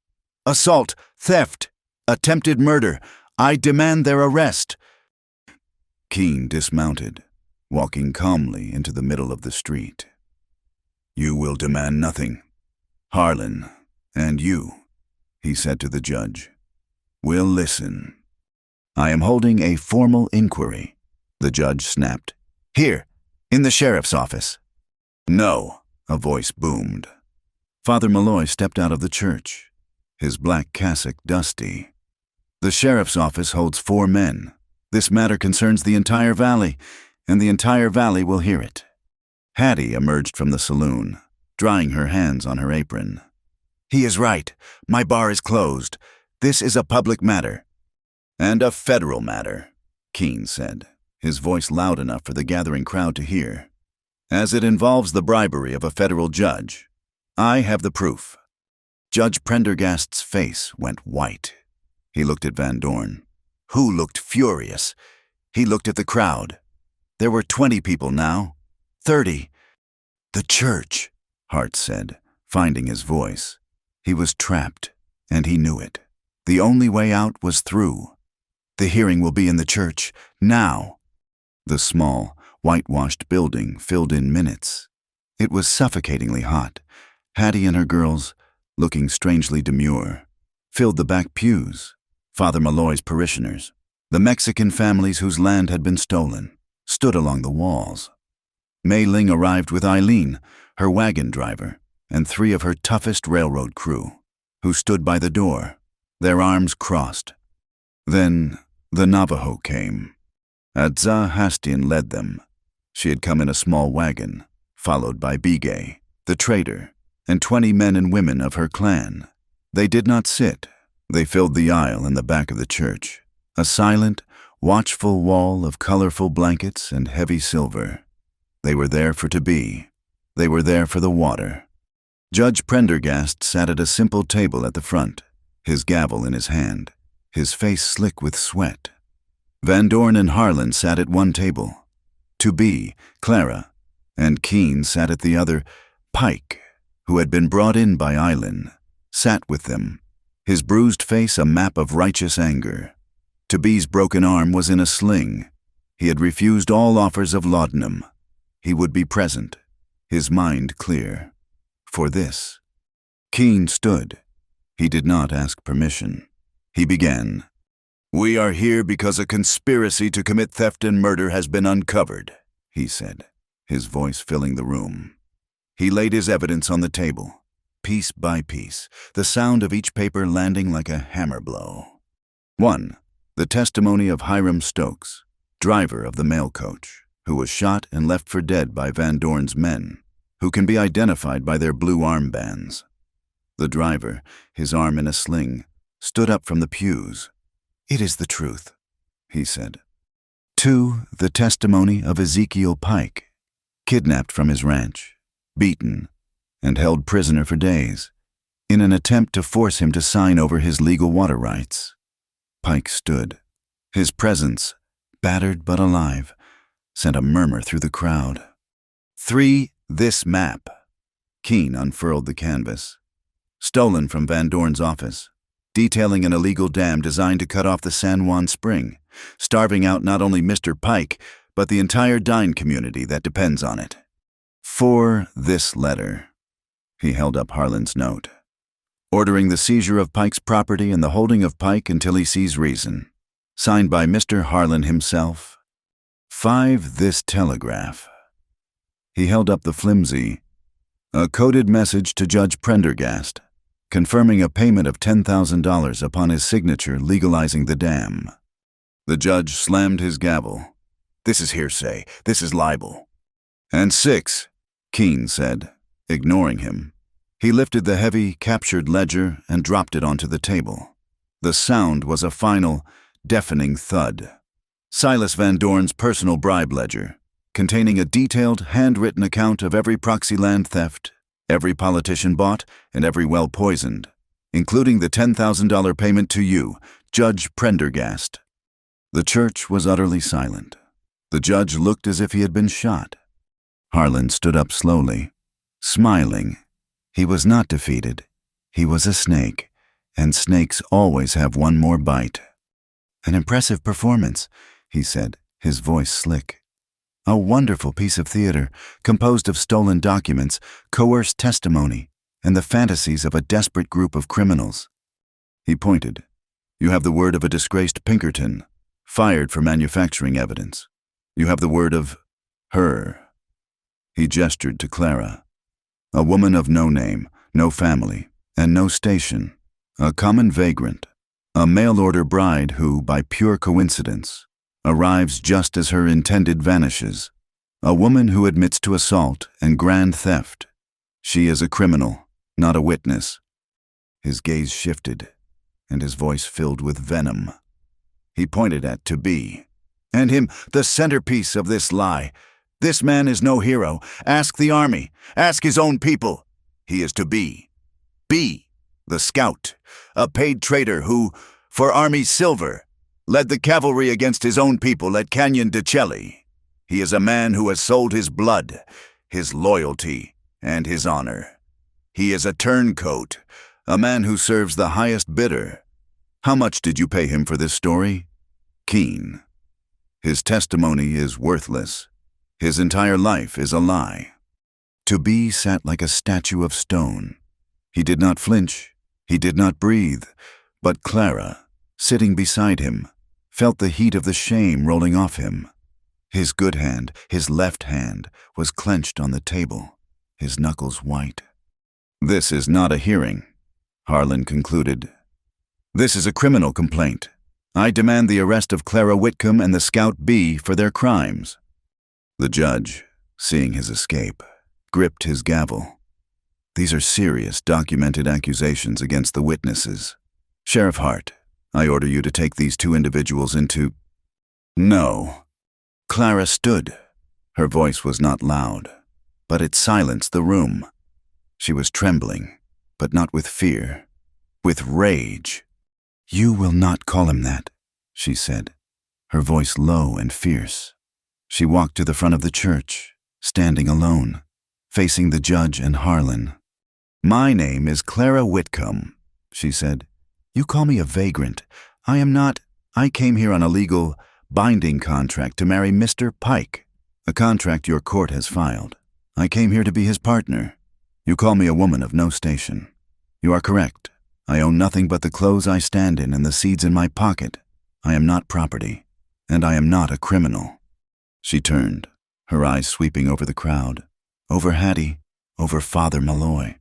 "Assault, theft, attempted murder. I demand their arrest." Keene dismounted, walking calmly into the middle of the street. "You will demand nothing. Harlan, and you," he said to the judge, "will listen." "I am holding a formal inquiry," the judge snapped. "Here, in the sheriff's office." "No," a voice boomed. Father Malloy stepped out of the church, his black cassock dusty. "The sheriff's office holds 4 men. This matter concerns the entire valley, and the entire valley will hear it." Hattie emerged from the saloon, drying her hands on her apron. "He is right. My bar is closed. This is a public matter." "And a federal matter," Keene said, his voice loud enough for the gathering crowd to hear. "As it involves the bribery of a federal judge, I have the proof." Judge Prendergast's face went white. He looked at Van Dorn, who looked furious. He looked at the crowd. There were 20 people now, 30. "The church," Hart said, finding his voice. He was trapped, and he knew it. The only way out was through. "The hearing will be in the church, now." The small, whitewashed building filled in minutes. It was suffocatingly hot. Hattie and her girls, looking strangely demure, filled the back pews. Father Malloy's parishioners, the Mexican families whose land had been stolen, stood along the walls. Mei Ling arrived with Eileen, her wagon driver, and 3 of her toughest railroad crew, who stood by the door, their arms crossed. Then the Navajo came. Azza Hastian led them. She had come in a small wagon, followed by Bigay, the trader, and 20 men and women of her clan. They did not sit. They filled the aisle in the back of the church, a silent, watchful wall of colorful blankets and heavy silver. They were there for To Be. They were there for the water. Judge Prendergast sat at a simple table at the front, his gavel in his hand, his face slick with sweat. Van Dorn and Harlan sat at one table. To be, Clara, and Keene sat at the other. Pike, who had been brought in by Eileen, sat with them, his bruised face a map of righteous anger. To be's broken arm was in a sling. He had refused all offers of laudanum. He would be present, his mind clear. For this. Keene stood. He did not ask permission. He began. "We are here because a conspiracy to commit theft and murder has been uncovered," he said, his voice filling the room. He laid his evidence on the table, piece by piece, the sound of each paper landing like a hammer blow. 1. The testimony of Hiram Stokes, driver of the mail coach, who was shot and left for dead by Van Dorn's men, who can be identified by their blue armbands. The driver, his arm in a sling, stood up from the pews. "It is the truth," he said. 2. The testimony of Ezekiel Pike, kidnapped from his ranch, beaten, and held prisoner for days, in an attempt to force him to sign over his legal water rights. Pike stood. His presence, battered but alive, sent a murmur through the crowd. 3. This map. Keene unfurled the canvas. Stolen from Van Dorn's office, detailing an illegal dam designed to cut off the San Juan Spring, starving out not only Mr. Pike, but the entire Dine community that depends on it. 4. This letter. He held up Harlan's note. Ordering the seizure of Pike's property and the holding of Pike until he sees reason. Signed by Mr. Harlan himself. 5. This telegraph. He held up the flimsy, a coded message to Judge Prendergast, confirming a payment of $10,000 upon his signature legalizing the dam. The judge slammed his gavel. "This is hearsay. This is libel." "And 6, Keene said, ignoring him. He lifted the heavy, captured ledger and dropped it onto the table. The sound was a final, deafening thud. Silas Van Dorn's personal bribe ledger, containing a detailed, handwritten account of every proxy land theft, every politician bought, and every well poisoned, including the $10,000 payment to you, Judge Prendergast. The church was utterly silent. The judge looked as if he had been shot. Harlan stood up slowly, smiling. He was not defeated. He was a snake, and snakes always have one more bite. "An impressive performance," he said, his voice slick. "A wonderful piece of theater, composed of stolen documents, coerced testimony, and the fantasies of a desperate group of criminals." He pointed. "You have the word of a disgraced Pinkerton, fired for manufacturing evidence. You have the word of her." He gestured to Clara. "A woman of no name, no family, and no station. A common vagrant. A mail-order bride who, by pure coincidence, arrives just as her intended vanishes. A woman who admits to assault and grand theft. She is a criminal, not a witness." His gaze shifted, and his voice filled with venom. He pointed at To Be. "And him, the centerpiece of this lie. This man is no hero. Ask the army. Ask his own people. He is To Be. Be, the scout, a paid traitor who, for army silver, led the cavalry against his own people at Canyon de Chelly. He is a man who has sold his blood, his loyalty, and his honor. He is a turncoat, a man who serves the highest bidder. How much did you pay him for this story? Keene. His testimony is worthless. His entire life is a lie." To Be sat like a statue of stone. He did not flinch. He did not breathe. But Clara, sitting beside him, felt the heat of the shame rolling off him. His good hand, his left hand, was clenched on the table, his knuckles white. "This is not a hearing," Harlan concluded. "This is a criminal complaint. I demand the arrest of Clara Whitcomb and the Scout B for their crimes." The judge, seeing his escape, gripped his gavel. "These are serious, documented accusations against the witnesses. Sheriff Hart, I order you to take these two individuals into—" "No." Clara stood. Her voice was not loud. but it silenced the room. She was trembling, but not with fear, with rage. "You will not call him that," she said, her voice low and fierce. She walked to the front of the church, standing alone, facing the judge and Harlan. "My name is Clara Whitcomb," she said. "You call me a vagrant. I am not. I came here on a legal, binding contract to marry Mr. Pike, a contract your court has filed. I came here to be his partner. You call me a woman of no station. You are correct. I own nothing but the clothes I stand in and the seeds in my pocket. I am not property, and I am not a criminal." She turned, her eyes sweeping over the crowd, over Hattie, over Father Malloy.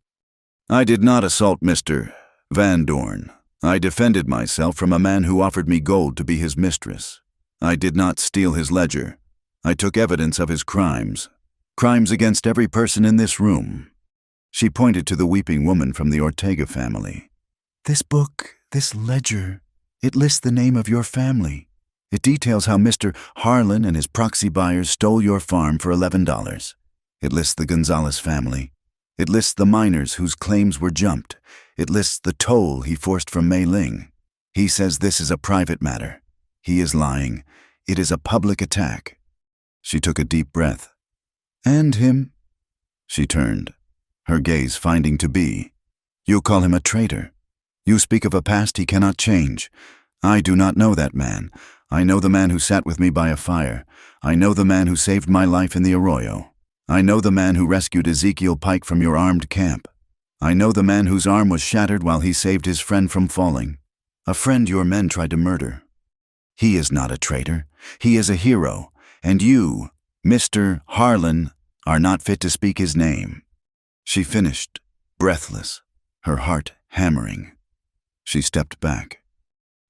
"I did not assault Mr. Van Dorn. I defended myself from a man who offered me gold to be his mistress. I did not steal his ledger. I took evidence of his crimes against every person in this room." She pointed to the weeping woman from the Ortega family. "This book, this ledger, it lists the name of your family. It details how Mr. Harlan and his proxy buyers stole your farm for $11. It lists the Gonzalez family. It lists the miners whose claims were jumped. It lists the toll he forced from Mei Ling. He says this is a private matter. He is lying. It is a public attack." She took a deep breath. "And him?" She turned, her gaze finding to be. "You call him a traitor. You speak of a past he cannot change. I do not know that man. I know the man who sat with me by a fire. I know the man who saved my life in the arroyo. I know the man who rescued Ezekiel Pike from your armed camp. I know the man whose arm was shattered while he saved his friend from falling, a friend your men tried to murder. He is not a traitor. He is a hero, and you, Mr. Harlan, are not fit to speak his name." She finished, breathless, her heart hammering. She stepped back.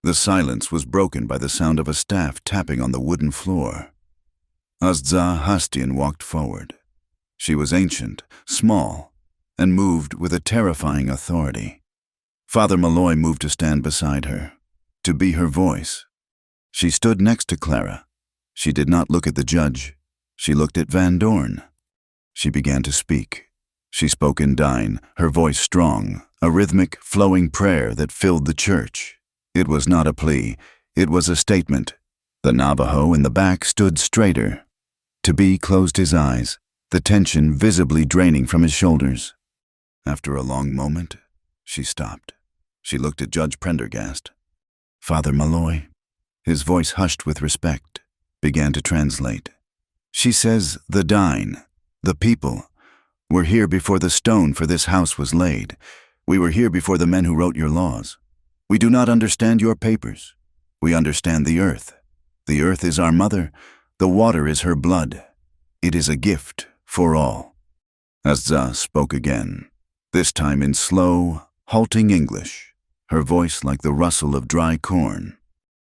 The silence was broken by the sound of a staff tapping on the wooden floor. Azza Hastian walked forward. She was ancient, small, and moved with a terrifying authority. Father Malloy moved to stand beside her, to be her voice. She stood next to Clara. She did not look at the judge. She looked at Van Dorn. She began to speak. She spoke in Dine, her voice strong, a rhythmic, flowing prayer that filled the church. It was not a plea. It was a statement. The Navajo in the back stood straighter. To be closed his eyes, the tension visibly draining from his shoulders. After a long moment, she stopped. She looked at Judge Prendergast. Father Malloy, his voice hushed with respect, began to translate. She says, "The Dine, the people, were here before the stone for this house was laid. We were here before the men who wrote your laws. We do not understand your papers. We understand the earth. The earth is our mother. The water is her blood. It is a gift for all." Azza spoke again, this time in slow, halting English, her voice like the rustle of dry corn.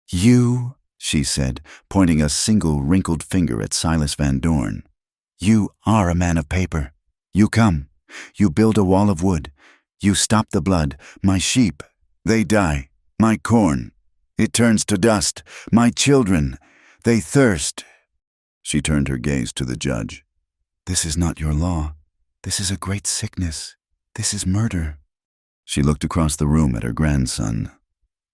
"You," she said, pointing a single wrinkled finger at Silas Van Dorn, "you are a man of paper. You come. You build a wall of wood. You stop the blood. My sheep, they die. My corn, it turns to dust. My children, they thirst." She turned her gaze to the judge. "This is not your law. This is a great sickness. This is murder." She looked across the room at her grandson.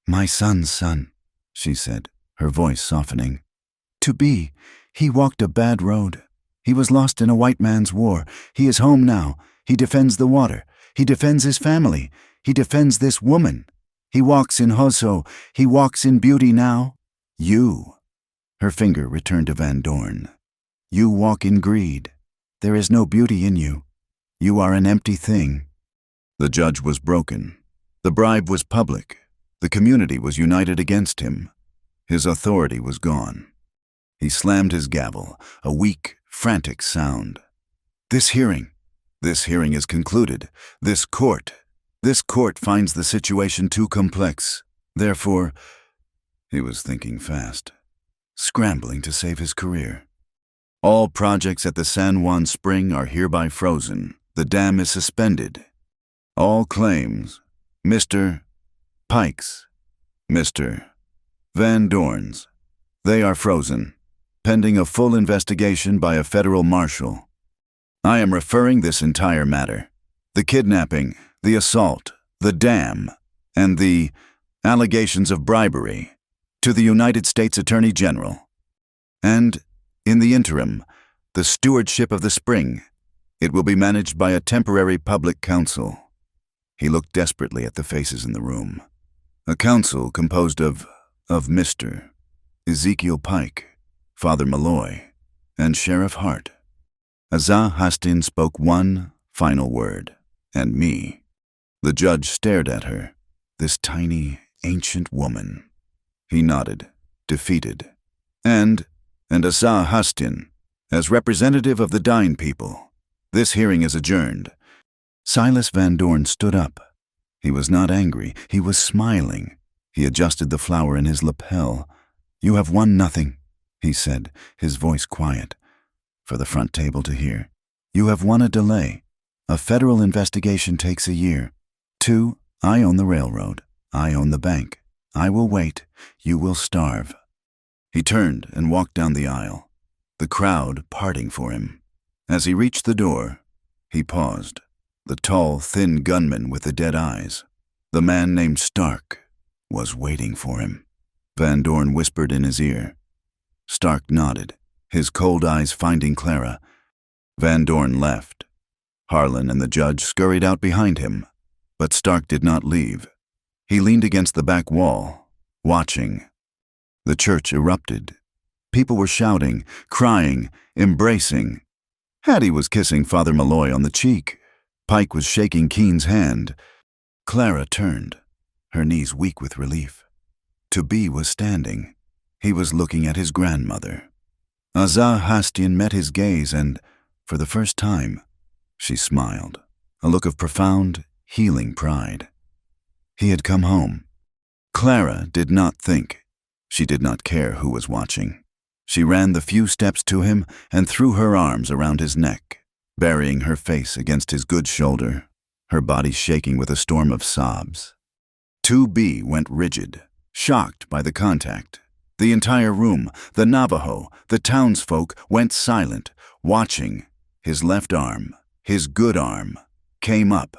"My son's son," she said, her voice softening. "To be, he walked a bad road. He was lost in a white man's war. He is home now. He defends the water. He defends his family. He defends this woman. He walks in Hoso. He walks in beauty now. You," her finger returned to Van Dorn, "you walk in greed. There is no beauty in you. You are an empty thing." The judge was broken. The bribe was public. The community was united against him. His authority was gone. He slammed his gavel, a weak, frantic sound. This hearing is concluded. This court finds the situation too complex. Therefore," he was thinking fast, scrambling to save his career. "All projects at the San Juan Spring are hereby frozen. The dam is suspended. All claims, Mr. Pike's, Mr. Van Dorn's, they are frozen, pending a full investigation by a federal marshal." I am referring this entire matter, the kidnapping, the assault, the dam, and the allegations of bribery, to the United States Attorney General. And, in the interim, the stewardship of the spring. It will be managed by a temporary public council. He looked desperately at the faces in the room. A council composed of Mr. Ezekiel Pike, Father Malloy, and Sheriff Hart. Azah Hastin spoke one final word, and me. The judge stared at her, this tiny, ancient woman. He nodded, defeated. And Azah Hastin, as representative of the dying people, this hearing is adjourned. Silas Van Dorn stood up. He was not angry. He was smiling. He adjusted the flower in his lapel. "You have won nothing," he said, his voice quiet, for the front table to hear. "You have won a delay. A federal investigation takes a year. 2, I own the railroad. I own the bank. I will wait. You will starve." He turned and walked down the aisle, the crowd parting for him. As he reached the door, he paused. The tall, thin gunman with the dead eyes, the man named Stark, was waiting for him. Van Dorn whispered in his ear. Stark nodded, his cold eyes finding Clara. Van Dorn left. Harlan and the judge scurried out behind him, but Stark did not leave. He leaned against the back wall, watching. The church erupted. People were shouting, crying, embracing. Hattie was kissing Father Malloy on the cheek. Pike was shaking Keen's hand. Clara turned, her knees weak with relief. To be was standing. He was looking at his grandmother. Azah Hastin met his gaze and, for the first time, she smiled, a look of profound, healing pride. He had come home. Clara did not think. She did not care who was watching. She ran the few steps to him and threw her arms around his neck, burying her face against his good shoulder, her body shaking with a storm of sobs. 2B went rigid, shocked by the contact. The entire room, the Navajo, the townsfolk went silent, watching. His left arm, his good arm, came up.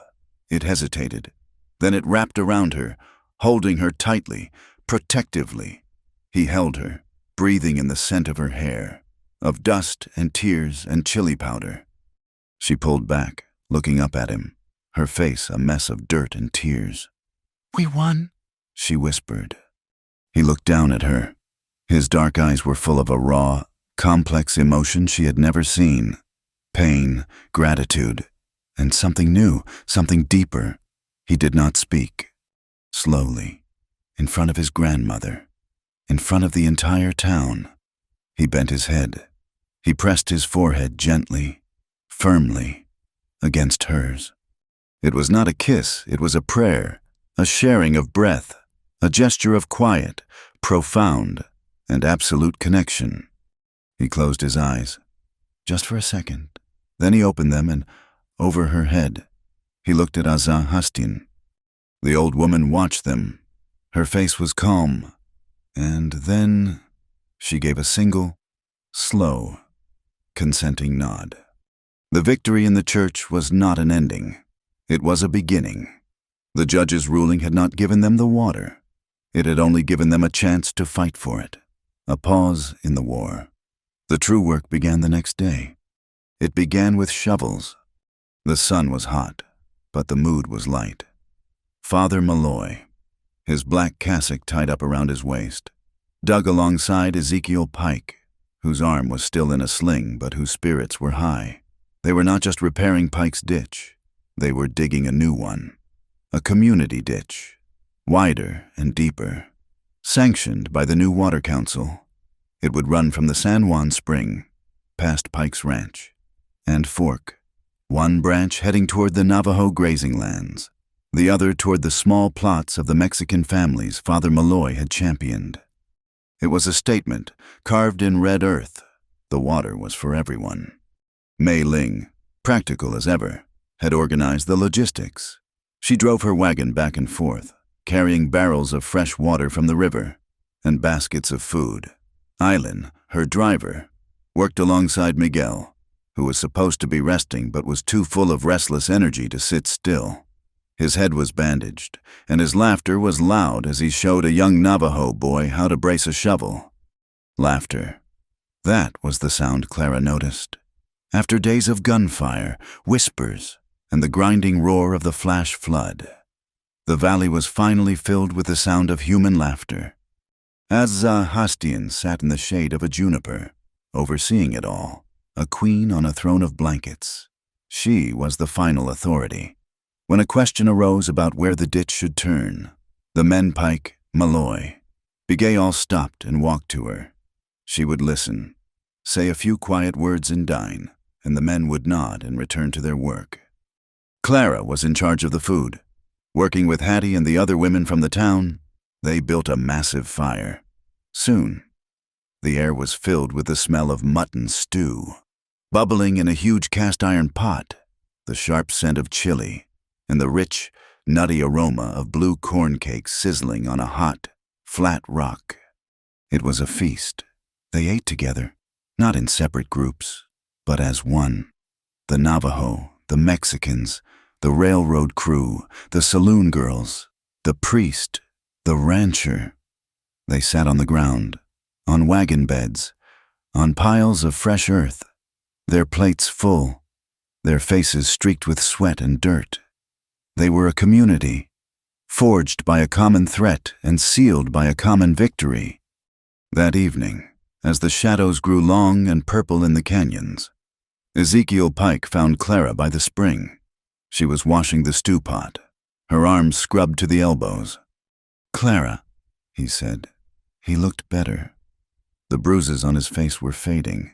It hesitated. Then it wrapped around her, holding her tightly, protectively. He held her, breathing in the scent of her hair, of dust and tears and chili powder. She pulled back, looking up at him, her face a mess of dirt and tears. "We won," she whispered. He looked down at her. His dark eyes were full of a raw, complex emotion she had never seen. Pain, gratitude, and something new, something deeper. He did not speak. Slowly, in front of his grandmother, in front of the entire town, he bent his head. He pressed his forehead gently, firmly, against hers. It was not a kiss, it was a prayer, a sharing of breath, a gesture of quiet, profound, and absolute connection. He closed his eyes, just for a second. Then he opened them and, over her head, he looked at Azah Hastin. The old woman watched them. Her face was calm. And then she gave a single, slow, consenting nod. The victory in the church was not an ending. It was a beginning. The judge's ruling had not given them the water. It had only given them a chance to fight for it, a pause in the war. The true work began the next day. It began with shovels. The sun was hot, but the mood was light. Father Malloy, his black cassock tied up around his waist, dug alongside Ezekiel Pike, whose arm was still in a sling but whose spirits were high. They were not just repairing Pike's ditch, they were digging a new one, a community ditch, wider and deeper, sanctioned by the new water council. It would run from the San Juan Spring, past Pike's ranch, and fork, one branch heading toward the Navajo grazing lands, the other toward the small plots of the Mexican families Father Malloy had championed. It was a statement, carved in red earth. The water was for everyone. Mei Ling, practical as ever, had organized the logistics. She drove her wagon back and forth, carrying barrels of fresh water from the river and baskets of food. Eileen, her driver, worked alongside Miguel, who was supposed to be resting but was too full of restless energy to sit still. His head was bandaged, and his laughter was loud as he showed a young Navajo boy how to brace a shovel. Laughter. That was the sound Clara noticed. After days of gunfire, whispers, and the grinding roar of the flash flood, the valley was finally filled with the sound of human laughter. Hastian sat in the shade of a juniper, overseeing it all, a queen on a throne of blankets. She was the final authority. When a question arose about where the ditch should turn, the men pike, Malloy, Bigayal stopped and walked to her. She would listen, say a few quiet words and dine, and the men would nod and return to their work. Clara was in charge of the food. Working with Hattie and the other women from the town, they built a massive fire. Soon, the air was filled with the smell of mutton stew, bubbling in a huge cast-iron pot, the sharp scent of chili, and the rich, nutty aroma of blue corn cakes sizzling on a hot, flat rock. It was a feast. They ate together, not in separate groups, but as one. The Navajo, the Mexicans, the railroad crew, the saloon girls, the priest, the rancher. They sat on the ground, on wagon beds, on piles of fresh earth, their plates full, their faces streaked with sweat and dirt. They were a community, forged by a common threat and sealed by a common victory. That evening, as the shadows grew long and purple in the canyons, Ezekiel Pike found Clara by the spring. She was washing the stew pot, her arms scrubbed to the elbows. "Clara," he said. He looked better. The bruises on his face were fading,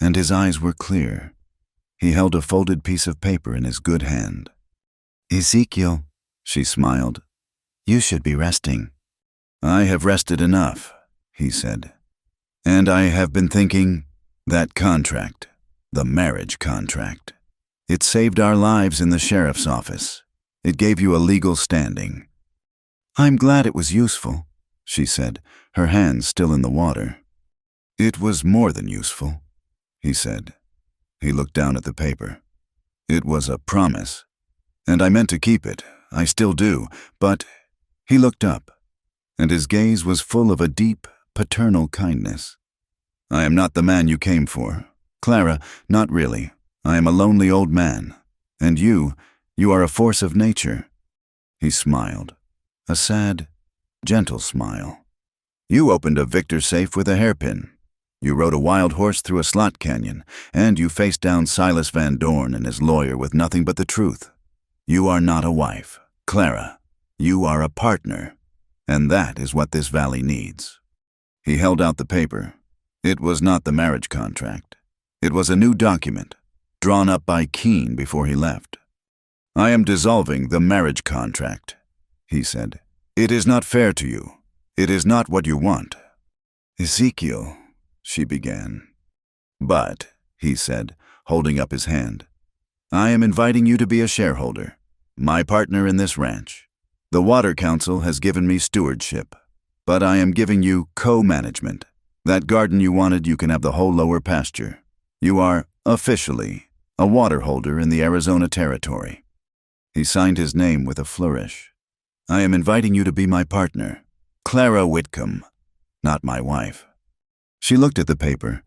and his eyes were clear. He held a folded piece of paper in his good hand. "Ezekiel," she smiled, "you should be resting." "I have rested enough," he said. "And I have been thinking, that contract, the marriage contract. It saved our lives in the sheriff's office. It gave you a legal standing." "I'm glad it was useful," she said, her hands still in the water. "It was more than useful," he said. He looked down at the paper. "It was a promise. And I meant to keep it. I still do. But—" He looked up, and his gaze was full of a deep, paternal kindness. "I am not the man you came for. Clara, not really. I am a lonely old man. And you are a force of nature." He smiled, a sad, gentle smile. "You opened a Victor safe with a hairpin. You rode a wild horse through a slot canyon, and you faced down Silas Van Dorn and his lawyer with nothing but the truth. You are not a wife, Clara. You are a partner, and that is what this valley needs." He held out the paper. It was not the marriage contract. It was a new document, drawn up by Keene before he left. "I am dissolving the marriage contract," he said. "It is not fair to you. It is not what you want." "Ezekiel," she began. "But," he said, holding up his hand, "I am inviting you to be a shareholder, my partner in this ranch. The Water Council has given me stewardship, but I am giving you co-management. That garden you wanted, you can have the whole lower pasture. You are, officially, a water holder in the Arizona Territory." He signed his name with a flourish. "I am inviting you to be my partner, Clara Whitcomb, not my wife." She looked at the paper,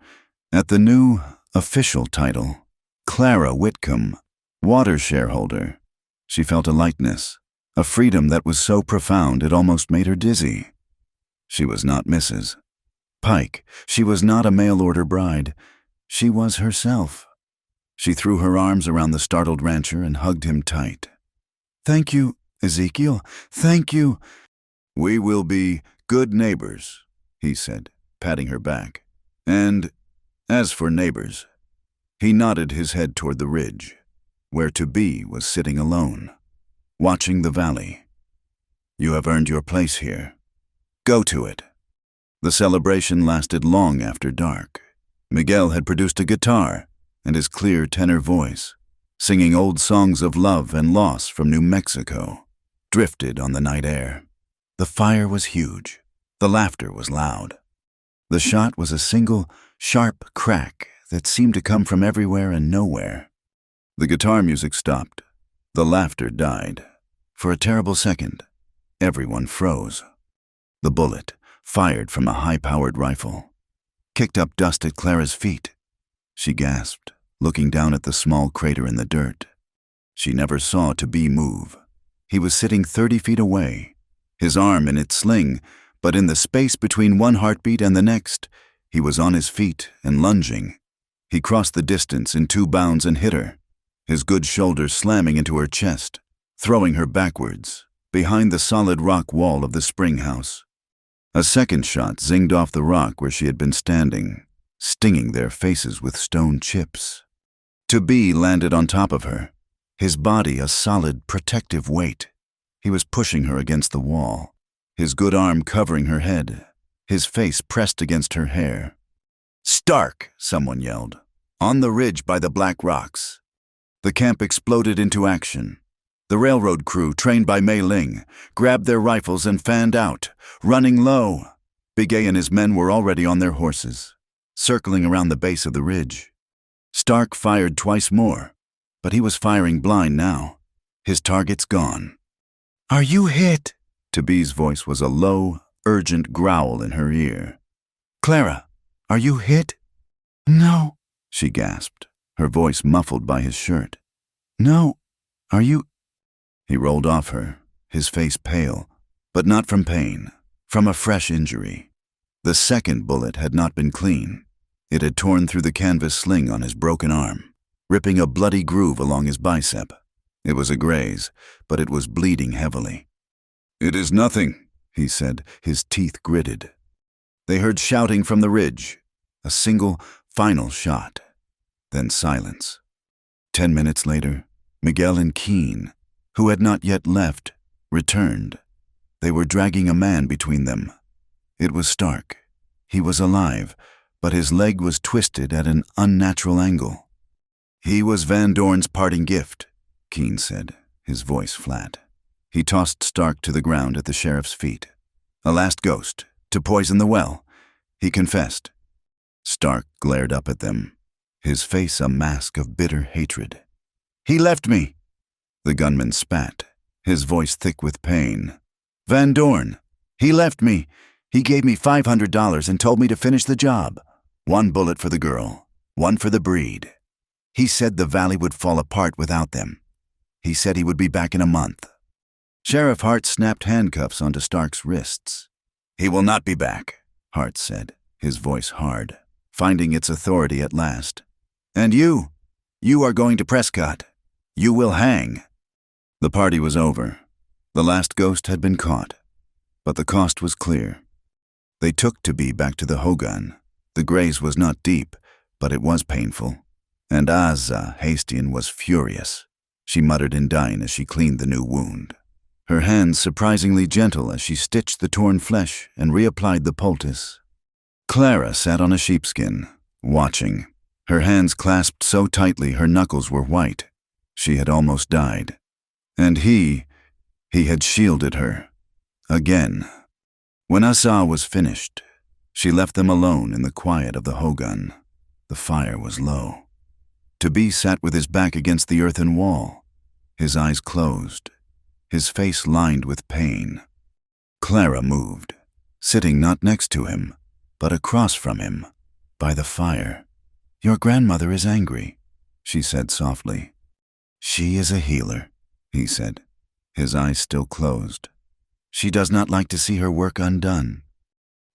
at the new, official title, Clara Whitcomb, water shareholder. She felt a lightness, a freedom that was so profound it almost made her dizzy. She was not Mrs. Pike. She was not a mail-order bride. She was herself. She threw her arms around the startled rancher and hugged him tight. "Thank you, Ezekiel. Thank you." "We will be good neighbors," he said, patting her back. "And as for neighbors," he nodded his head toward the ridge, where To Be was sitting alone, watching the valley. "You have earned your place here. Go to it." The celebration lasted long after dark. Miguel had produced a guitar, and his clear tenor voice, singing old songs of love and loss from New Mexico, drifted on the night air. The fire was huge. The laughter was loud. The shot was a single, sharp crack that seemed to come from everywhere and nowhere. The guitar music stopped. The laughter died. For a terrible second, everyone froze. The bullet, fired from a high-powered rifle, kicked up dust at Clara's feet. She gasped, looking down at the small crater in the dirt. She never saw To-Be move. He was sitting 30 feet away, his arm in its sling, but in the space between one heartbeat and the next, he was on his feet and lunging. He crossed the distance in 2 bounds and hit her, his good shoulder slamming into her chest, throwing her backwards, behind the solid rock wall of the spring house. A second shot zinged off the rock where she had been standing, stinging their faces with stone chips. To-Be landed on top of her, his body a solid, protective weight. He was pushing her against the wall, his good arm covering her head, his face pressed against her hair. "Stark!" someone yelled. "On the ridge by the black rocks." The camp exploded into action. The railroad crew, trained by Mei Ling, grabbed their rifles and fanned out, running low. Bigay and his men were already on their horses, circling around the base of the ridge. Stark fired twice more, but he was firing blind now, his targets gone. "Are you hit?" To-Be's voice was a low, urgent growl in her ear. "Clara, are you hit?" "No," she gasped, her voice muffled by his shirt. "No, are you—" He rolled off her, his face pale, but not from pain, from a fresh injury. The second bullet had not been clean. It had torn through the canvas sling on his broken arm, ripping a bloody groove along his bicep. It was a graze, but it was bleeding heavily. "It is nothing," he said, his teeth gritted. They heard shouting from the ridge, a single, final shot, then silence. 10 minutes later, Miguel and Keen, who had not yet left, returned. They were dragging a man between them. It was Stark. He was alive, but his leg was twisted at an unnatural angle. "He was Van Dorn's parting gift," Keen said, his voice flat. He tossed Stark to the ground at the sheriff's feet. "A last ghost, to poison the well," he confessed. Stark glared up at them, his face a mask of bitter hatred. "He left me." The gunman spat, his voice thick with pain. "Van Dorn, he left me. He gave me $500 and told me to finish the job. 1 bullet for the girl, 1 for the breed. He said the valley would fall apart without them. He said he would be back in a month." Sheriff Hart snapped handcuffs onto Stark's wrists. "He will not be back," Hart said, his voice hard, finding its authority at last. "And you are going to Prescott. You will hang." The party was over. The last ghost had been caught, but the cost was clear. They took To-Be back to the Hogan. The graze was not deep, but it was painful. And Asa Hastian was furious. She muttered in Dine as she cleaned the new wound, her hands surprisingly gentle as she stitched the torn flesh and reapplied the poultice. Clara sat on a sheepskin, watching, her hands clasped so tightly her knuckles were white. She had almost died. And he had shielded her. Again. When Asa was finished, she left them alone in the quiet of the Hogan. The fire was low. To-Be sat with his back against the earthen wall, his eyes closed, his face lined with pain. Clara moved, sitting not next to him, but across from him, by the fire. "Your grandmother is angry," she said softly. "She is a healer," he said, his eyes still closed. "She does not like to see her work undone."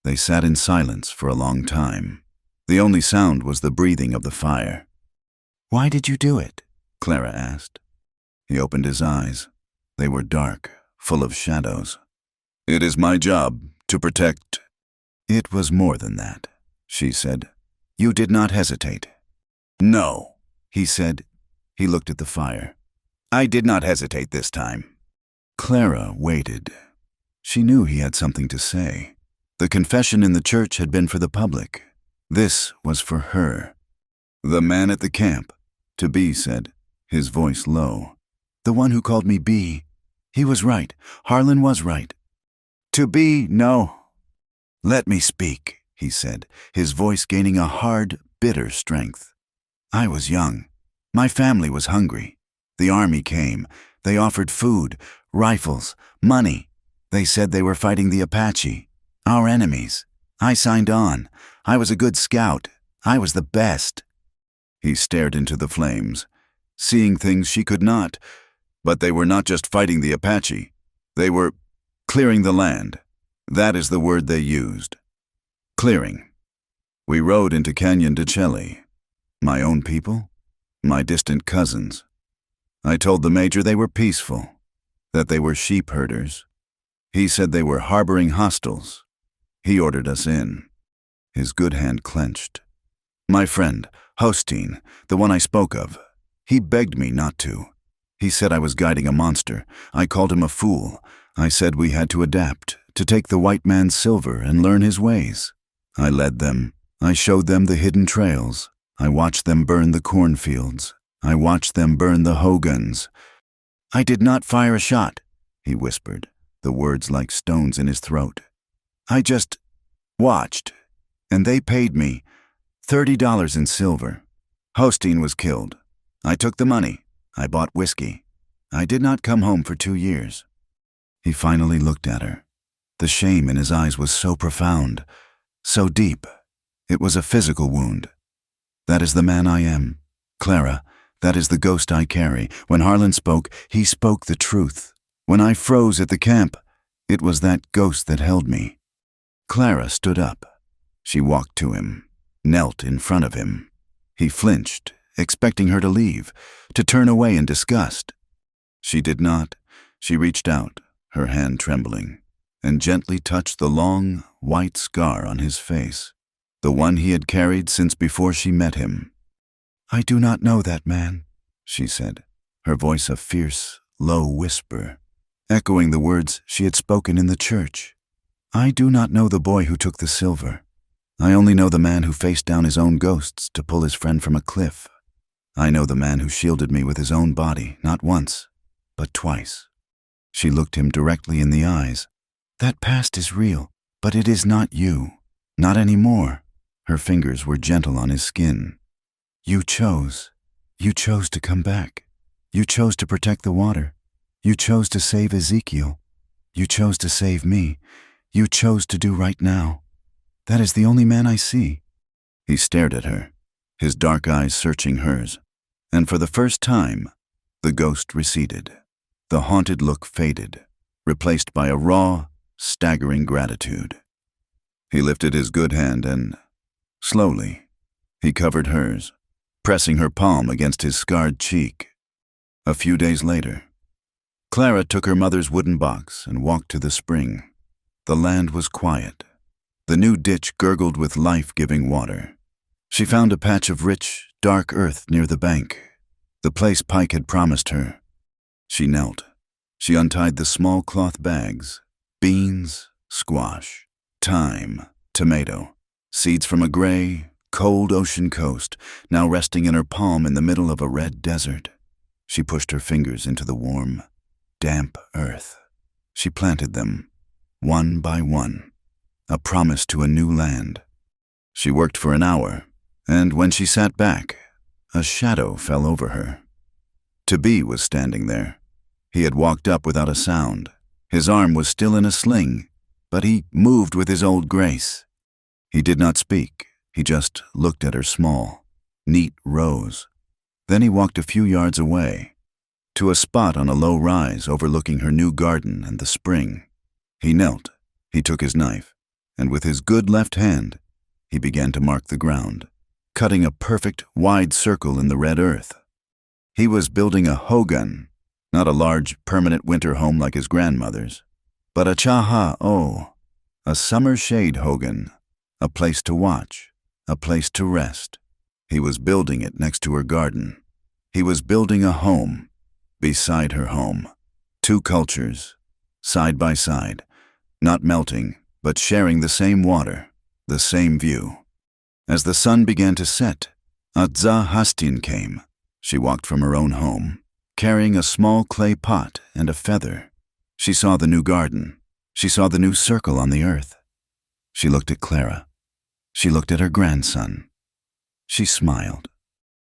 They sat in silence for a long time. The only sound was the breathing of the fire. "Why did you do it?" Clara asked. He opened his eyes. They were dark, full of shadows. "It is my job to protect." "It was more than that," she said. "You did not hesitate." "No," he said. He looked at the fire. "I did not hesitate this time." Clara waited. She knew he had something to say. The confession in the church had been for the public. This was for her. "The man at the camp," To-Be said, his voice low. "The one who called me B. He was right. Harlan was right." To-Be, no. "Let me speak," he said, his voice gaining a hard, bitter strength. I was young. My family was hungry. The army came. They offered food, rifles, money. They said they were fighting the Apache, our enemies. I signed on. I was a good scout. I was the best. He stared into the flames, seeing things she could not. But they were not just fighting the Apache. They were clearing the land. That is the word they used. Clearing. We rode into Canyon de Chelly. My own people, my distant cousins. I told the major they were peaceful, that they were sheep herders. He said they were harboring hostiles. He ordered us in. His good hand clenched. My friend, Hosteen, the one I spoke of, he begged me not to. He said I was guiding a monster. I called him a fool. I said we had to adapt, to take the white man's silver and learn his ways. I led them. I showed them the hidden trails. I watched them burn the cornfields. I watched them burn the hogans. I did not fire a shot, he whispered, the words like stones in his throat. I just watched, and they paid me $30 in silver. Hosteen was killed. I took the money. I bought whiskey. I did not come home for 2 years. He finally looked at her. The shame in his eyes was so profound, so deep. It was a physical wound. That is the man I am. Clara, that is the ghost I carry. When Harlan spoke, he spoke the truth. When I froze at the camp, it was that ghost that held me. Clara stood up. She walked to him, knelt in front of him. He flinched, expecting her to leave, to turn away in disgust. She did not. She reached out, her hand trembling, and gently touched the long, white scar on his face, the one he had carried since before she met him. I do not know that man, she said, her voice a fierce, low whisper, echoing the words she had spoken in the church. I do not know the boy who took the silver. I only know the man who faced down his own ghosts to pull his friend from a cliff. I know the man who shielded me with his own body, not once, but twice. She looked him directly in the eyes. That past is real, but it is not you. Not anymore. Her fingers were gentle on his skin. You chose. You chose to come back. You chose to protect the water. You chose to save Ezekiel. You chose to save me. You chose to do right now. That is the only man I see. He stared at her, his dark eyes searching hers, and for the first time, the ghost receded. The haunted look faded, replaced by a raw, staggering gratitude. He lifted his good hand and, slowly, he covered hers, pressing her palm against his scarred cheek. A few days later, Clara took her mother's wooden box and walked to the spring. The land was quiet. The new ditch gurgled with life-giving water. She found a patch of rich, dark earth near the bank, the place Pike had promised her. She knelt. She untied the small cloth bags, beans, squash, thyme, tomato, seeds from a gray, cold ocean coast, now resting in her palm in the middle of a red desert. She pushed her fingers into the warm, damp earth. She planted them, one by one, a promise to a new land. She worked for an hour, and when she sat back, a shadow fell over her. To-be was standing there. He had walked up without a sound. His arm was still in a sling, but he moved with his old grace. He did not speak. He just looked at her small, neat rows. Then he walked a few yards away, to a spot on a low rise overlooking her new garden and the spring. He knelt. He took his knife, and with his good left hand, he began to mark the ground, cutting a perfect, wide circle in the red earth. He was building a hogan, not a large, permanent winter home like his grandmother's, but a cha-ha-o, a summer shade hogan, a place to watch, a place to rest. He was building it next to her garden. He was building a home, beside her home. Two cultures, side by side, not melting, but sharing the same water, the same view. As the sun began to set, Atza Hastin came. She walked from her own home, carrying a small clay pot and a feather. She saw the new garden. She saw the new circle on the earth. She looked at Clara. She looked at her grandson. She smiled.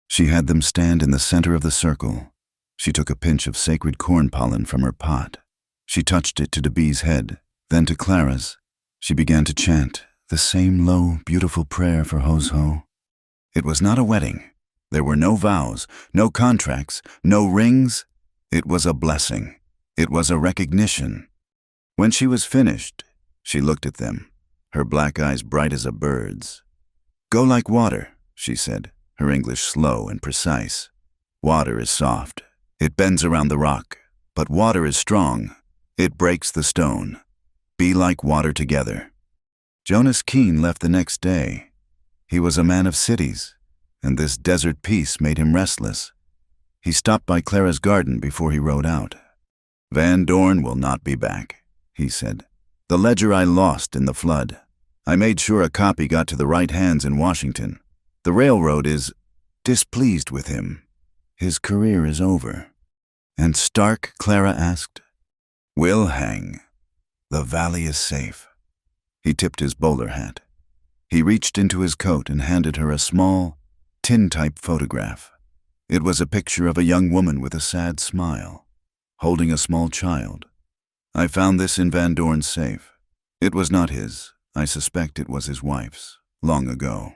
She had them stand in the center of the circle. She took a pinch of sacred corn pollen from her pot. She touched it to Debee's head, then to Clara's. She began to chant the same low, beautiful prayer for Ho. It was not a wedding. There were no vows, no contracts, no rings. It was a blessing. It was a recognition. When she was finished, she looked at them, her black eyes bright as a bird's. "Go like water," she said, her English slow and precise. "Water is soft. It bends around the rock. But water is strong. It breaks the stone. Be like water together." Jonas Keene left the next day. He was a man of cities, and this desert peace made him restless. He stopped by Clara's garden before he rode out. "Van Dorn will not be back," he said. "The ledger I lost in the flood. I made sure a copy got to the right hands in Washington. The railroad is displeased with him. His career is over." "And Stark?" Clara asked. "Will hang. The valley is safe." He tipped his bowler hat. He reached into his coat and handed her a small, tin-type photograph. It was a picture of a young woman with a sad smile, holding a small child. "I found this in Van Dorn's safe. It was not his. I suspect it was his wife's, long ago."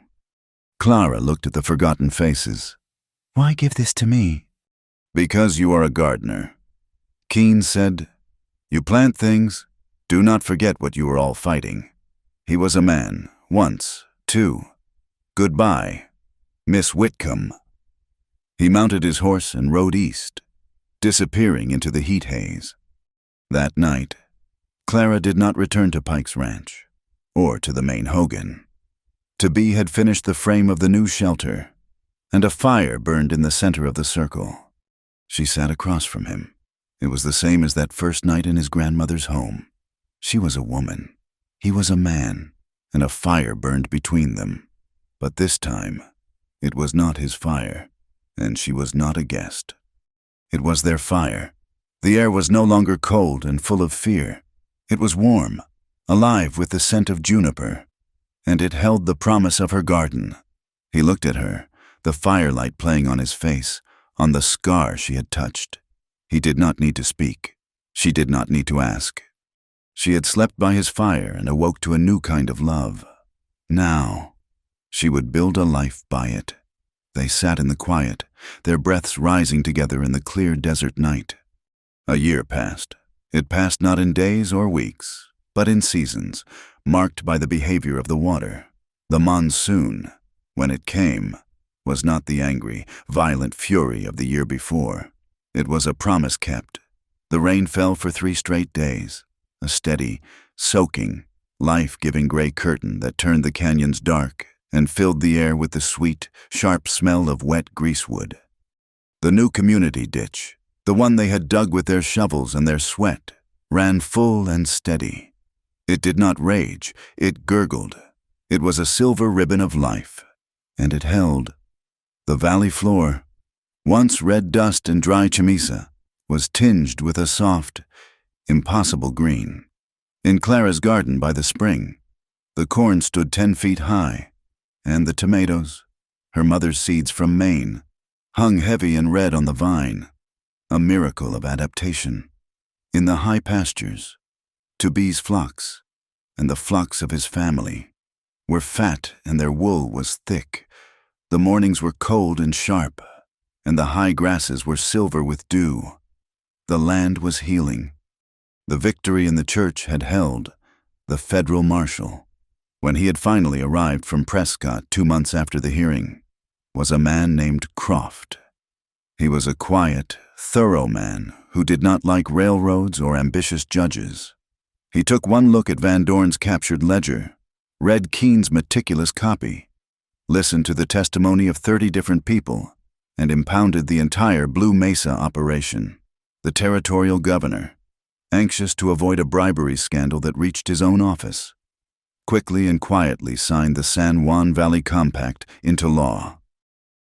Clara looked at the forgotten faces. "Why give this to me?" "Because you are a gardener." Keene said, "You plant things. Do not forget what you were all fighting. He was a man, once, too. Goodbye, Miss Whitcomb." He mounted his horse and rode east, disappearing into the heat haze. That night, Clara did not return to Pike's Ranch, or to the main Hogan. Debee had finished the frame of the new shelter, and a fire burned in the center of the circle. She sat across from him. It was the same as that first night in his grandmother's home. She was a woman. He was a man, and a fire burned between them. But this time, it was not his fire, and she was not a guest. It was their fire. The air was no longer cold and full of fear. It was warm, alive with the scent of juniper, and it held the promise of her garden. He looked at her, the firelight playing on his face, on the scar she had touched. He did not need to speak. She did not need to ask. She had slept by his fire and awoke to a new kind of love. Now, she would build a life by it. They sat in the quiet, their breaths rising together in the clear desert night. A year passed. It passed not in days or weeks, but in seasons, marked by the behavior of the water. The monsoon, when it came, was not the angry, violent fury of the year before. It was a promise kept. The rain fell for 3 straight days, a steady, soaking, life-giving gray curtain that turned the canyons dark and filled the air with the sweet, sharp smell of wet greasewood. The new community ditch, the one they had dug with their shovels and their sweat, ran full and steady. It did not rage, it gurgled. It was a silver ribbon of life, and it held. The valley floor, once red dust and dry chamisa, was tinged with a soft, impossible green. In Clara's garden by the spring, the corn stood 10 feet high, and the tomatoes, her mother's seeds from Maine, hung heavy and red on the vine, a miracle of adaptation. In the high pastures, Debee's flocks, and the flocks of his family, were fat and their wool was thick. The mornings were cold and sharp, and the high grasses were silver with dew. The land was healing. The victory in the church had held. The federal marshal, when he had finally arrived from Prescott 2 months after the hearing, was a man named Croft. He was a quiet, thorough man who did not like railroads or ambitious judges. He took one look at Van Dorn's captured ledger, read Keene's meticulous copy, listened to the testimony of 30 different people, and impounded the entire Blue Mesa operation. The territorial governor, anxious to avoid a bribery scandal that reached his own office, quickly and quietly signed the San Juan Valley Compact into law.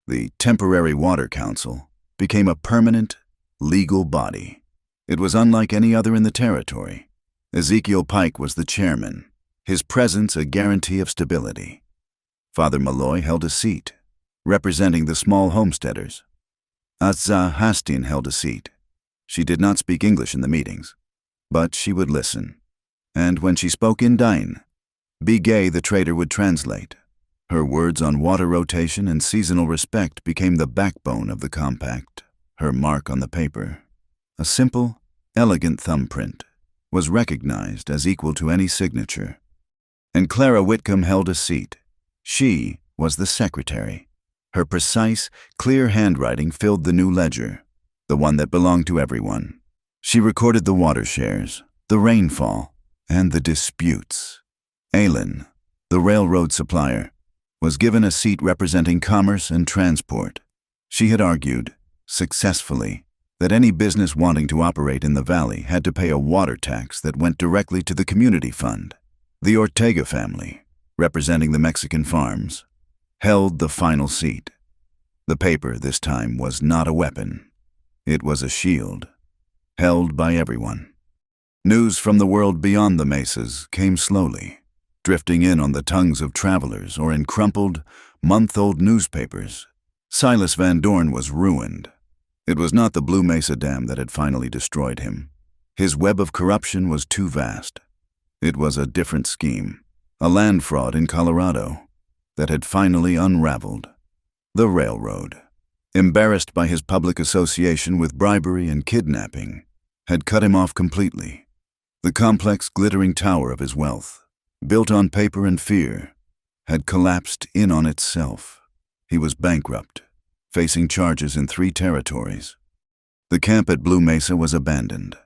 The Temporary Water Council became a permanent, legal body. It was unlike any other in the territory. Ezekiel Pike was the chairman, his presence a guarantee of stability. Father Malloy held a seat. representing the small homesteaders. Hastin held a seat. She did not speak English in the meetings, but she would listen. And when she spoke in Dain, Bigay the trader would translate. Her words on water rotation and seasonal respect became the backbone of the compact, her mark on the paper. A simple, elegant thumbprint was recognized as equal to any signature. And Clara Whitcomb held a seat. She was the secretary. Her precise, clear handwriting filled the new ledger, the one that belonged to everyone. She recorded the water shares, the rainfall, and the disputes. Aylin, the railroad supplier, was given a seat representing commerce and transport. She had argued, successfully, that any business wanting to operate in the valley had to pay a water tax that went directly to the community fund. The Ortega family, representing the Mexican farms, held the final seat. The paper this time was not a weapon. It was a shield, held by everyone. News from the world beyond the mesas came slowly, drifting in on the tongues of travelers or in crumpled, month-old newspapers. Silas Van Dorn was ruined. It was not the Blue Mesa Dam that had finally destroyed him. His web of corruption was too vast. It was a different scheme, a land fraud in Colorado, that had finally unraveled. The railroad, embarrassed by his public association with bribery and kidnapping, had cut him off completely. The complex, glittering tower of his wealth, built on paper and fear, had collapsed in on itself. He was bankrupt, facing charges in 3 territories. The camp at Blue Mesa was abandoned.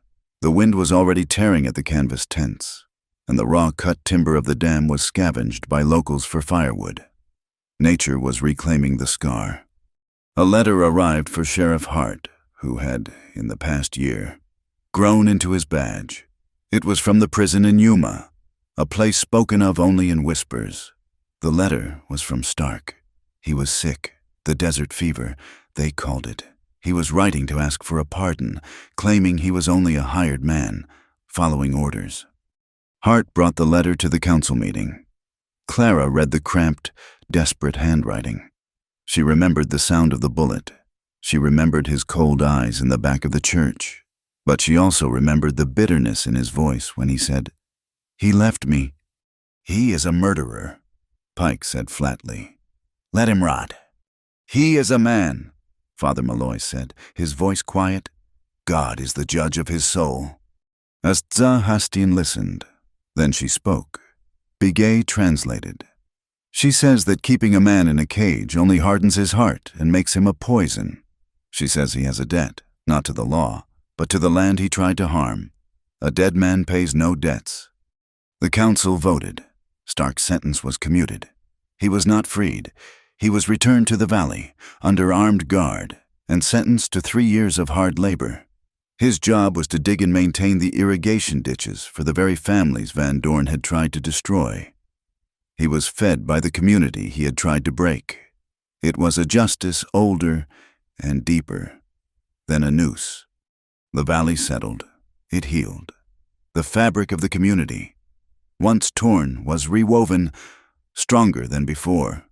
The wind was already tearing at the canvas tents, and the raw-cut timber of the dam was scavenged by locals for firewood. Nature was reclaiming the scar. A letter arrived for Sheriff Hart, who had, in the past year, grown into his badge. It was from the prison in Yuma, a place spoken of only in whispers. The letter was from Stark. He was sick, the desert fever, they called it. He was writing to ask for a pardon, claiming he was only a hired man, following orders. Hart brought the letter to the council meeting. Clara read the cramped, desperate handwriting. She remembered the sound of the bullet. She remembered his cold eyes in the back of the church. But she also remembered the bitterness in his voice when he said, "He left me." "He is a murderer," Pike said flatly. "Let him rot." "He is a man," Father Malloy said, his voice quiet. "God is the judge of his soul." Hastin listened. Then she spoke. Bigay translated. "She says that keeping a man in a cage only hardens his heart and makes him a poison. She says he has a debt, not to the law, but to the land he tried to harm. A dead man pays no debts." The council voted. Stark's sentence was commuted. He was not freed. He was returned to the valley, under armed guard, and sentenced to 3 years of hard labor. His job was to dig and maintain the irrigation ditches for the very families Van Dorn had tried to destroy. He was fed by the community he had tried to break. It was a justice older and deeper than a noose. The valley settled. It healed. The fabric of the community, once torn, was rewoven, stronger than before.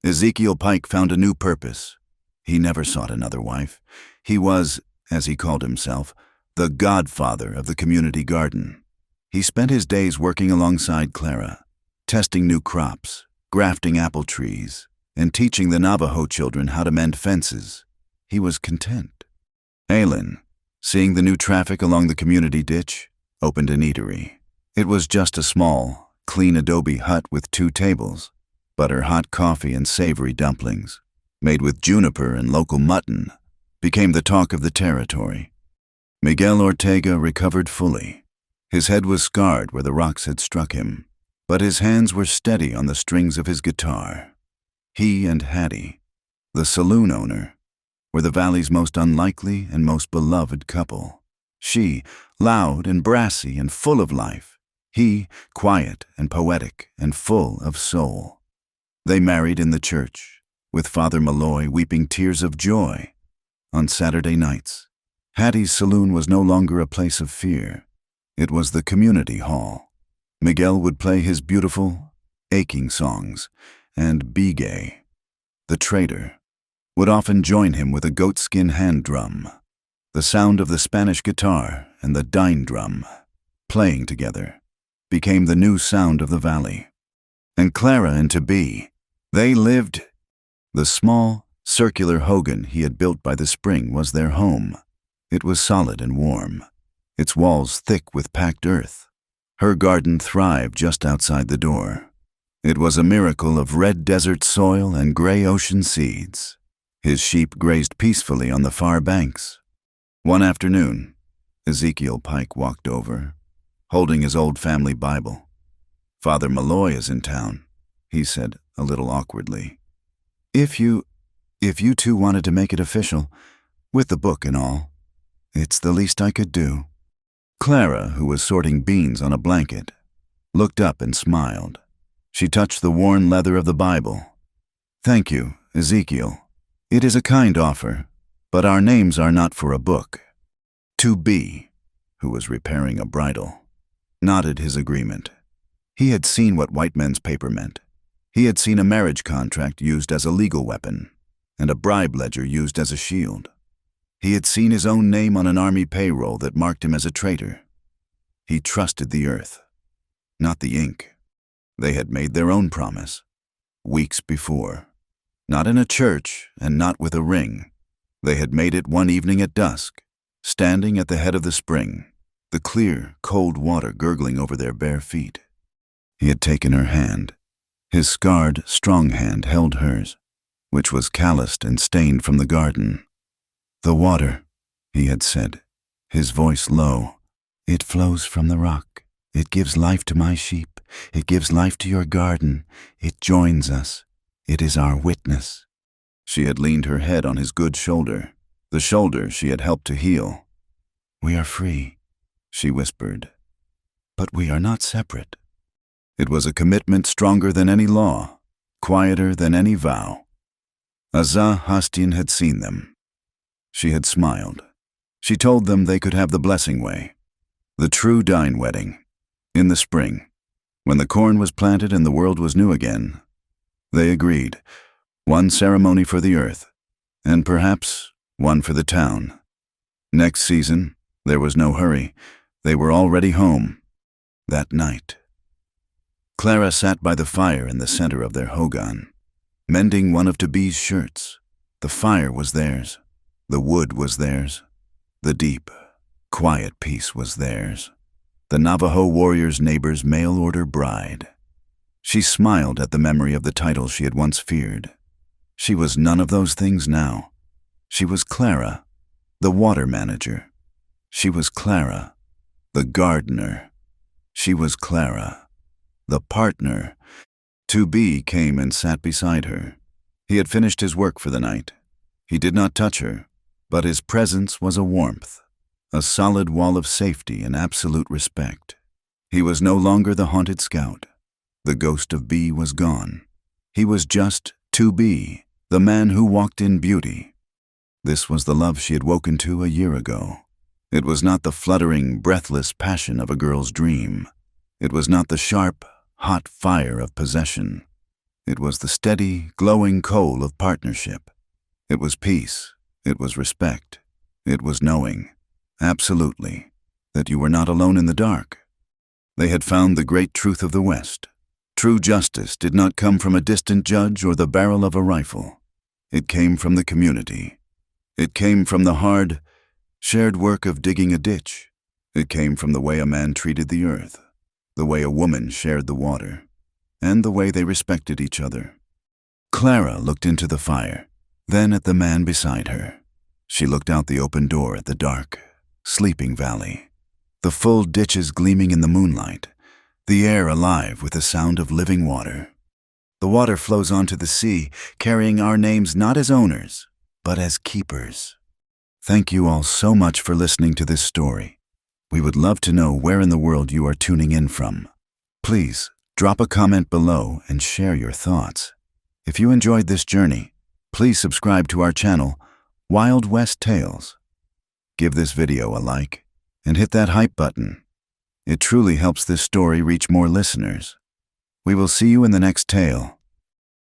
Ezekiel Pike found a new purpose. He never sought another wife. He was, as he called himself, the godfather of the community garden. He spent his days working alongside Clara, testing new crops, grafting apple trees, and teaching the Navajo children how to mend fences. He was content. Aylin, seeing the new traffic along the community ditch, opened an eatery. It was just a small, clean adobe hut with 2 tables, but her hot coffee and savory dumplings, made with juniper and local mutton, became the talk of the territory. Miguel Ortega recovered fully. His head was scarred where the rocks had struck him, but his hands were steady on the strings of his guitar. He and Hattie, the saloon owner, were the valley's most unlikely and most beloved couple. She, loud and brassy and full of life. He, quiet and poetic and full of soul. They married in the church, with Father Malloy weeping tears of joy. On Saturday nights, Hattie's saloon was no longer a place of fear. It was the community hall. Miguel would play his beautiful, aching songs and be gay. the trader, would often join him with a goatskin hand drum. The sound of the Spanish guitar and the dine drum, playing together, became the new sound of the valley. And Clara and To Be, they lived. The small, circular hogan he had built by the spring was their home. It was solid and warm, its walls thick with packed earth. Her garden thrived just outside the door. It was a miracle of red desert soil and gray ocean seeds. His sheep grazed peacefully on the far banks. One afternoon, Ezekiel Pike walked over, holding his old family Bible. "Father Malloy is in town," he said a little awkwardly. If you two wanted to make it official, with the book and all, it's the least I could do." Clara, who was sorting beans on a blanket, looked up and smiled. She touched the worn leather of the Bible. "Thank you, Ezekiel. It is a kind offer, but our names are not for a book." To Be, who was repairing a bridle, nodded his agreement. He had seen what white men's paper meant. He had seen a marriage contract used as a legal weapon, and a bribe ledger used as a shield. He had seen his own name on an army payroll that marked him as a traitor. He trusted the earth, not the ink. They had made their own promise, weeks before. Not in a church and not with a ring. They had made it one evening at dusk, standing at the head of the spring, the clear, cold water gurgling over their bare feet. He had taken her hand. His scarred, strong hand held hers, which was calloused and stained from the garden. "The water," he had said, his voice low. "It flows from the rock. It gives life to my sheep. It gives life to your garden. It joins us. It is our witness." She had leaned her head on his good shoulder, the shoulder she had helped to heal. "We are free," she whispered, "but we are not separate." It was a commitment stronger than any law, quieter than any vow. Azah Hastian had seen them. She had smiled. She told them they could have the blessing way, the true dine wedding, in the spring, when the corn was planted and the world was new again. They agreed, one ceremony for the earth, and perhaps one for the town. Next season, there was no hurry. They were already home. That night. Clara sat by the fire in the center of their hogan, mending one of To Be's shirts. The fire was theirs. The wood was theirs. The deep, quiet peace was theirs. The Navajo warrior's neighbor's mail-order bride. She smiled at the memory of the title she had once feared. She was none of those things now. She was Clara, the water manager. She was Clara, the gardener. She was Clara, the partner. To Be came and sat beside her. He had finished his work for the night. He did not touch her, but his presence was a warmth, a solid wall of safety and absolute respect. He was no longer the haunted scout. The ghost of Be was gone. He was just To Be, the man who walked in beauty. This was the love she had woken to a year ago. It was not the fluttering, breathless passion of a girl's dream. It was not the sharp, hot fire of possession. It was the steady, glowing coal of partnership. It was peace. It was respect. It was knowing, absolutely, that you were not alone in the dark. They had found the great truth of the West. True justice did not come from a distant judge or the barrel of a rifle. It came from the community. It came from the hard, shared work of digging a ditch. It came from the way a man treated the earth, the way a woman shared the water, and the way they respected each other. Clara looked into the fire, then at the man beside her. She looked out the open door at the dark, sleeping valley, the full ditches gleaming in the moonlight, the air alive with the sound of living water. The water flows onto the sea, carrying our names not as owners, but as keepers. Thank you all so much for listening to this story. We would love to know where in the world you are tuning in from. Please drop a comment below and share your thoughts. If you enjoyed this journey, please subscribe to our channel, Wild West Tales. Give this video a like and hit that hype button. It truly helps this story reach more listeners. We will see you in the next tale.